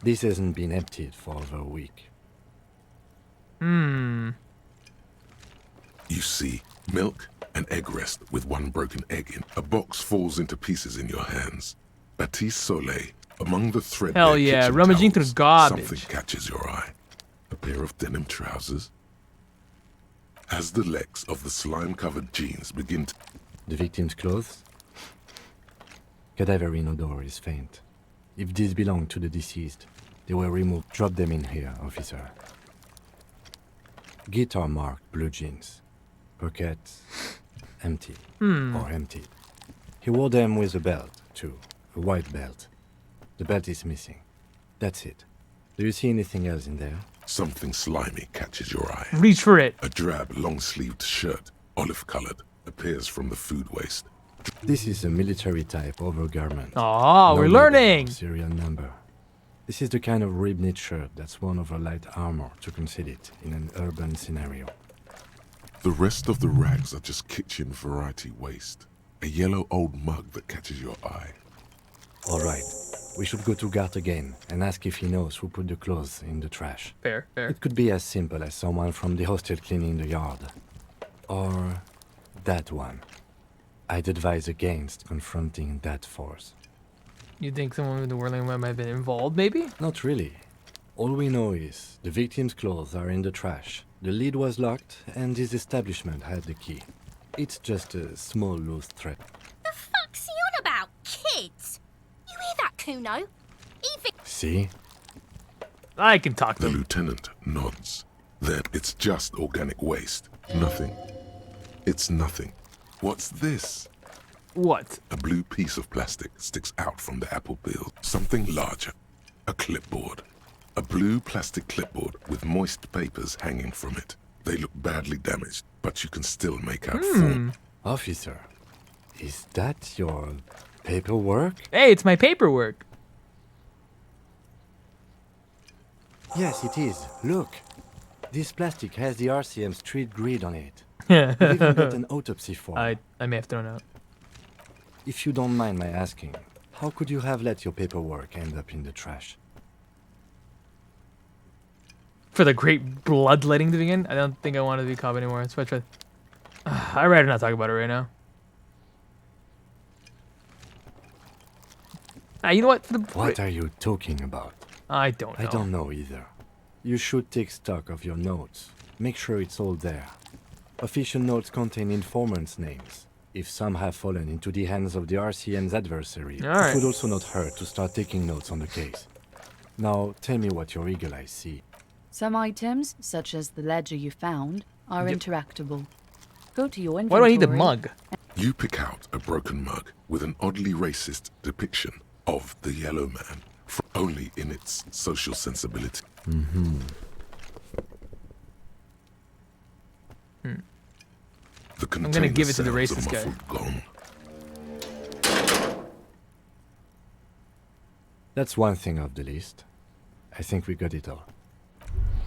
This hasn't been emptied for over a week. You see milk and egg rest with one broken egg in. A box falls into pieces in your hands. Batiste Soleil, among the threadbare hell yeah, kitchen rummaging through towels, garbage. something catches your eye. A pair of denim trousers. As the legs of the slime-covered jeans begin to... The victim's clothes? Cadaverine odor is faint. If these belong to the deceased, they were removed. Drop them in here, officer. Guitar marked blue jeans. Pockets empty. Or empty. He wore them with a belt, too. A white belt. The belt is missing. That's it. Do you see anything else in there? Something slimy catches your eye. Reach for it. A drab, long-sleeved shirt, olive-colored, appears from the food waste. This is a military-type overgarment. Ah, we're learning! Serial number. This is the kind of rib-knit shirt that's worn over light armor to conceal it in an urban scenario. The rest of the rags are just kitchen variety waste. A yellow old mug that catches your eye. All right. We should go to Gart again and ask if he knows who put the clothes in the trash. Fair. It could be as simple as someone from the hostel cleaning the yard. Or that one. I'd advise against confronting that force. You think someone with the whirling web might have been involved, maybe? Not really. All we know is the victim's clothes are in the trash. The lid was locked, and this establishment had the key. It's just a small loose thread. The fuck's he on about? Kids? You hear that, Cuno? Even... See? I can talk to The him. lieutenant nods. Then it's just organic waste. Nothing. It's nothing. What's this? What? A blue piece of plastic sticks out from the apple peel. Something larger. A clipboard. A blue plastic clipboard with moist papers hanging from it. They look badly damaged, but you can still make out form. Officer, is that your paperwork? Hey, it's my paperwork. Yes, it is. Look. This plastic has the RCM street grid on it. We even got an autopsy form. I may have thrown out. If you don't mind my asking, how could you have let your paperwork end up in the trash? For the great bloodletting to begin? I don't think I want to be cop anymore. So I'd rather not talk about it right now. You know what? What are you talking about? I don't know. I don't know either. You should take stock of your notes. Make sure it's all there. Official notes contain informants' names. If some have fallen into the hands of the RCM's adversary, it would also not hurt to start taking notes on the case. Now, tell me what your eagle eyes see. Some items, such as the ledger you found, are interactable. Go to your inventory. Why do I need a mug? You pick out a broken mug with an oddly racist depiction of the yellow man, only in its social sensibility. I'm gonna give it to the racist guy. Gong. That's one thing off the list. I think we got it all.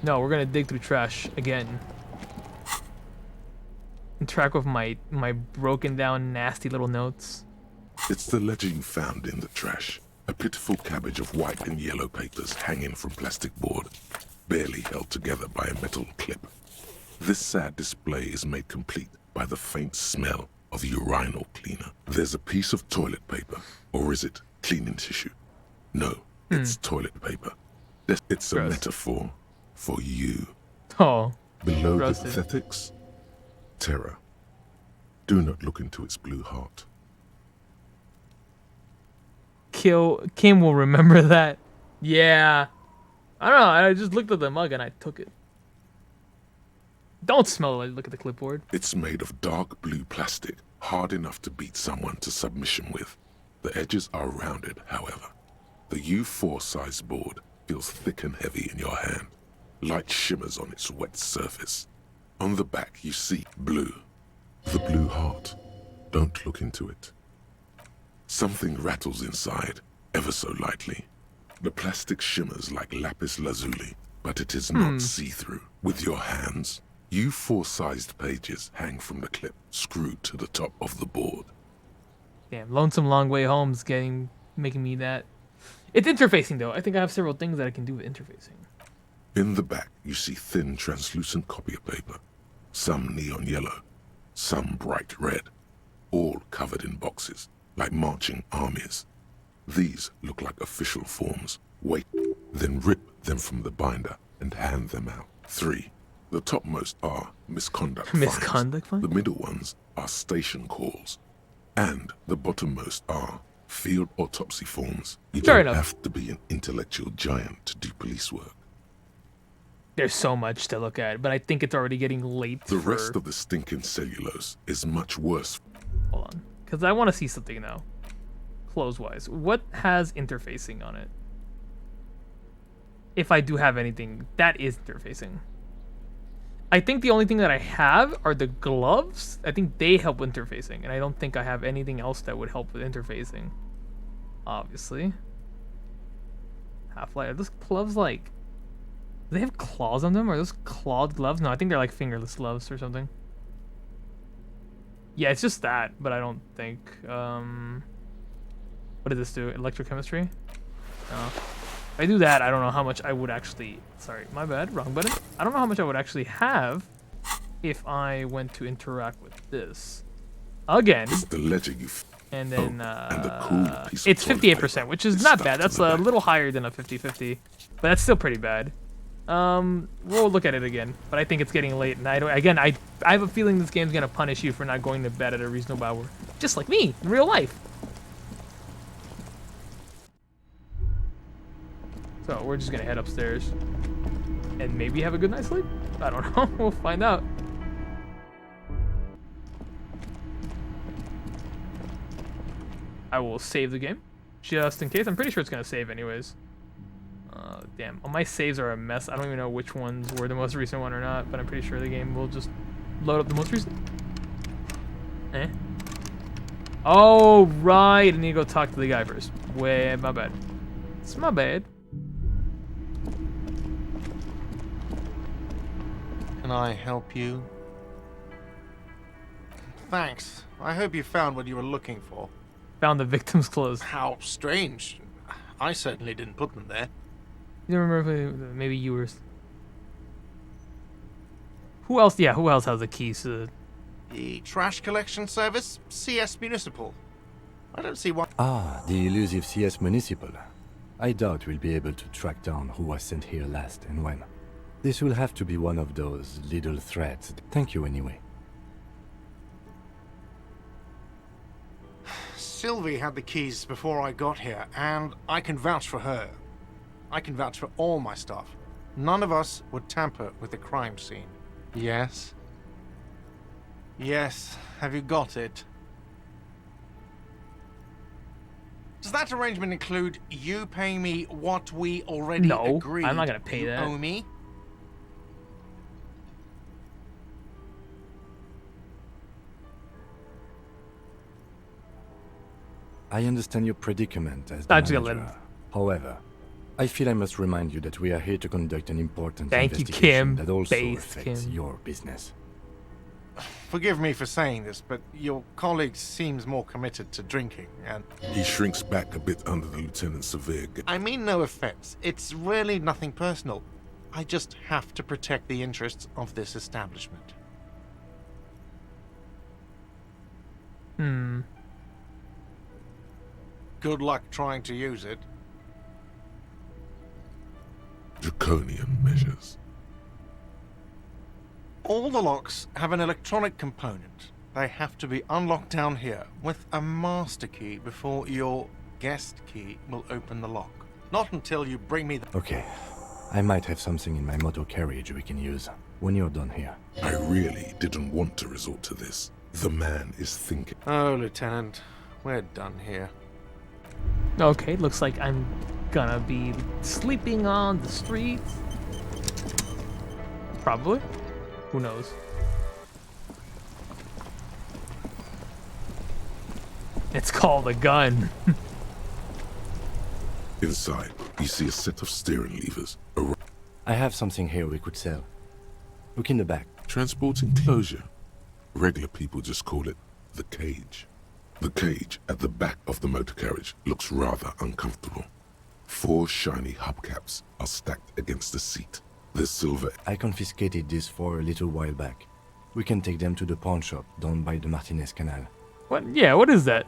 No, we're gonna dig through trash again. And track with my broken down, nasty little notes. It's the ledger you found in the trash. A pitiful cabbage of white and yellow papers hanging from plastic board, barely held together by a metal clip. This sad display is made complete by the faint smell of urinal cleaner. There's a piece of toilet paper, or is it cleaning tissue? No, it's toilet paper. It's a metaphor for you. Oh. Below the Roasted. pathetics, terror. Do not look into its blue heart. Kim will remember that. Yeah. I don't know, I just looked at the mug and I took it. Don't smell it, look at the clipboard. It's made of dark blue plastic, hard enough to beat someone to submission with. The edges are rounded, however. The U4 size board feels thick and heavy in your hand. Light shimmers on its wet surface. On the back you see blue. The blue heart. Don't look into it. Something rattles inside, ever so lightly. The plastic shimmers like lapis lazuli, but it is not see-through. With your hands, U4-sized pages hang from the clip, screwed to the top of the board. Damn, Lonesome Long Way Home's making me that. It's interfacing though. I think I have several things that I can do with interfacing. In the back, you see thin, translucent copier paper. Some neon yellow, some bright red, all covered in boxes, like marching armies. These look like official forms. Wait, then rip them from the binder and hand them out. 3. The topmost are misconduct Misconduct fines. The middle ones are station calls. And the bottommost are field autopsy forms. You Fair don't enough. have to be an intellectual giant to do police work. There's so much to look at, but I think it's already getting late. The rest of the stinking cellulose is much worse. Hold on, because I want to see something now. Clothes-wise, what has interfacing on it? If I do have anything, that is interfacing. I think the only thing that I have are the gloves. I think they help with interfacing, and I don't think I have anything else that would help with interfacing. Obviously. Half-Life. Are those gloves like... Do they have claws on them? Are those clawed gloves? No, I think they're like fingerless gloves or something. Yeah, it's just that, but I don't think... What did this do? Electrochemistry? No. If I do that, I don't know how much I would actually... Sorry, my bad. Wrong button. I don't know how much I would actually have if I went to interact with this. Again. It's the ledger you... And then, and the cool piece of it's toilet 58%, paper which is is not stuck bad. to That's the a back. little higher than a 50-50, but that's still pretty bad. We'll look at it again, but I think it's getting late, and I have a feeling this game's gonna punish you for not going to bed at a reasonable hour, just like me in real life. So we're just gonna head upstairs and maybe have a good night's sleep. I don't know. We'll find out. I will save the game just in case. I'm pretty sure it's gonna save anyways. Damn, all my saves are a mess. I don't even know which ones were the most recent one or not, but I'm pretty sure the game will just load up the most recent. Eh? Oh, right. I need to go talk to the guy first. Way, my bad. It's my bad. Can I help you? Thanks. I hope you found what you were looking for. Found the victim's clothes. How strange. I certainly didn't put them there. You don't remember if maybe you were... Who else? Yeah, who else has the keys to... The trash collection service? CS Municipal. I don't see why... Ah, the elusive CS Municipal. I doubt we'll be able to track down who was sent here last and when. This will have to be one of those little threats. Thank you anyway. Sylvie had the keys before I got here, and I can vouch for her. I can vouch for all my stuff. None of us would tamper with the crime scene. Yes? Yes. Have you got it? Does that arrangement include you paying me what we already agreed? No, I'm not gonna pay that. You owe me? I understand your predicament as the manager. However, I feel I must remind you that we are here to conduct an important investigation that also affects your business. Forgive me for saying this, but your colleague seems more committed to drinking, and... He shrinks back a bit under the lieutenant's severe... I mean no offense. It's really nothing personal. I just have to protect the interests of this establishment. Good luck trying to use it. Draconian measures. All the locks have an electronic component. They have to be unlocked down here with a master key before your guest key will open the lock. Not until you bring me the... Okay. I might have something in my motor carriage we can use when you're done here. I really didn't want to resort to this. The man is thinking. Oh, Lieutenant. We're done here. Okay, looks like I'm gonna be sleeping on the streets. Probably. Who knows? It's called a gun. Inside, you see a set of steering levers. I have something here we could sell. Look in the back. Transport enclosure. Regular people just call it the cage. The cage at the back of the motor carriage looks rather uncomfortable. 4 shiny hubcaps are stacked against the seat. The silver... I confiscated these for a little while back. We can take them to the pawn shop down by the Martinez Canal. What? Yeah, what is that?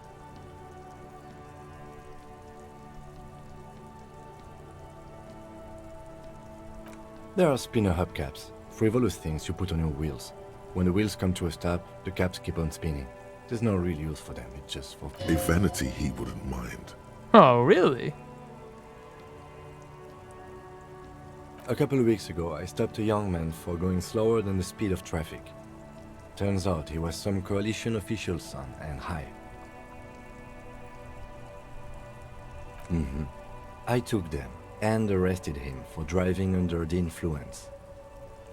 There are spinner hubcaps. frivolous things you put on your wheels. When the wheels come to a stop, the caps keep on spinning. There's no real use for them, it's just for... A vanity he wouldn't mind. Oh, really? A couple of weeks ago, I stopped a young man for going slower than the speed of traffic. Turns out he was some coalition official's son and high. I took them and arrested him for driving under the influence.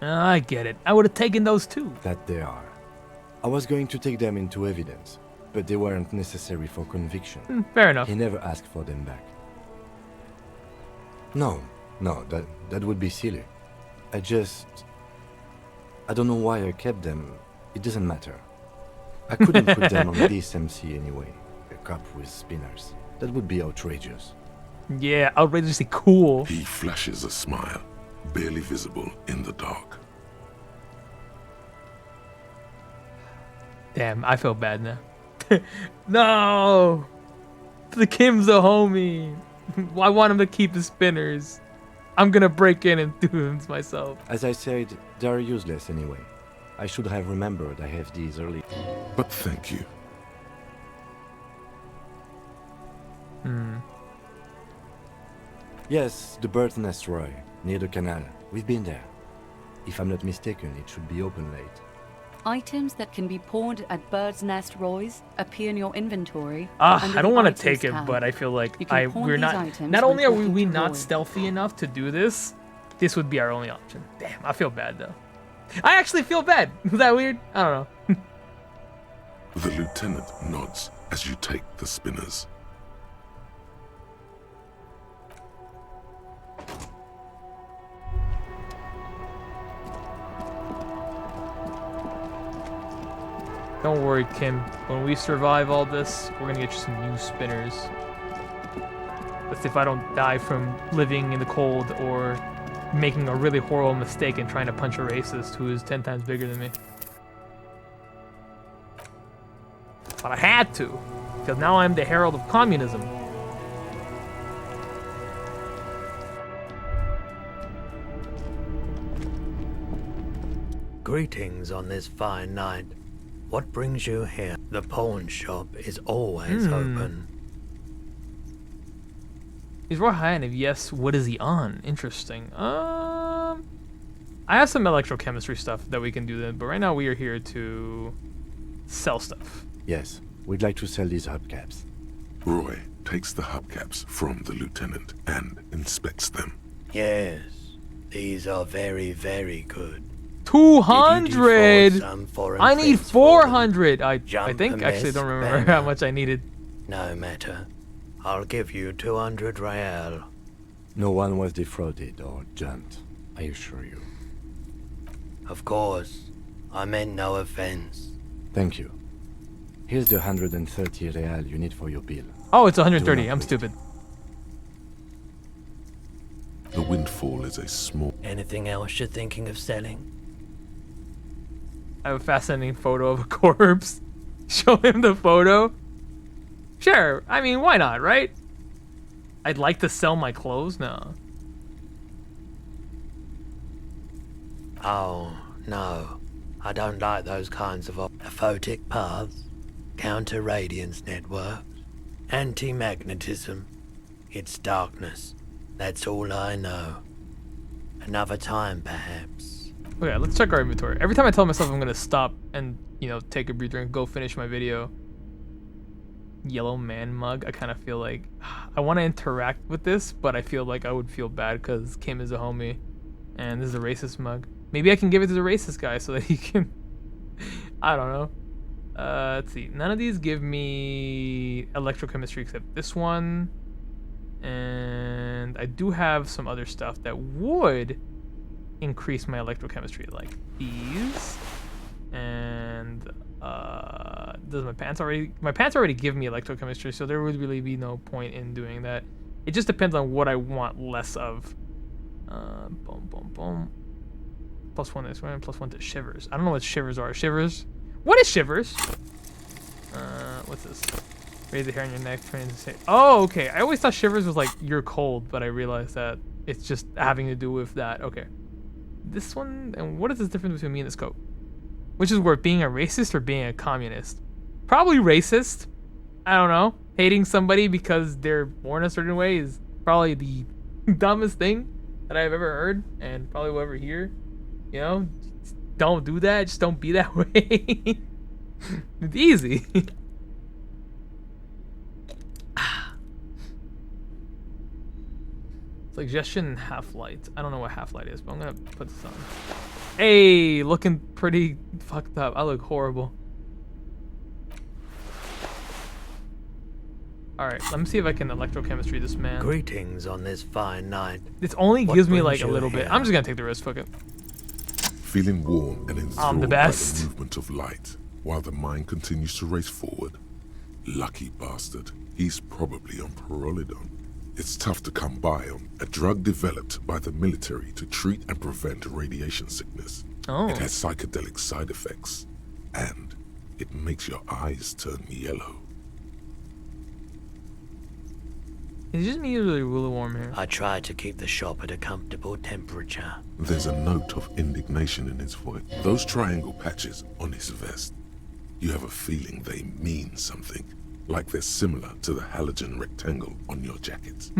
I get it. I would have taken those too. That they are. I was going to take them into evidence, but they weren't necessary for conviction. Fair enough. He never asked for them back. No, that would be silly. I don't know why I kept them. It doesn't matter. I couldn't put them on this MC anyway. A cop with spinners. That would be outrageous. Yeah, outrageously cool. He flashes a smile, barely visible in the dark. Damn, I feel bad now. No! The Kim's a homie. I want him to keep the spinners. I'm gonna break in and do them myself. As I said, they're useless anyway. I should have remembered I have these early. But thank you. Yes, the bird's nest roy, near the canal. We've been there. If I'm not mistaken, it should be open late. Items that can be pawned at Bird's Nest Roy's appear in your inventory. I don't want to take it, but I feel like we're not only are we not stealthy enough to do this, this would be our only option. Damn, I feel bad though. I actually feel bad. Is that weird? I don't know. The lieutenant nods as you take the spinners. Don't worry, Kim. When we survive all this, we're gonna get you some new spinners. That's if I don't die from living in the cold or making a really horrible mistake and trying to punch a racist who is 10 times bigger than me. But I had to, because now I'm the herald of communism. Greetings on this fine night. What brings you here? The pawn shop is always open. Is Roy high? And if yes, what is he on? Interesting. I have some electrochemistry stuff that we can do then, but right now we are here to sell stuff. Yes, we'd like to sell these hubcaps. Roy takes the hubcaps from the lieutenant and inspects them. Yes, these are very, very good. 200! I need 400! I think, actually don't remember how much I needed. No matter. I'll give you 200 real. No one was defrauded or jumped, I assure you. Of course. I meant no offense. Thank you. Here's the 130 real you need for your bill. Oh, it's 130. I'm stupid. The windfall is a small... Anything else you're thinking of selling? I have a fascinating photo of a corpse. Show him the photo. Sure, I mean, why not, right? I'd like to sell my clothes? No. Oh, no. I don't like those kinds of aphotic paths, counter-radiance networks, anti-magnetism. It's darkness. That's all I know. Another time, perhaps. Okay, let's check our inventory. Every time I tell myself I'm gonna stop and, you know, take a breather and go finish my video. Yellow man mug, I kind of feel like I want to interact with this, but I feel like I would feel bad because Kim is a homie and this is a racist mug. Maybe I can give it to the racist guy so that he can... I don't know. Let's see. None of these give me electrochemistry except this one. And I do have some other stuff that would increase my electrochemistry, like these. And does my pants already give me electrochemistry, so there would really be no point in doing that. It just depends on what I want less of. Boom, boom, boom. +1 this one, +1 to shivers. I don't know what shivers are. Shivers? What is shivers? What's this? Raise the hair on your neck, turn into say. Oh, okay. I always thought shivers was like you're cold, but I realized that it's just having to do with that. Okay. this one, and what is the difference between me and this coat? Which is worse, being a racist or being a communist? Probably racist. I don't know. Hating somebody because they're born a certain way is probably the dumbest thing that I've ever heard and probably will ever hear. You know, just don't do that. Just don't be that way. It's easy. Suggestion half-light. I don't know what half-light is, but I'm gonna put this on. Hey, looking pretty fucked up. I look horrible. Alright, let me see if I can electrochemistry this man. Greetings on this fine night. This only What gives me brings like a you little bit. here? I'm just gonna take the risk, fuck it. Feeling warm and enthralled I'm the by best. the movement of light, while the mind continues to race forward. Lucky bastard. He's probably on Pyrrolidon. It's tough to come by on a drug developed by the military to treat and prevent radiation sickness. Oh. It has psychedelic side effects, and it makes your eyes turn yellow. It's just me really warm here. I try to keep the shop at a comfortable temperature. There's a note of indignation in his voice. Those triangle patches on his vest, you have a feeling they mean something. Like they're similar to the halogen rectangle on your jacket.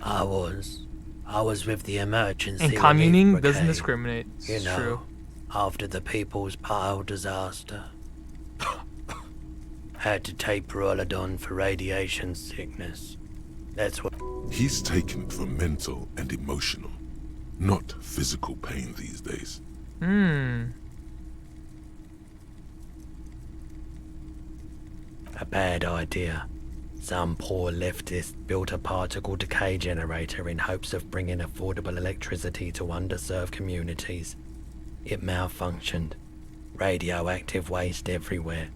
I was with the emergency And relief communing brigade, doesn't discriminate. You It's know, true. after the People's Pile disaster. Had to take Pyrrolidon for radiation sickness. That's what... He's taken it for mental and emotional, not physical pain these days. A bad idea. Some poor leftist built a particle decay generator in hopes of bringing affordable electricity to underserved communities. It malfunctioned. Radioactive waste everywhere.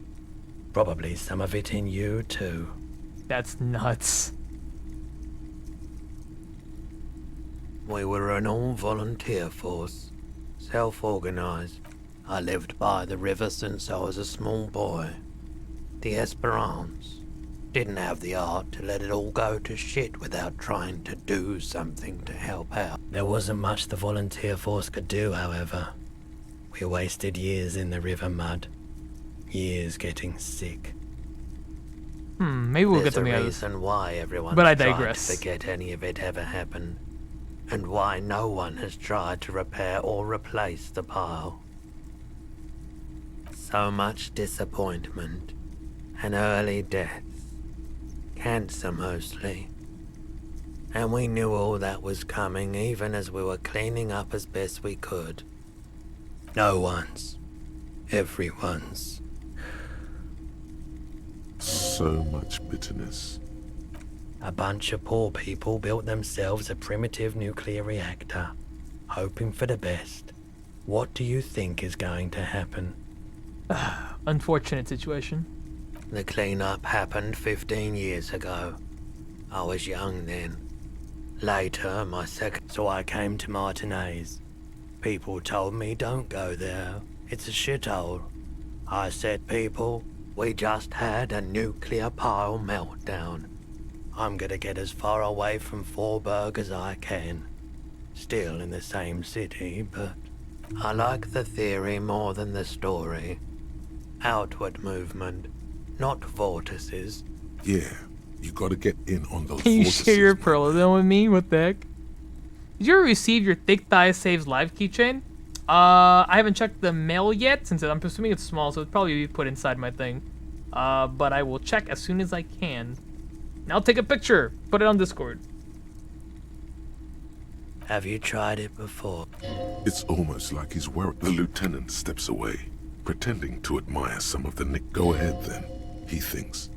Probably some of it in you, too. That's nuts. We were an all-volunteer force. Self-organized. I lived by the river since I was a small boy. The Esperance. Didn't have the art to let it all go to shit without trying to do something to help out. There wasn't much the volunteer force could do, however. We wasted years in the river mud. Years getting sick. Maybe we'll get something out of There's this. a reason why everyone's But I tried digress. to forget any of it ever happened. And why no one has tried to repair or replace the pile. So much disappointment. And early deaths. Cancer mostly. And we knew all that was coming even as we were cleaning up as best we could. No one's. Everyone's. So much bitterness. A bunch of poor people built themselves a primitive nuclear reactor, hoping for the best. What do you think is going to happen? Unfortunate situation. The cleanup happened 15 years ago. I was young then. Later, my second... So I came to Martinez. People told me don't go there. It's a shithole. I said, people, we just had a nuclear pile meltdown. I'm gonna get as far away from Forberg as I can. Still in the same city, but I like the theory more than the story. Outward movement, not vortices. Yeah, you gotta get in on those Can you vortices. share your Pyrrolidon with me? What the heck? Did you ever receive your Thick Thigh Saves Live keychain? I haven't checked the mail yet, since I'm assuming it's small, so it'll probably be put inside my thing. But I will check as soon as I can. And I'll take a picture, put it on Discord. Have you tried it before? It's almost like he's wearing... The lieutenant steps away, pretending to admire some of the Nick. Go ahead then, he thinks.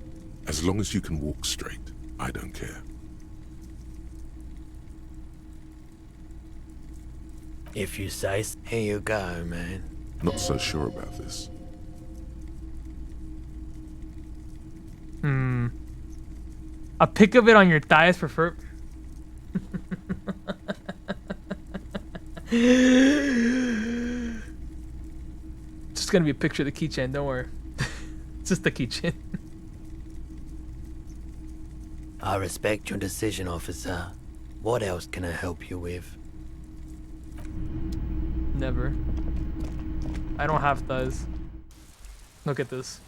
As long as you can walk straight, I don't care. If you say, here you go, man. Not so sure about this. A pic of it on your thigh is preferred. Just gonna be a picture of the keychain, don't worry. It's just the keychain. I respect your decision, officer. What else can I help you with? Never. I don't have thighs. Look at this.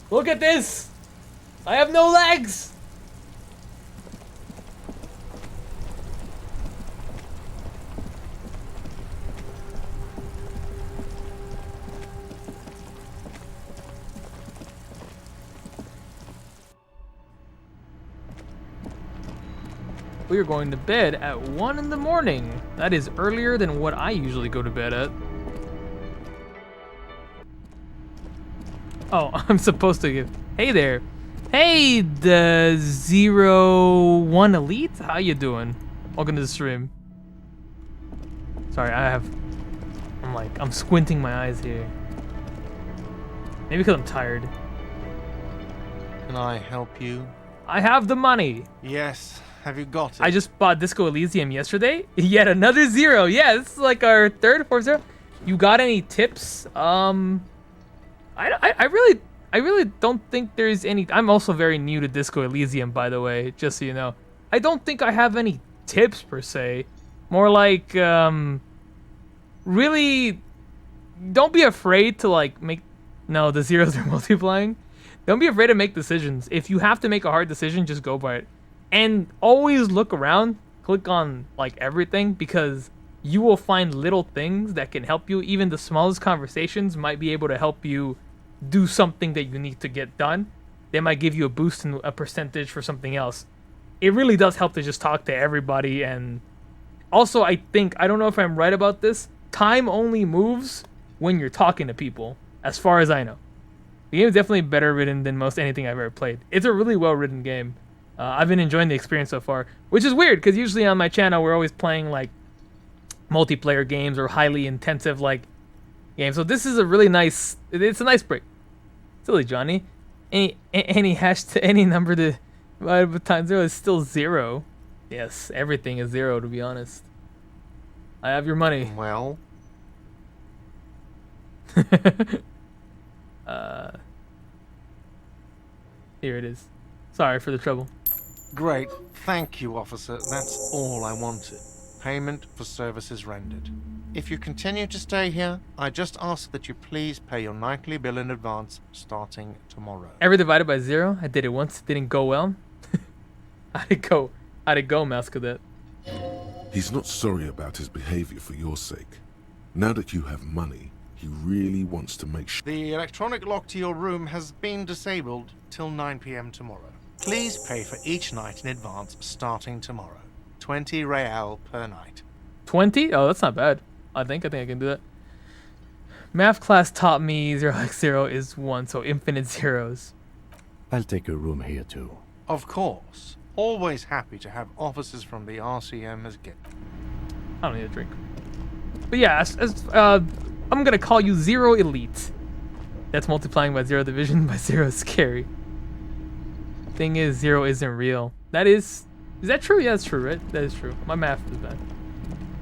Look at this! I have no legs! We are going to bed at 1 in the morning. That is earlier than what I usually go to bed at. Oh, I'm supposed to give. Hey there. Hey, the 01 Elite. How you doing? Welcome to the stream. Sorry, I'm squinting my eyes here. Maybe because I'm tired. Can I help you? I have the money. Yes. Have you got it? I just bought Disco Elysium yesterday. Yet another 0. Yeah, this is like our third, fourth 0. You got any tips? I really don't think there's any. I'm also very new to Disco Elysium, by the way, just so you know. I don't think I have any tips per se. More like, really, don't be afraid to like make. No, the zeros are multiplying. Don't be afraid to make decisions. If you have to make a hard decision, just go by it. And always look around, click on like everything, because you will find little things that can help you. Even the smallest conversations might be able to help you do something that you need to get done. They might give you a boost in a percentage for something else. It really does help to just talk to everybody. And also, I don't know if I'm right about this, time only moves when you're talking to people, as far as I know. The game is definitely better written than most anything I've ever played. It's a really well written game. I've been enjoying the experience so far, which is weird because usually on my channel we're always playing like multiplayer games or highly intensive like games. So this is a really nice. It's a nice break. Silly Johnny. Any hash to any number to divide by times 0 is still 0. Yes, everything is 0 to be honest. I have your money. Well. Here it is. Sorry for the trouble. Great. Thank you, officer. That's all I wanted. Payment for services rendered. If you continue to stay here, I just ask that you please pay your nightly bill in advance starting tomorrow. Ever divided by 0? I did it once. It didn't go well. How'd it go? How'd it go, Mouse Cadet? He's not sorry about his behavior for your sake. Now that you have money, he really wants to make sure. The electronic lock to your room has been disabled till 9 p.m. tomorrow. Please pay for each night in advance starting tomorrow. 20 real per night. 20? Oh, that's not bad. I think I can do that. Math class taught me 0x0 is 1, so infinite zeros. I'll take a room here too. Of course. Always happy to have officers from the RCM as guests. I don't need a drink. But yeah, I'm gonna call you 0 Elite. That's multiplying by 0 division by 0 is scary. Thing is, 0 isn't real. Is that true? Yeah, that's true, right? That is true. My math is bad.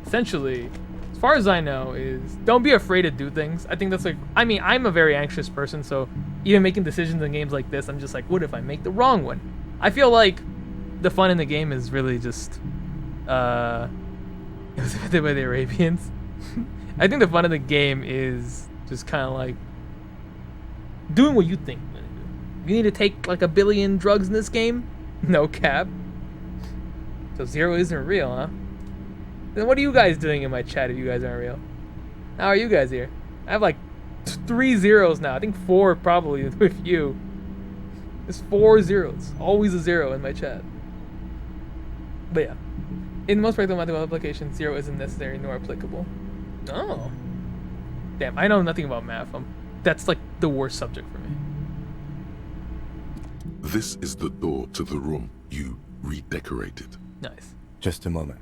Essentially, as far as I know, is don't be afraid to do things. I think that's like, I mean, I'm a very anxious person, so even making decisions in games like this, I'm just like, what if I make the wrong one? I feel like the fun in the game is really just, it was invented by the Arabians. I think the fun in the game is just kind of like doing what you think. You need to take like 1 billion drugs in this game? No cap. So 0 isn't real, huh? Then what are you guys doing in my chat if you guys aren't real? How are you guys here? I have like 3 zeros now. I think 4 probably with you. There's 4 zeros. Always a 0 in my chat. But yeah. In most practical mathematical applications, 0 isn't necessary nor applicable. Oh. Damn, I know nothing about math. That's like the worst subject for me. This is the door to the room you redecorated. Nice. Just a moment.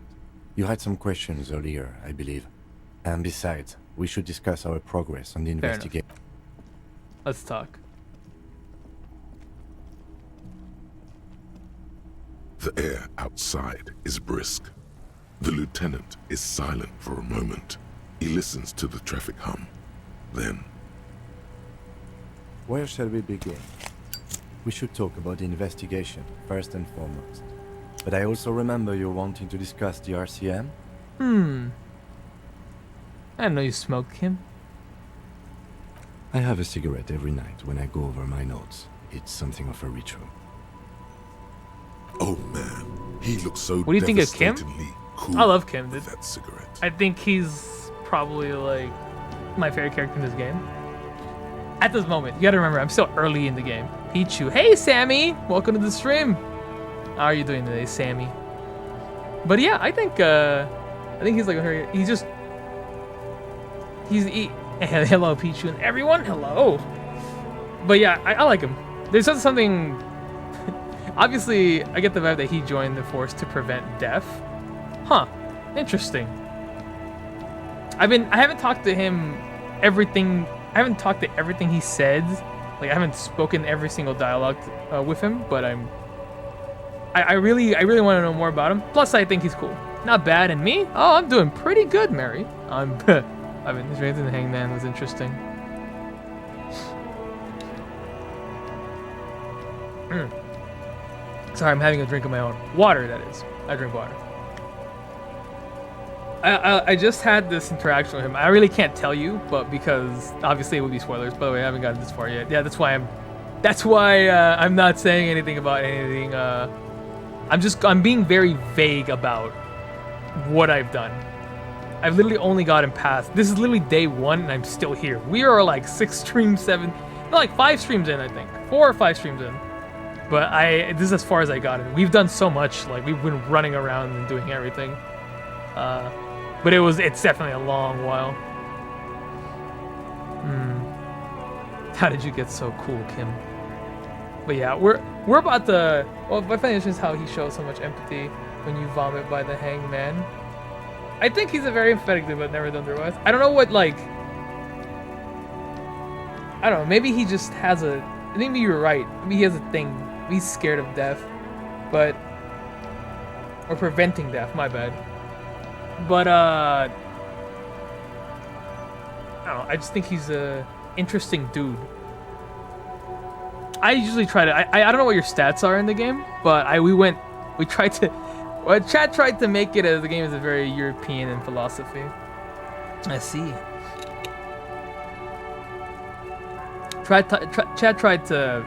You had some questions earlier, I believe. And besides, we should discuss our progress on the investigation. Let's talk. The air outside is brisk. The lieutenant is silent for a moment. He listens to the traffic hum. Then... Where shall we begin? We should talk about the investigation, first and foremost. But I also remember you wanting to discuss the RCM? I didn't know you smoked, Kim. I have a cigarette every night when I go over my notes. It's something of a ritual. Oh man, he looks so What do you think of Kim? Cool I love Kim, dude. that cigarette. I think he's probably like my favorite character in this game. At this moment, you gotta remember, I'm still early in the game. Pichu, hey Sammy, welcome to the stream. How are you doing today, Sammy? But yeah, I think he's like hello Pichu and everyone, hello. But yeah, I like him. There's just something. Obviously, I get the vibe that he joined the force to prevent death. Huh? Interesting. I haven't talked to him everything. I haven't talked to everything he said. Like I haven't spoken every single dialogue with him, but I really want to know more about him. Plus, I think he's cool. Not bad. And me? Oh, I'm doing pretty good, Mary. I've been raising the hangman was interesting. Sorry, I'm having a drink of my own. Water, that is. I drink water. I just had this interaction with him. I really can't tell you, but because obviously it would be spoilers. By the way, I haven't gotten this far yet. Yeah, that's why I'm not saying anything about anything. I'm being very vague about what I've done. I've literally only gotten past. This is literally day 1, and I'm still here. We are like 5 streams in, I think. 4 or 5 streams in. But this is as far as I got it. We've done so much. Like we've been running around and doing everything. But it's definitely a long while. How did you get so cool, Kim? But yeah, we're about to. Well, my funny is how he shows so much empathy when you vomit by the hangman. I think he's a very empathetic dude, but never done otherwise. I don't know what I don't know. Maybe he just has a. Maybe you're right. Maybe he has a thing. He's scared of death, or preventing death. My bad. But I don't know. I just think he's a interesting dude. I usually try to. I don't know what your stats are in the game, but we tried to. Well, chat tried to make it as the game is a very European in philosophy. I see. Chat tried to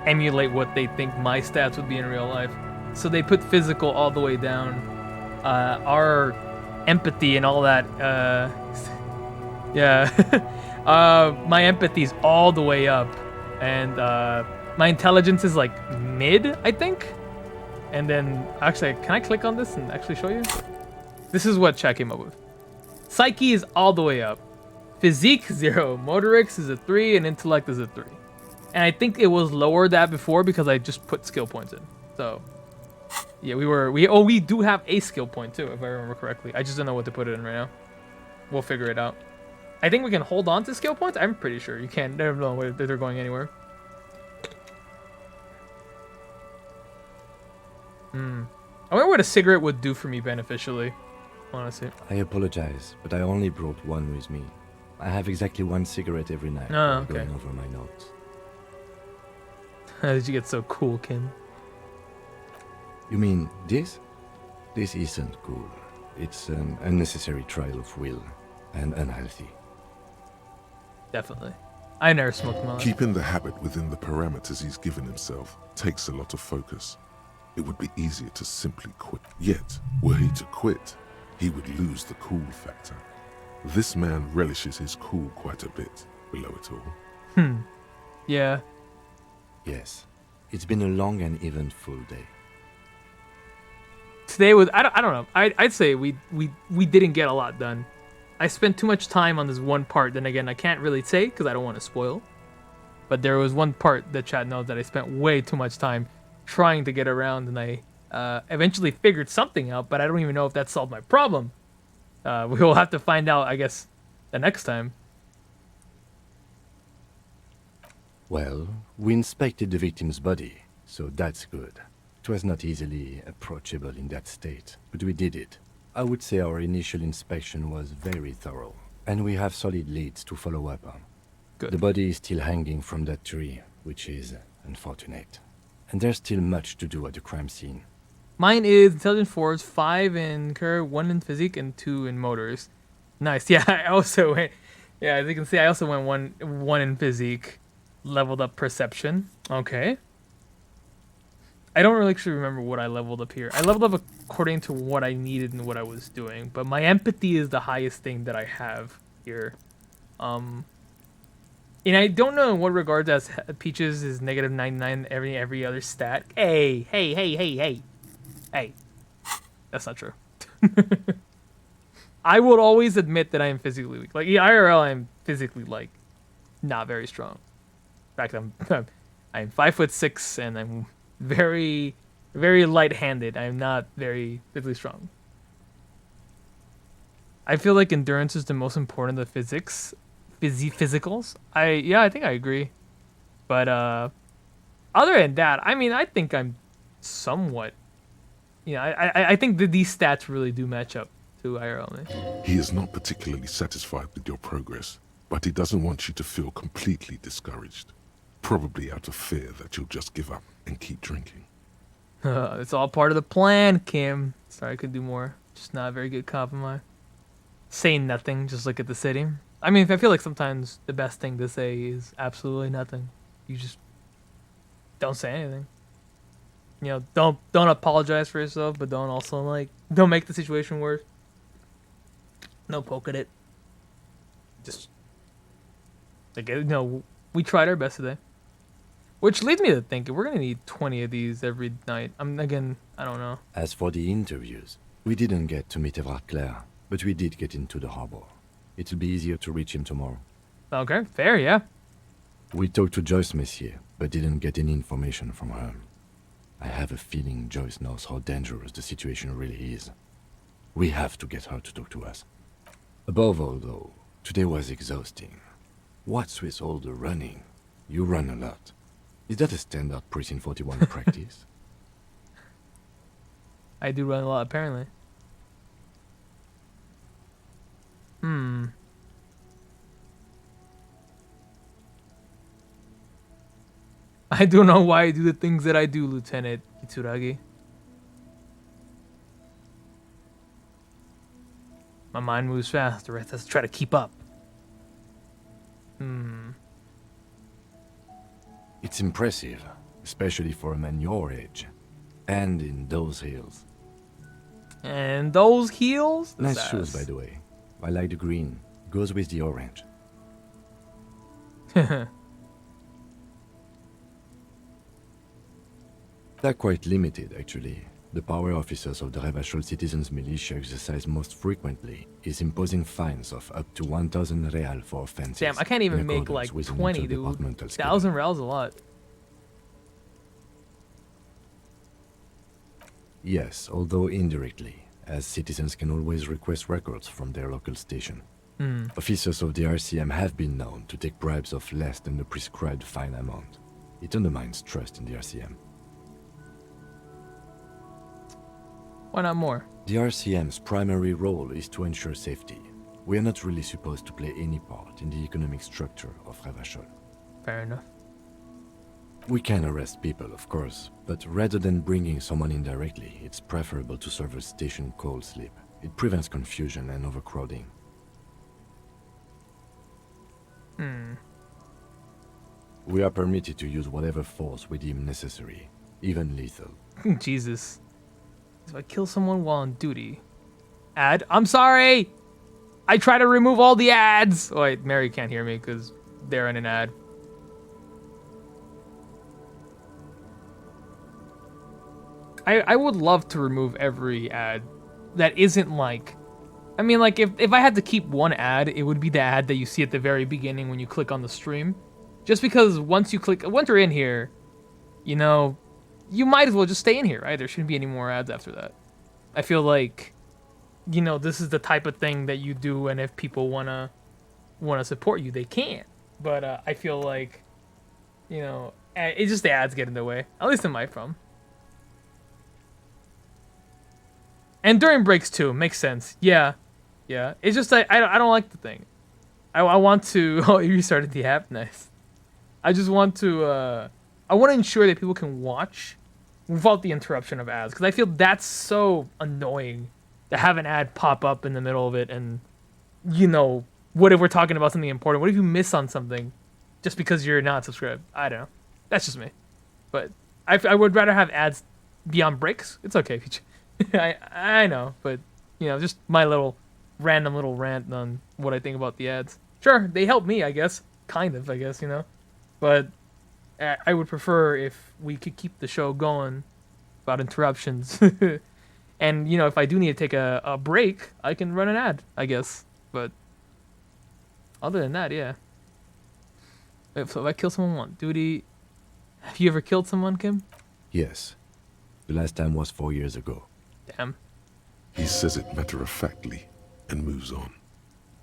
emulate what they think my stats would be in real life. So they put physical all the way down. Our empathy and all that. Yeah. My empathy's all the way up. And my intelligence is like mid, I think. And then, actually, can I click on this and actually show you? This is what chat came up with. Psyche is all the way up. Physique, 0. Motorics is a 3, and intellect is a 3. And I think it was lower that before because I just put skill points in. So, yeah, we do have a skill point too, if I remember correctly. I just don't know what to put it in right now. We'll figure it out. I think we can hold on to skill points. I'm pretty sure you can. I don't know whether they're going anywhere. I wonder what a cigarette would do for me beneficially, honestly. I apologize, but I only brought one with me. I have exactly 1 cigarette every night going over my notes. How did you get so cool, Kim? You mean this? This isn't cool. It's an unnecessary trial of will and unhealthy. Definitely. I never smoked in my life. Keeping the habit within the parameters he's given himself takes a lot of focus. It would be easier to simply quit. Yet, were he to quit, he would lose the cool factor. This man relishes his cool quite a bit below it all. Yeah. Yes. It's been a long and eventful day. Today was I don't know. I'd say we didn't get a lot done. I spent too much time on this one part. Then again, I can't really say because I don't want to spoil. But there was one part that chat knows that I spent way too much time trying to get around, and I eventually figured something out, but I don't even know if that solved my problem. We will have to find out, I guess, the next time. Well, we inspected the victim's body, so that's good. It was not easily approachable in that state, but we did it. I would say our initial inspection was very thorough, and we have solid leads to follow up on. Good. The body is still hanging from that tree, which is unfortunate. And there's still much to do at the crime scene. Mine is intelligence 4, 5 in cur, 1 in physique, and 2 in motors. Nice. Yeah, I also went. Yeah, as you can see, I also went one in physique, leveled up perception. Okay. I don't really actually remember what I leveled up here. I leveled up according to what I needed and what I was doing, but my empathy is the highest thing that I have here. And I don't know in what regards as Peaches is -99 every other stat. Hey. That's not true. I would always admit that I am physically weak. Like IRL, I'm physically like not very strong. In fact, I'm 5'6" and I'm very, very light-handed. I'm not very physically strong. I feel like endurance is the most important of physics, physicals. I think I agree. But other than that, I mean, I think I'm somewhat. I think that these stats really do match up to IRL. He is not particularly satisfied with your progress, but he doesn't want you to feel completely discouraged. Probably out of fear that you'll just give up and keep drinking. It's all part of the plan, Kim. Sorry, I could do more. Just not a very good compromise. Saying nothing, just look at the city. I mean, I feel like sometimes the best thing to say is absolutely nothing. You just don't say anything. Don't apologize for yourself, but don't also don't make the situation worse. No poke at it. Just we tried our best today. Which leads me to think we're gonna need 20 of these every night. I don't know. As for the interviews, we didn't get to meet Everard Clare, but we did get into the harbor. It'll be easier to reach him tomorrow. Okay, fair, yeah. We talked to Joyce Messier, but didn't get any information from her. I have a feeling Joyce knows how dangerous the situation really is. We have to get her to talk to us. Above all, though, today was exhausting. What's with all the running? You run a lot. Is that a standard Precinct 41 practice? I do run a lot, apparently. I don't know why I do the things that I do, Lieutenant Kitsuragi. My mind moves fast. The rest has to try to keep up. It's impressive, especially for a man your age. And in those heels. And those heels? Nice shoes, by the way. I like the green. Goes with the orange. They're quite limited, actually. The power officers of the Revachol Citizens Militia exercise most frequently is imposing fines of up to 1,000 real for offenses. Damn, I can't even make like 20, dude. 1,000 real is a lot. Yes, although indirectly, as citizens can always request records from their local station. Officers of the RCM have been known to take bribes of less than the prescribed fine amount. It undermines trust in the RCM. Why not more? The RCM's primary role is to ensure safety. We are not really supposed to play any part in the economic structure of Revachol. Fair enough. We can arrest people, of course, but rather than bringing someone in directly, it's preferable to serve a station cold sleep. It prevents confusion and overcrowding. We are permitted to use whatever force we deem necessary, even lethal. Jesus. If I kill someone while on duty. Ad? I'm sorry! I try to remove all the ads! Oh wait, Mary can't hear me because they're in an ad. I would love to remove every ad that isn't like... I mean, like, if I had to keep one ad, it would be the ad that you see at the very beginning when you click on the stream. Just because once you're in here, you know, you might as well just stay in here, right? There shouldn't be any more ads after that. I feel like, you know, this is the type of thing that you do, and if people wanna support you, they can. But I feel like, you know, it's just the ads get in the way. At least in my phone. And during breaks too, makes sense. Yeah. It's just I don't like the thing. I want to. Oh, you restarted the app. Nice. I just want to. I want to ensure that people can watch without the interruption of ads, because I feel that's so annoying to have an ad pop up in the middle of it, and you know, what if we're talking about something important? What if you miss on something just because you're not subscribed? I don't know. That's just me. But I would rather have ads beyond breaks. It's okay if you... I know, but, you know, just my random little rant on what I think about the ads. Sure, they help me, I guess. Kind of, I guess, you know. But I would prefer if we could keep the show going about interruptions. And, you know, if I do need to take a break, I can run an ad, I guess. But other than that, yeah. So if I kill someone, what? Duty... Have you ever killed someone, Kim? Yes. The last time was 4 years ago. Damn. He says it matter-of-factly and moves on.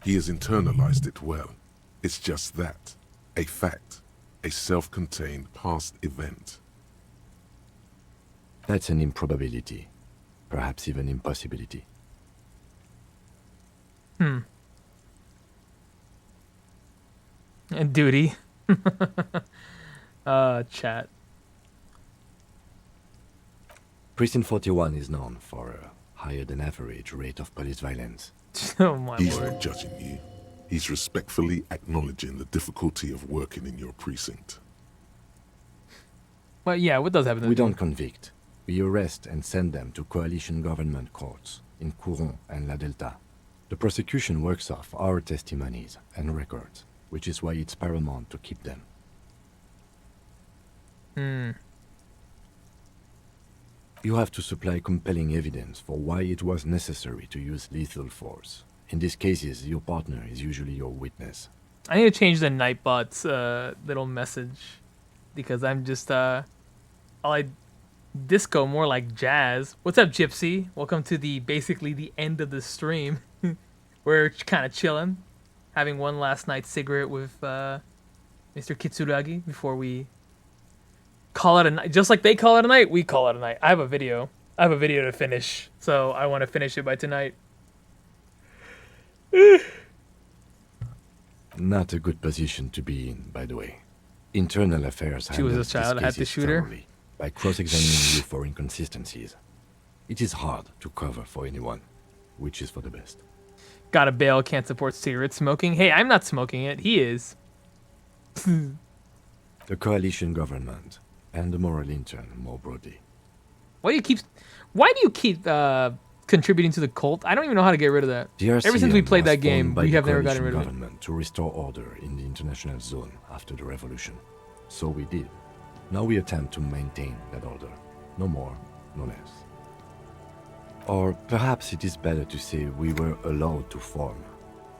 He has internalized it well. It's just that. A fact. A self-contained past event. That's an improbability. Perhaps even impossibility. And duty. Chat. Precinct 41 is known for a higher than average rate of police violence. Oh my He's word. not judging you. He's respectfully acknowledging the difficulty of working in your precinct. Well, yeah, what does happen? We don't convict. We arrest and send them to coalition government courts in Cuno and La Delta. The prosecution works off our testimonies and records, which is why it's paramount to keep them. You have to supply compelling evidence for why it was necessary to use lethal force. In these cases, your partner is usually your witness. I need to change the Nightbot's little message because I'm just disco more like jazz. What's up, Gypsy? Welcome to basically the end of the stream. We're kind of chilling, having one last night cigarette with Mr. Kitsuragi before we call it a night. Just like they call it a night, we call it a night. I have a video to finish, so I want to finish it by tonight. Not a good position to be in, by the way. Internal affairs She was a child, I had to shoot her. By cross-examining you for inconsistencies. It is hard to cover for anyone, which is for the best. Gotta bail, can't support cigarette smoking. Hey, I'm not smoking it, he is. The coalition government and the moral intern more broadly. Why do you keep contributing to the cult? I don't even know how to get rid of that. The Ever since we played that game, we have never gotten gotten rid of it. Government to restore order in the international zone after the revolution. So we did. Now we attempt to maintain that order. No more, no less. Or perhaps it is better to say we were allowed to form.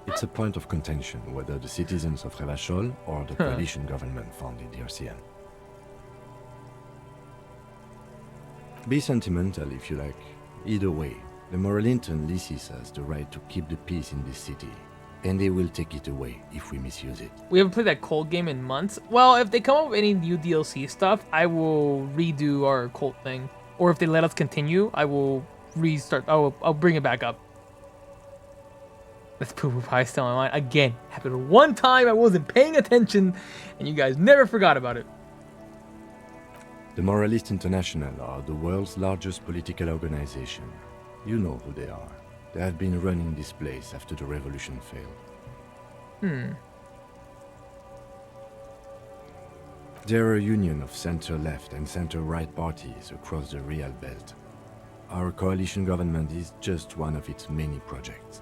It's a point of contention whether the citizens of Revachol or the coalition government founded the RCN. Be sentimental if you like. Either way, the moral intern leases us the right to keep the peace in this city, and they will take it away if we misuse it. We haven't played that cult game in months. Well, if they come up with any new DLC stuff, I will redo our cult thing. Or if they let us continue, I will restart. I'll bring it back up. That's poo-poo pie still on my mind. Again, happened one time I wasn't paying attention, and you guys never forgot about it. The Moralists International are the world's largest political organization. You know who they are. They have been running this place after the revolution failed. They're a union of center-left and center-right parties across the Real Belt. Our coalition government is just one of its many projects.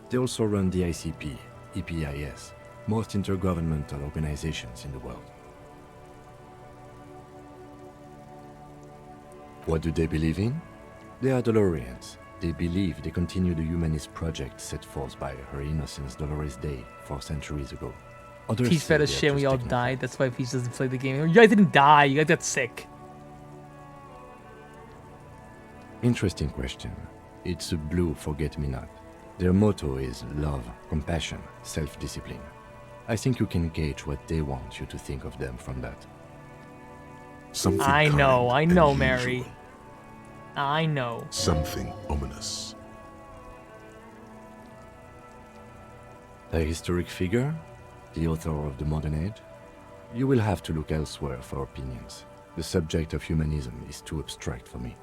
They also run the ICP, EPIS, most intergovernmental organizations in the world. What do they believe in? They are Dolorians. They believe they continue the humanist project set forth by Her Innocence Dolores Day 4 centuries ago. Others Peach say fed they us are shit and we just all technocrats. died. That's why Peach doesn't play the game. You guys didn't die. You guys got sick. Interesting question. It's a blue forget-me-not. Their motto is love, compassion, self-discipline. I think you can gauge what they want you to think of them from that. Something I know, kind Mary. unusual. I know. Something ominous. A historic figure? The author of the modern age? You will have to look elsewhere for opinions. The subject of humanism is too abstract for me.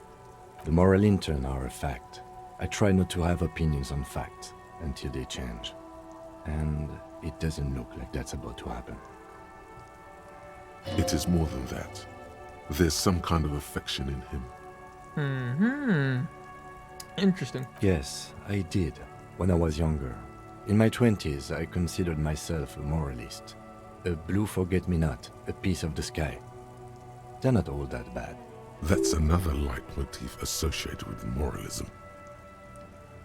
The moral intern are a fact. I try not to have opinions on facts until they change. And it doesn't look like that's about to happen. It is more than that. There's some kind of affection in him. Interesting. Yes, I did, when I was younger. In my 20s, I considered myself a moralist. A blue forget-me-not, a piece of the sky. They're not all that bad. That's another leitmotif associated with moralism.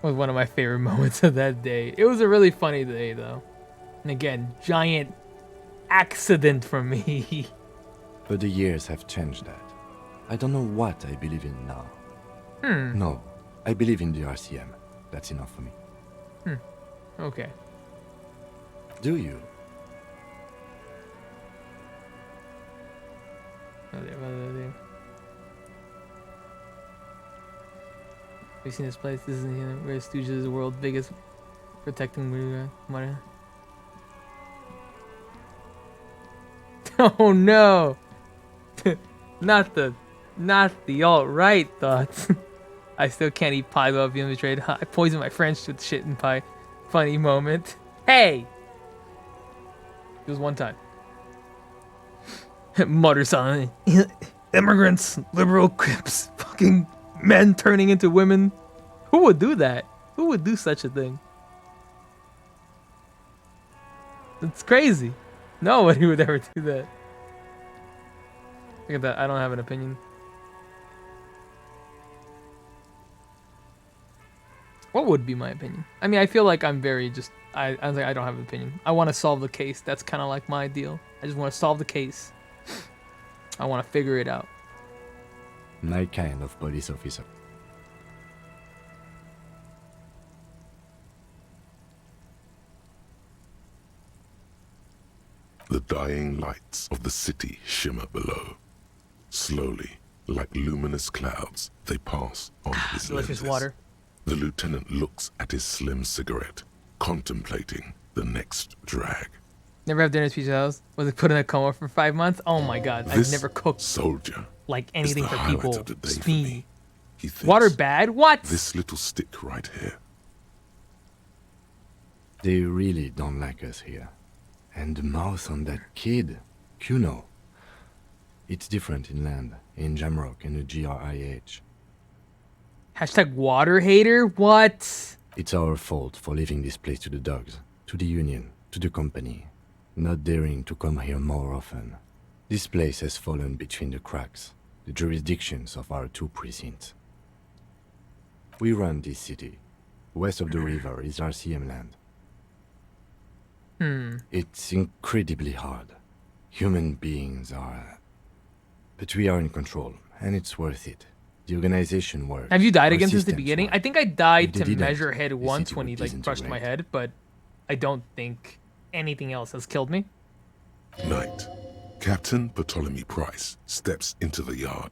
Was one of my favorite moments of that day. It was a really funny day, though. And again, giant accident for me. But the years have changed that. I don't know what I believe in now. No, I believe in the RCM. That's enough for me. Okay. Do you? Have you seen this place? This is where Stooges is the world's biggest protecting money. Oh no! not the alt-right thoughts. I still can't eat pie without being betrayed. I poisoned my friends with shit and pie. Funny moment. Hey! It was one time. Mutters on immigrants, liberal Crips, fucking men turning into women. Who would do that? Who would do such a thing? It's crazy. Nobody would ever do that. Look at that. I don't have an opinion. What would be my opinion? I mean, I feel like I'm very just... I don't have an opinion. I want to solve the case. That's kind of like my deal. I just want to solve the case. I want to figure it out. My kind of police officer. The dying lights of the city shimmer below. Slowly, like luminous clouds, they pass on his delicious lenses. Water. The lieutenant looks at his slim cigarette, contemplating the next drag. Never have dinner at Pizza House. Was it put in a coma for 5 months? Oh my god, I've never cooked soldier like anything for people. Just me. He thinks, water bad? What? This little stick right here. They really don't like us here. And the mouth on that kid, Cuno. It's different inland, in Jamrock and the GRIH. Hashtag water hater? What? It's our fault for leaving this place to the dogs, to the union, to the company. Not daring to come here more often. This place has fallen between the cracks, the jurisdictions of our 2 precincts. We run this city. West of the river is RCM land. It's incredibly hard. Human beings are... But we are in control, and it's worth it. The organization works. Have you died Our again since the systems beginning? work. I think I died If they to didn't, measure head the once city when he would like crushed my disintegrate. head, but I don't think anything else has killed me. Night. Captain Ptolemy Price steps into the yard.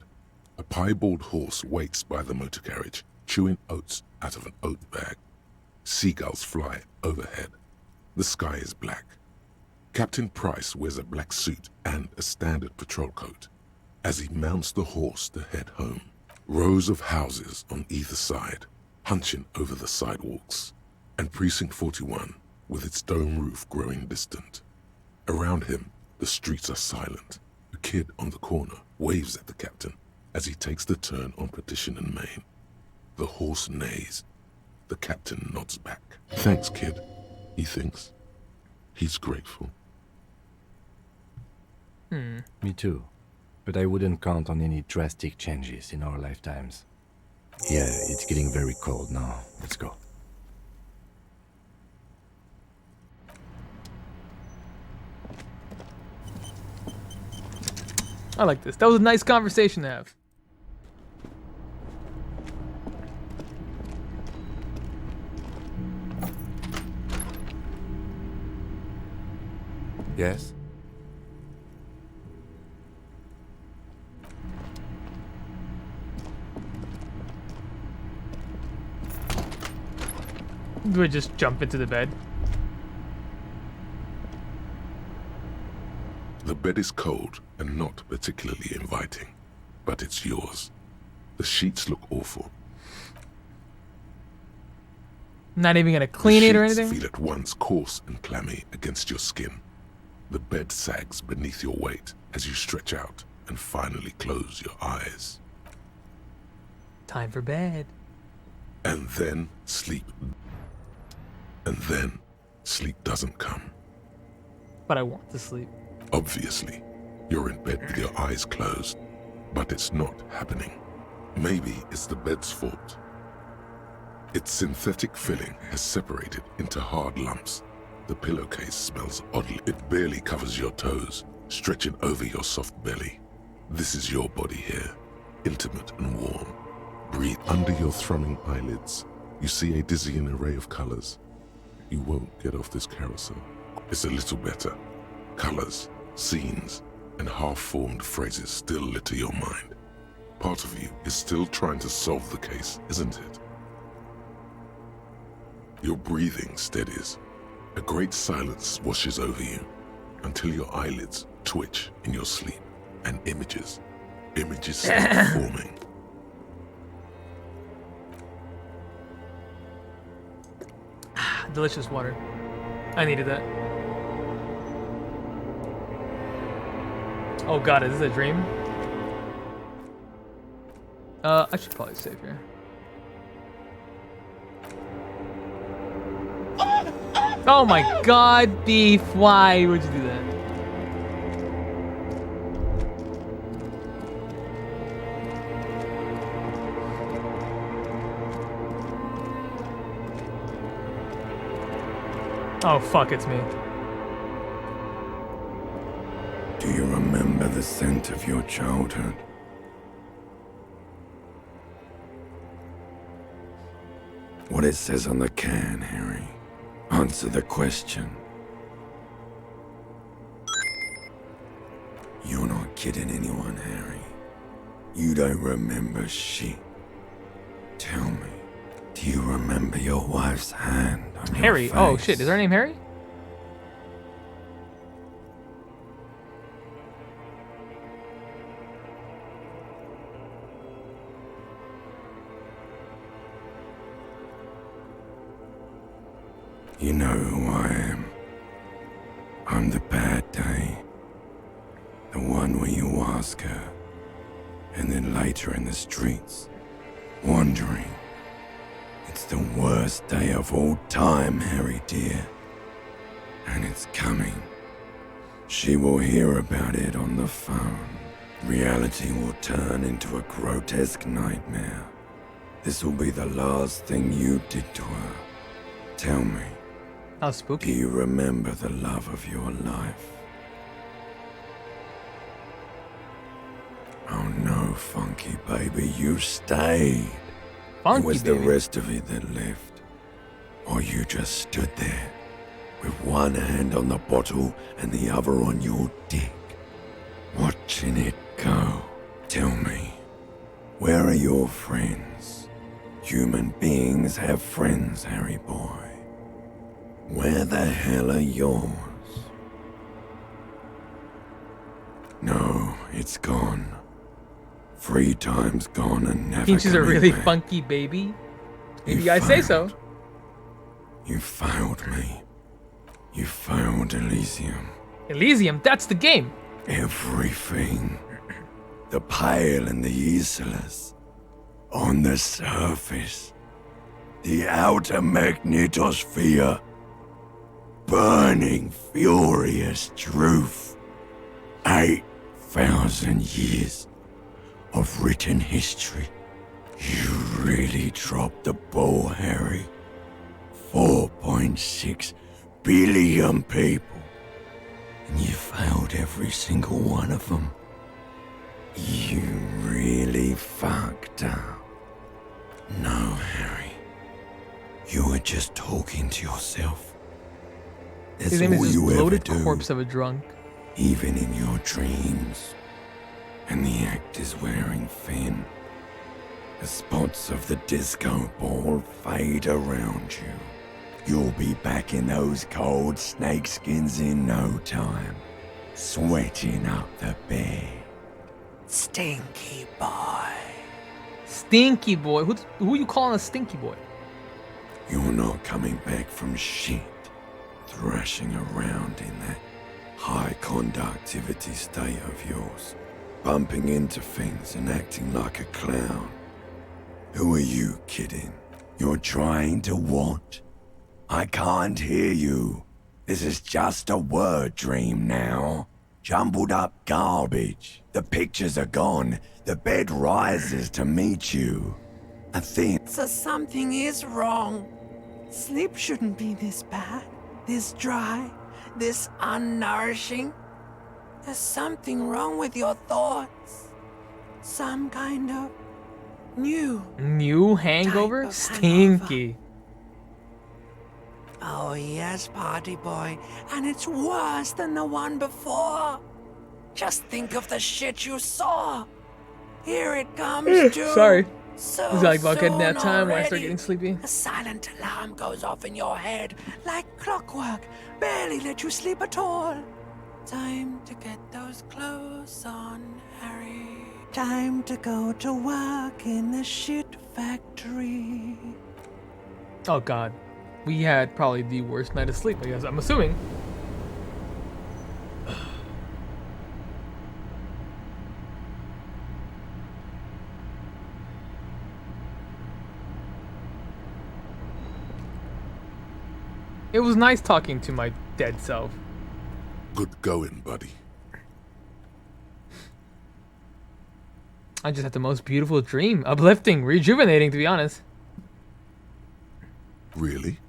A piebald horse waits by the motor carriage, chewing oats out of an oat bag. Seagulls fly overhead. The sky is black. Captain Price wears a black suit and a standard patrol coat. As he mounts the horse to head home, rows of houses on either side, hunching over the sidewalks, and Precinct 41, with its dome roof growing distant. Around him, the streets are silent. A kid on the corner waves at the captain as he takes the turn on Petition and Main. The horse neighs. The captain nods back. Thanks, kid, he thinks. He's grateful. Me too. But I wouldn't count on any drastic changes in our lifetimes. Yeah, it's getting very cold now. Let's go. I like this. That was a nice conversation to have. Yes? Do I just jump into the bed? The bed is cold and not particularly inviting, but it's yours. The sheets look awful. Not even gonna clean it or anything? Feel at once coarse and clammy against your skin. The bed sags beneath your weight as you stretch out and finally close your eyes. Time for bed. And then sleep. And then sleep doesn't come. But I want to sleep. Obviously, you're in bed with your eyes closed, but it's not happening. Maybe it's the bed's fault. Its synthetic filling has separated into hard lumps. The pillowcase smells oddly. It barely covers your toes, stretching over your soft belly. This is your body here, intimate and warm. Breathe under your thrumming eyelids. You see a dizzying array of colors. You won't get off this carousel. It's a little better. Colors, scenes, and half-formed phrases still litter your mind. Part of you is still trying to solve the case, isn't it? Your breathing steadies. A great silence washes over you until your eyelids twitch in your sleep and images start forming. Delicious water. I needed that. Oh god, is this a dream? I should probably save here. Oh my god, Beef, why would you do that? Oh fuck, it's me. Do you remember the scent of your childhood? What it says on the can, Harry. Answer the question. You're not kidding anyone, Harry. You don't remember shit. Tell me, do you remember your wife's hand on Harry? your face? Oh shit, is her name Harry? You know who I am. I'm the bad day. The one where you ask her, and then later in the streets, wandering. It's the worst day of all time, Harry dear. And it's coming. She will hear about it on the phone. Reality will turn into a grotesque nightmare. This will be the last thing you did to her. Tell me. How spooky. Do you remember the love of your life? Oh no, Funky baby, you stayed. Funky it was baby. the rest of it that left. Or you just stood there, with one hand on the bottle and the other on your dick, watching it go. Tell me, where are your friends? Human beings have friends, Harry boy. Where the hell are yours? No, it's gone. 3 times gone and never Think she's a really back. funky baby? If you guys say so. You failed me. You failed Elysium. Elysium, that's the game. Everything. The Pale and the Isolas. On the surface. The outer magnetosphere. Burning, furious truth. 8,000 years of written history. You really dropped the ball, Harry. 4.6 billion people. And you failed every single one of them. You really fucked up. No, Harry. You were just talking to yourself. That's His name is all just you ever bloated do, corpse of a drunk. even in your dreams. And the act is wearing thin. The spots of the disco ball fade around you. You'll be back in those cold snakeskins in no time, sweating up the bed. Stinky boy. Stinky boy? Who you calling a stinky boy? You're not coming back from shit, thrashing around in that high conductivity state of yours, bumping into things and acting like a clown. Who are you kidding? You're trying to what? I can't hear you. This is just a word dream now. Jumbled up garbage. The pictures are gone. The bed rises to meet you. I think... So something is wrong. Sleep shouldn't be this bad, this dry, this unnourishing. There's something wrong with your thoughts. Some kind of new hangover? Stinky. Oh yes, party boy, and it's worse than the one before. Just think of the shit you saw. Here it comes too. Sorry. So it's like about getting that soon time when I start already. getting sleepy. A silent alarm goes off in your head like clockwork. Barely let you sleep at all. Time to get those clothes on, Harry. Time to go to work in the shit factory. Oh god. We had probably the worst night of sleep, I guess. I'm assuming. It was nice talking to my dead self. Good going, buddy. I just had the most beautiful dream. Uplifting, rejuvenating, to be honest. Really?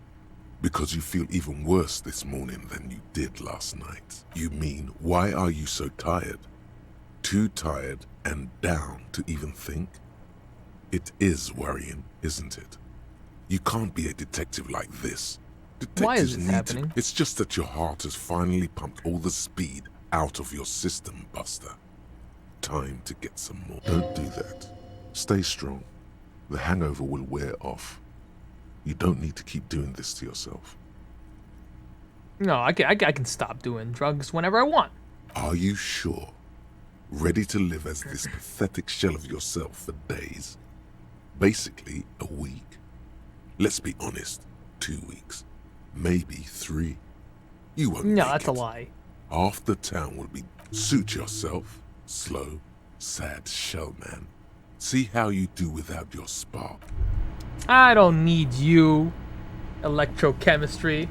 Because you feel even worse this morning than you did last night. You mean, why are you so tired? Too tired and down to even think? It is worrying, isn't it? You can't be a detective like this. Detectives Why is this happening? It's just that your heart has finally pumped all the speed out of your system, Buster. Time to get some more. Don't do that. Stay strong. The hangover will wear off. You don't need to keep doing this to yourself. No, I can stop doing drugs whenever I want. Are you sure? Ready to live as this pathetic shell of yourself for days? Basically, a week. Let's be honest, 2 weeks. Maybe 3. You won't No, make that's a it. lie. Half the town will be suit yourself. Slow, sad shell man. See how you do without your spark. I don't need you. Electrochemistry.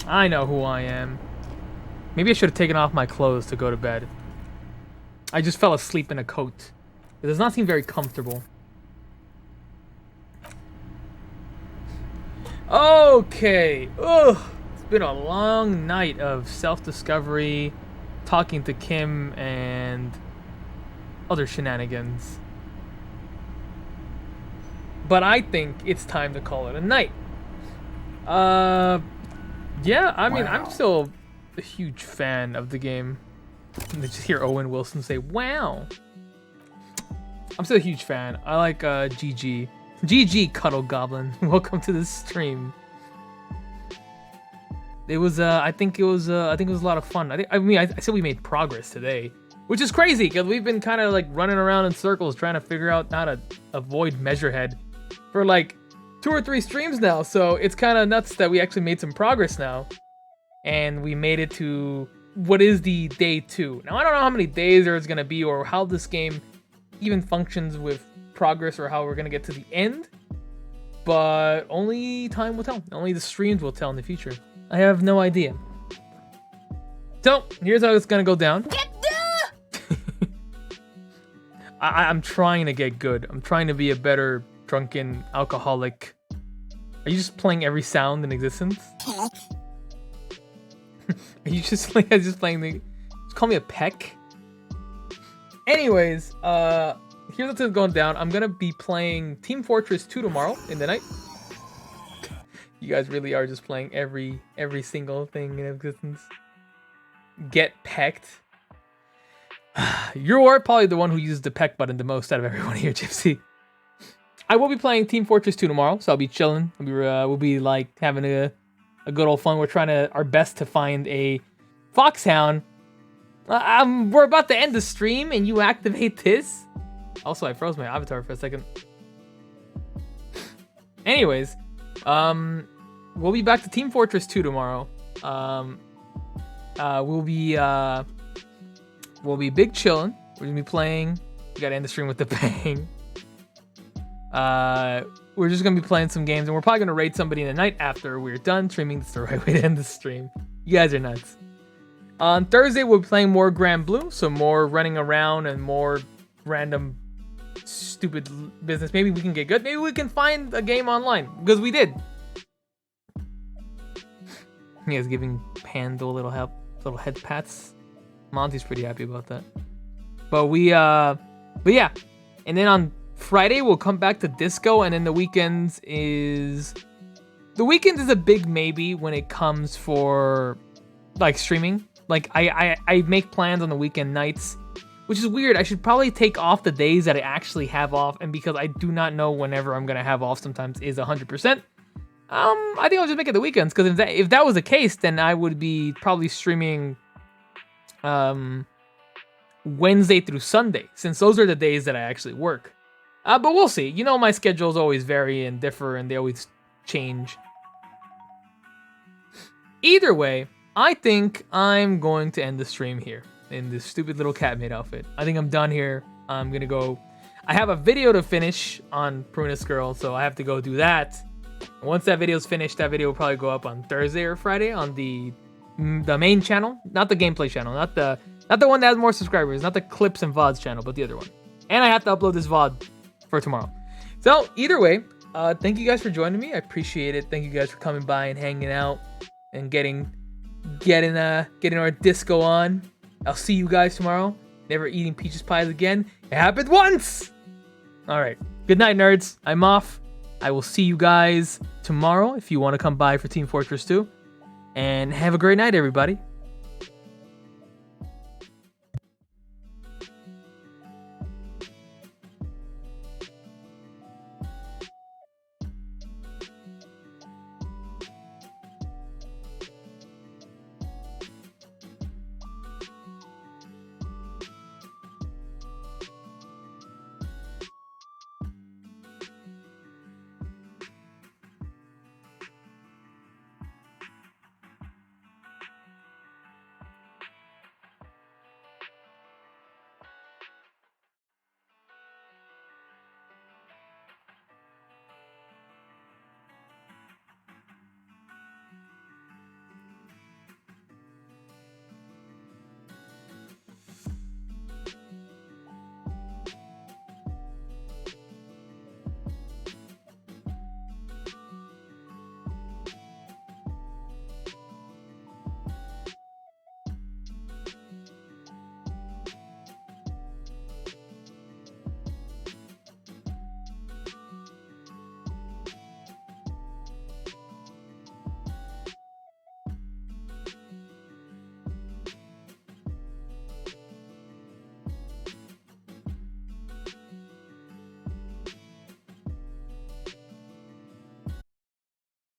I know who I am. Maybe I should have taken off my clothes to go to bed. I just fell asleep in a coat. It does not seem very comfortable. Okay. Ugh. It's been a long night of self-discovery, talking to Kim, and other shenanigans. But I think it's time to call it a night. Yeah, I mean, I'm still a huge fan of the game. And just hear Owen Wilson say, wow. I'm still a huge fan. I like GG. GG, Cuddle Goblin. Welcome to the stream. It was, I think it was a lot of fun. I said we made progress today, which is crazy because we've been kind of like running around in circles trying to figure out how to avoid Measurehead for like 2 or 3 streams now. So it's kind of nuts that we actually made some progress now, and we made it to what is the day 2. Now I don't know how many days there's gonna be or how this game even functions with progress or how we're gonna get to the end, but only time will tell. Only the streams will tell in the future. I have no idea. So here's how it's gonna go down. I'm trying to get good. I'm trying to be a better drunken alcoholic. Are you just playing every sound in existence? Are you just playing the... Just call me a peck? Anyways, here's what's going down. I'm gonna be playing Team Fortress 2 tomorrow in the night. You guys really are just playing every single thing in existence. Get pecked. You're probably the one who uses the peck button the most out of everyone here, Gypsy. I will be playing Team Fortress 2 tomorrow, so I'll be chilling. We'll be like having a good old fun. We're trying our best to find a foxhound. We're about to end the stream and you activate this. Also, I froze my avatar for a second. Anyways, We'll be back to Team Fortress 2 tomorrow. We'll be big chillin'. We're gonna be playing. We gotta end the stream with the bang. We're just gonna be playing some games, and we're probably gonna raid somebody in the night after we're done streaming. That's the right way to end the stream. You guys are nuts. On Thursday, we'll be playing more Grand Blue, so more running around and more random stupid business. Maybe we can get good. Maybe we can find a game online, because we did. He is giving Pando a little help, little head pats. Monty's pretty happy about that. But yeah. And then on Friday, we'll come back to Disco, and then the weekends is a big maybe when it comes for like streaming. Like I make plans on the weekend nights, which is weird. I should probably take off the days that I actually have off, and because I do not know whenever I'm gonna have off sometimes is 100%. I think I'll just make it the weekends, because if that was the case, then I would be probably streaming Wednesday through Sunday, since those are the days that I actually work. But we'll see. You know, my schedules always vary and differ, and they always change. Either way, I think I'm going to end the stream here in this stupid little cat-made outfit. I think I'm done here. I'm gonna go. I have a video to finish on Prunus Girl, so I have to go do that. Once that video's finished, that video will probably go up on Thursday or Friday on the main channel, not the gameplay channel, not the one that has more subscribers, not the clips and VODs channel, but the other one. And I have to upload this VOD for tomorrow. So either way, thank you guys for joining me. I appreciate it. Thank you guys for coming by and hanging out and getting our disco on. I'll see you guys tomorrow. Never eating peaches pies again. It happened once. All right. Good night, nerds. I'm off. I will see you guys tomorrow if you want to come by for Team Fortress 2. And have a great night, everybody.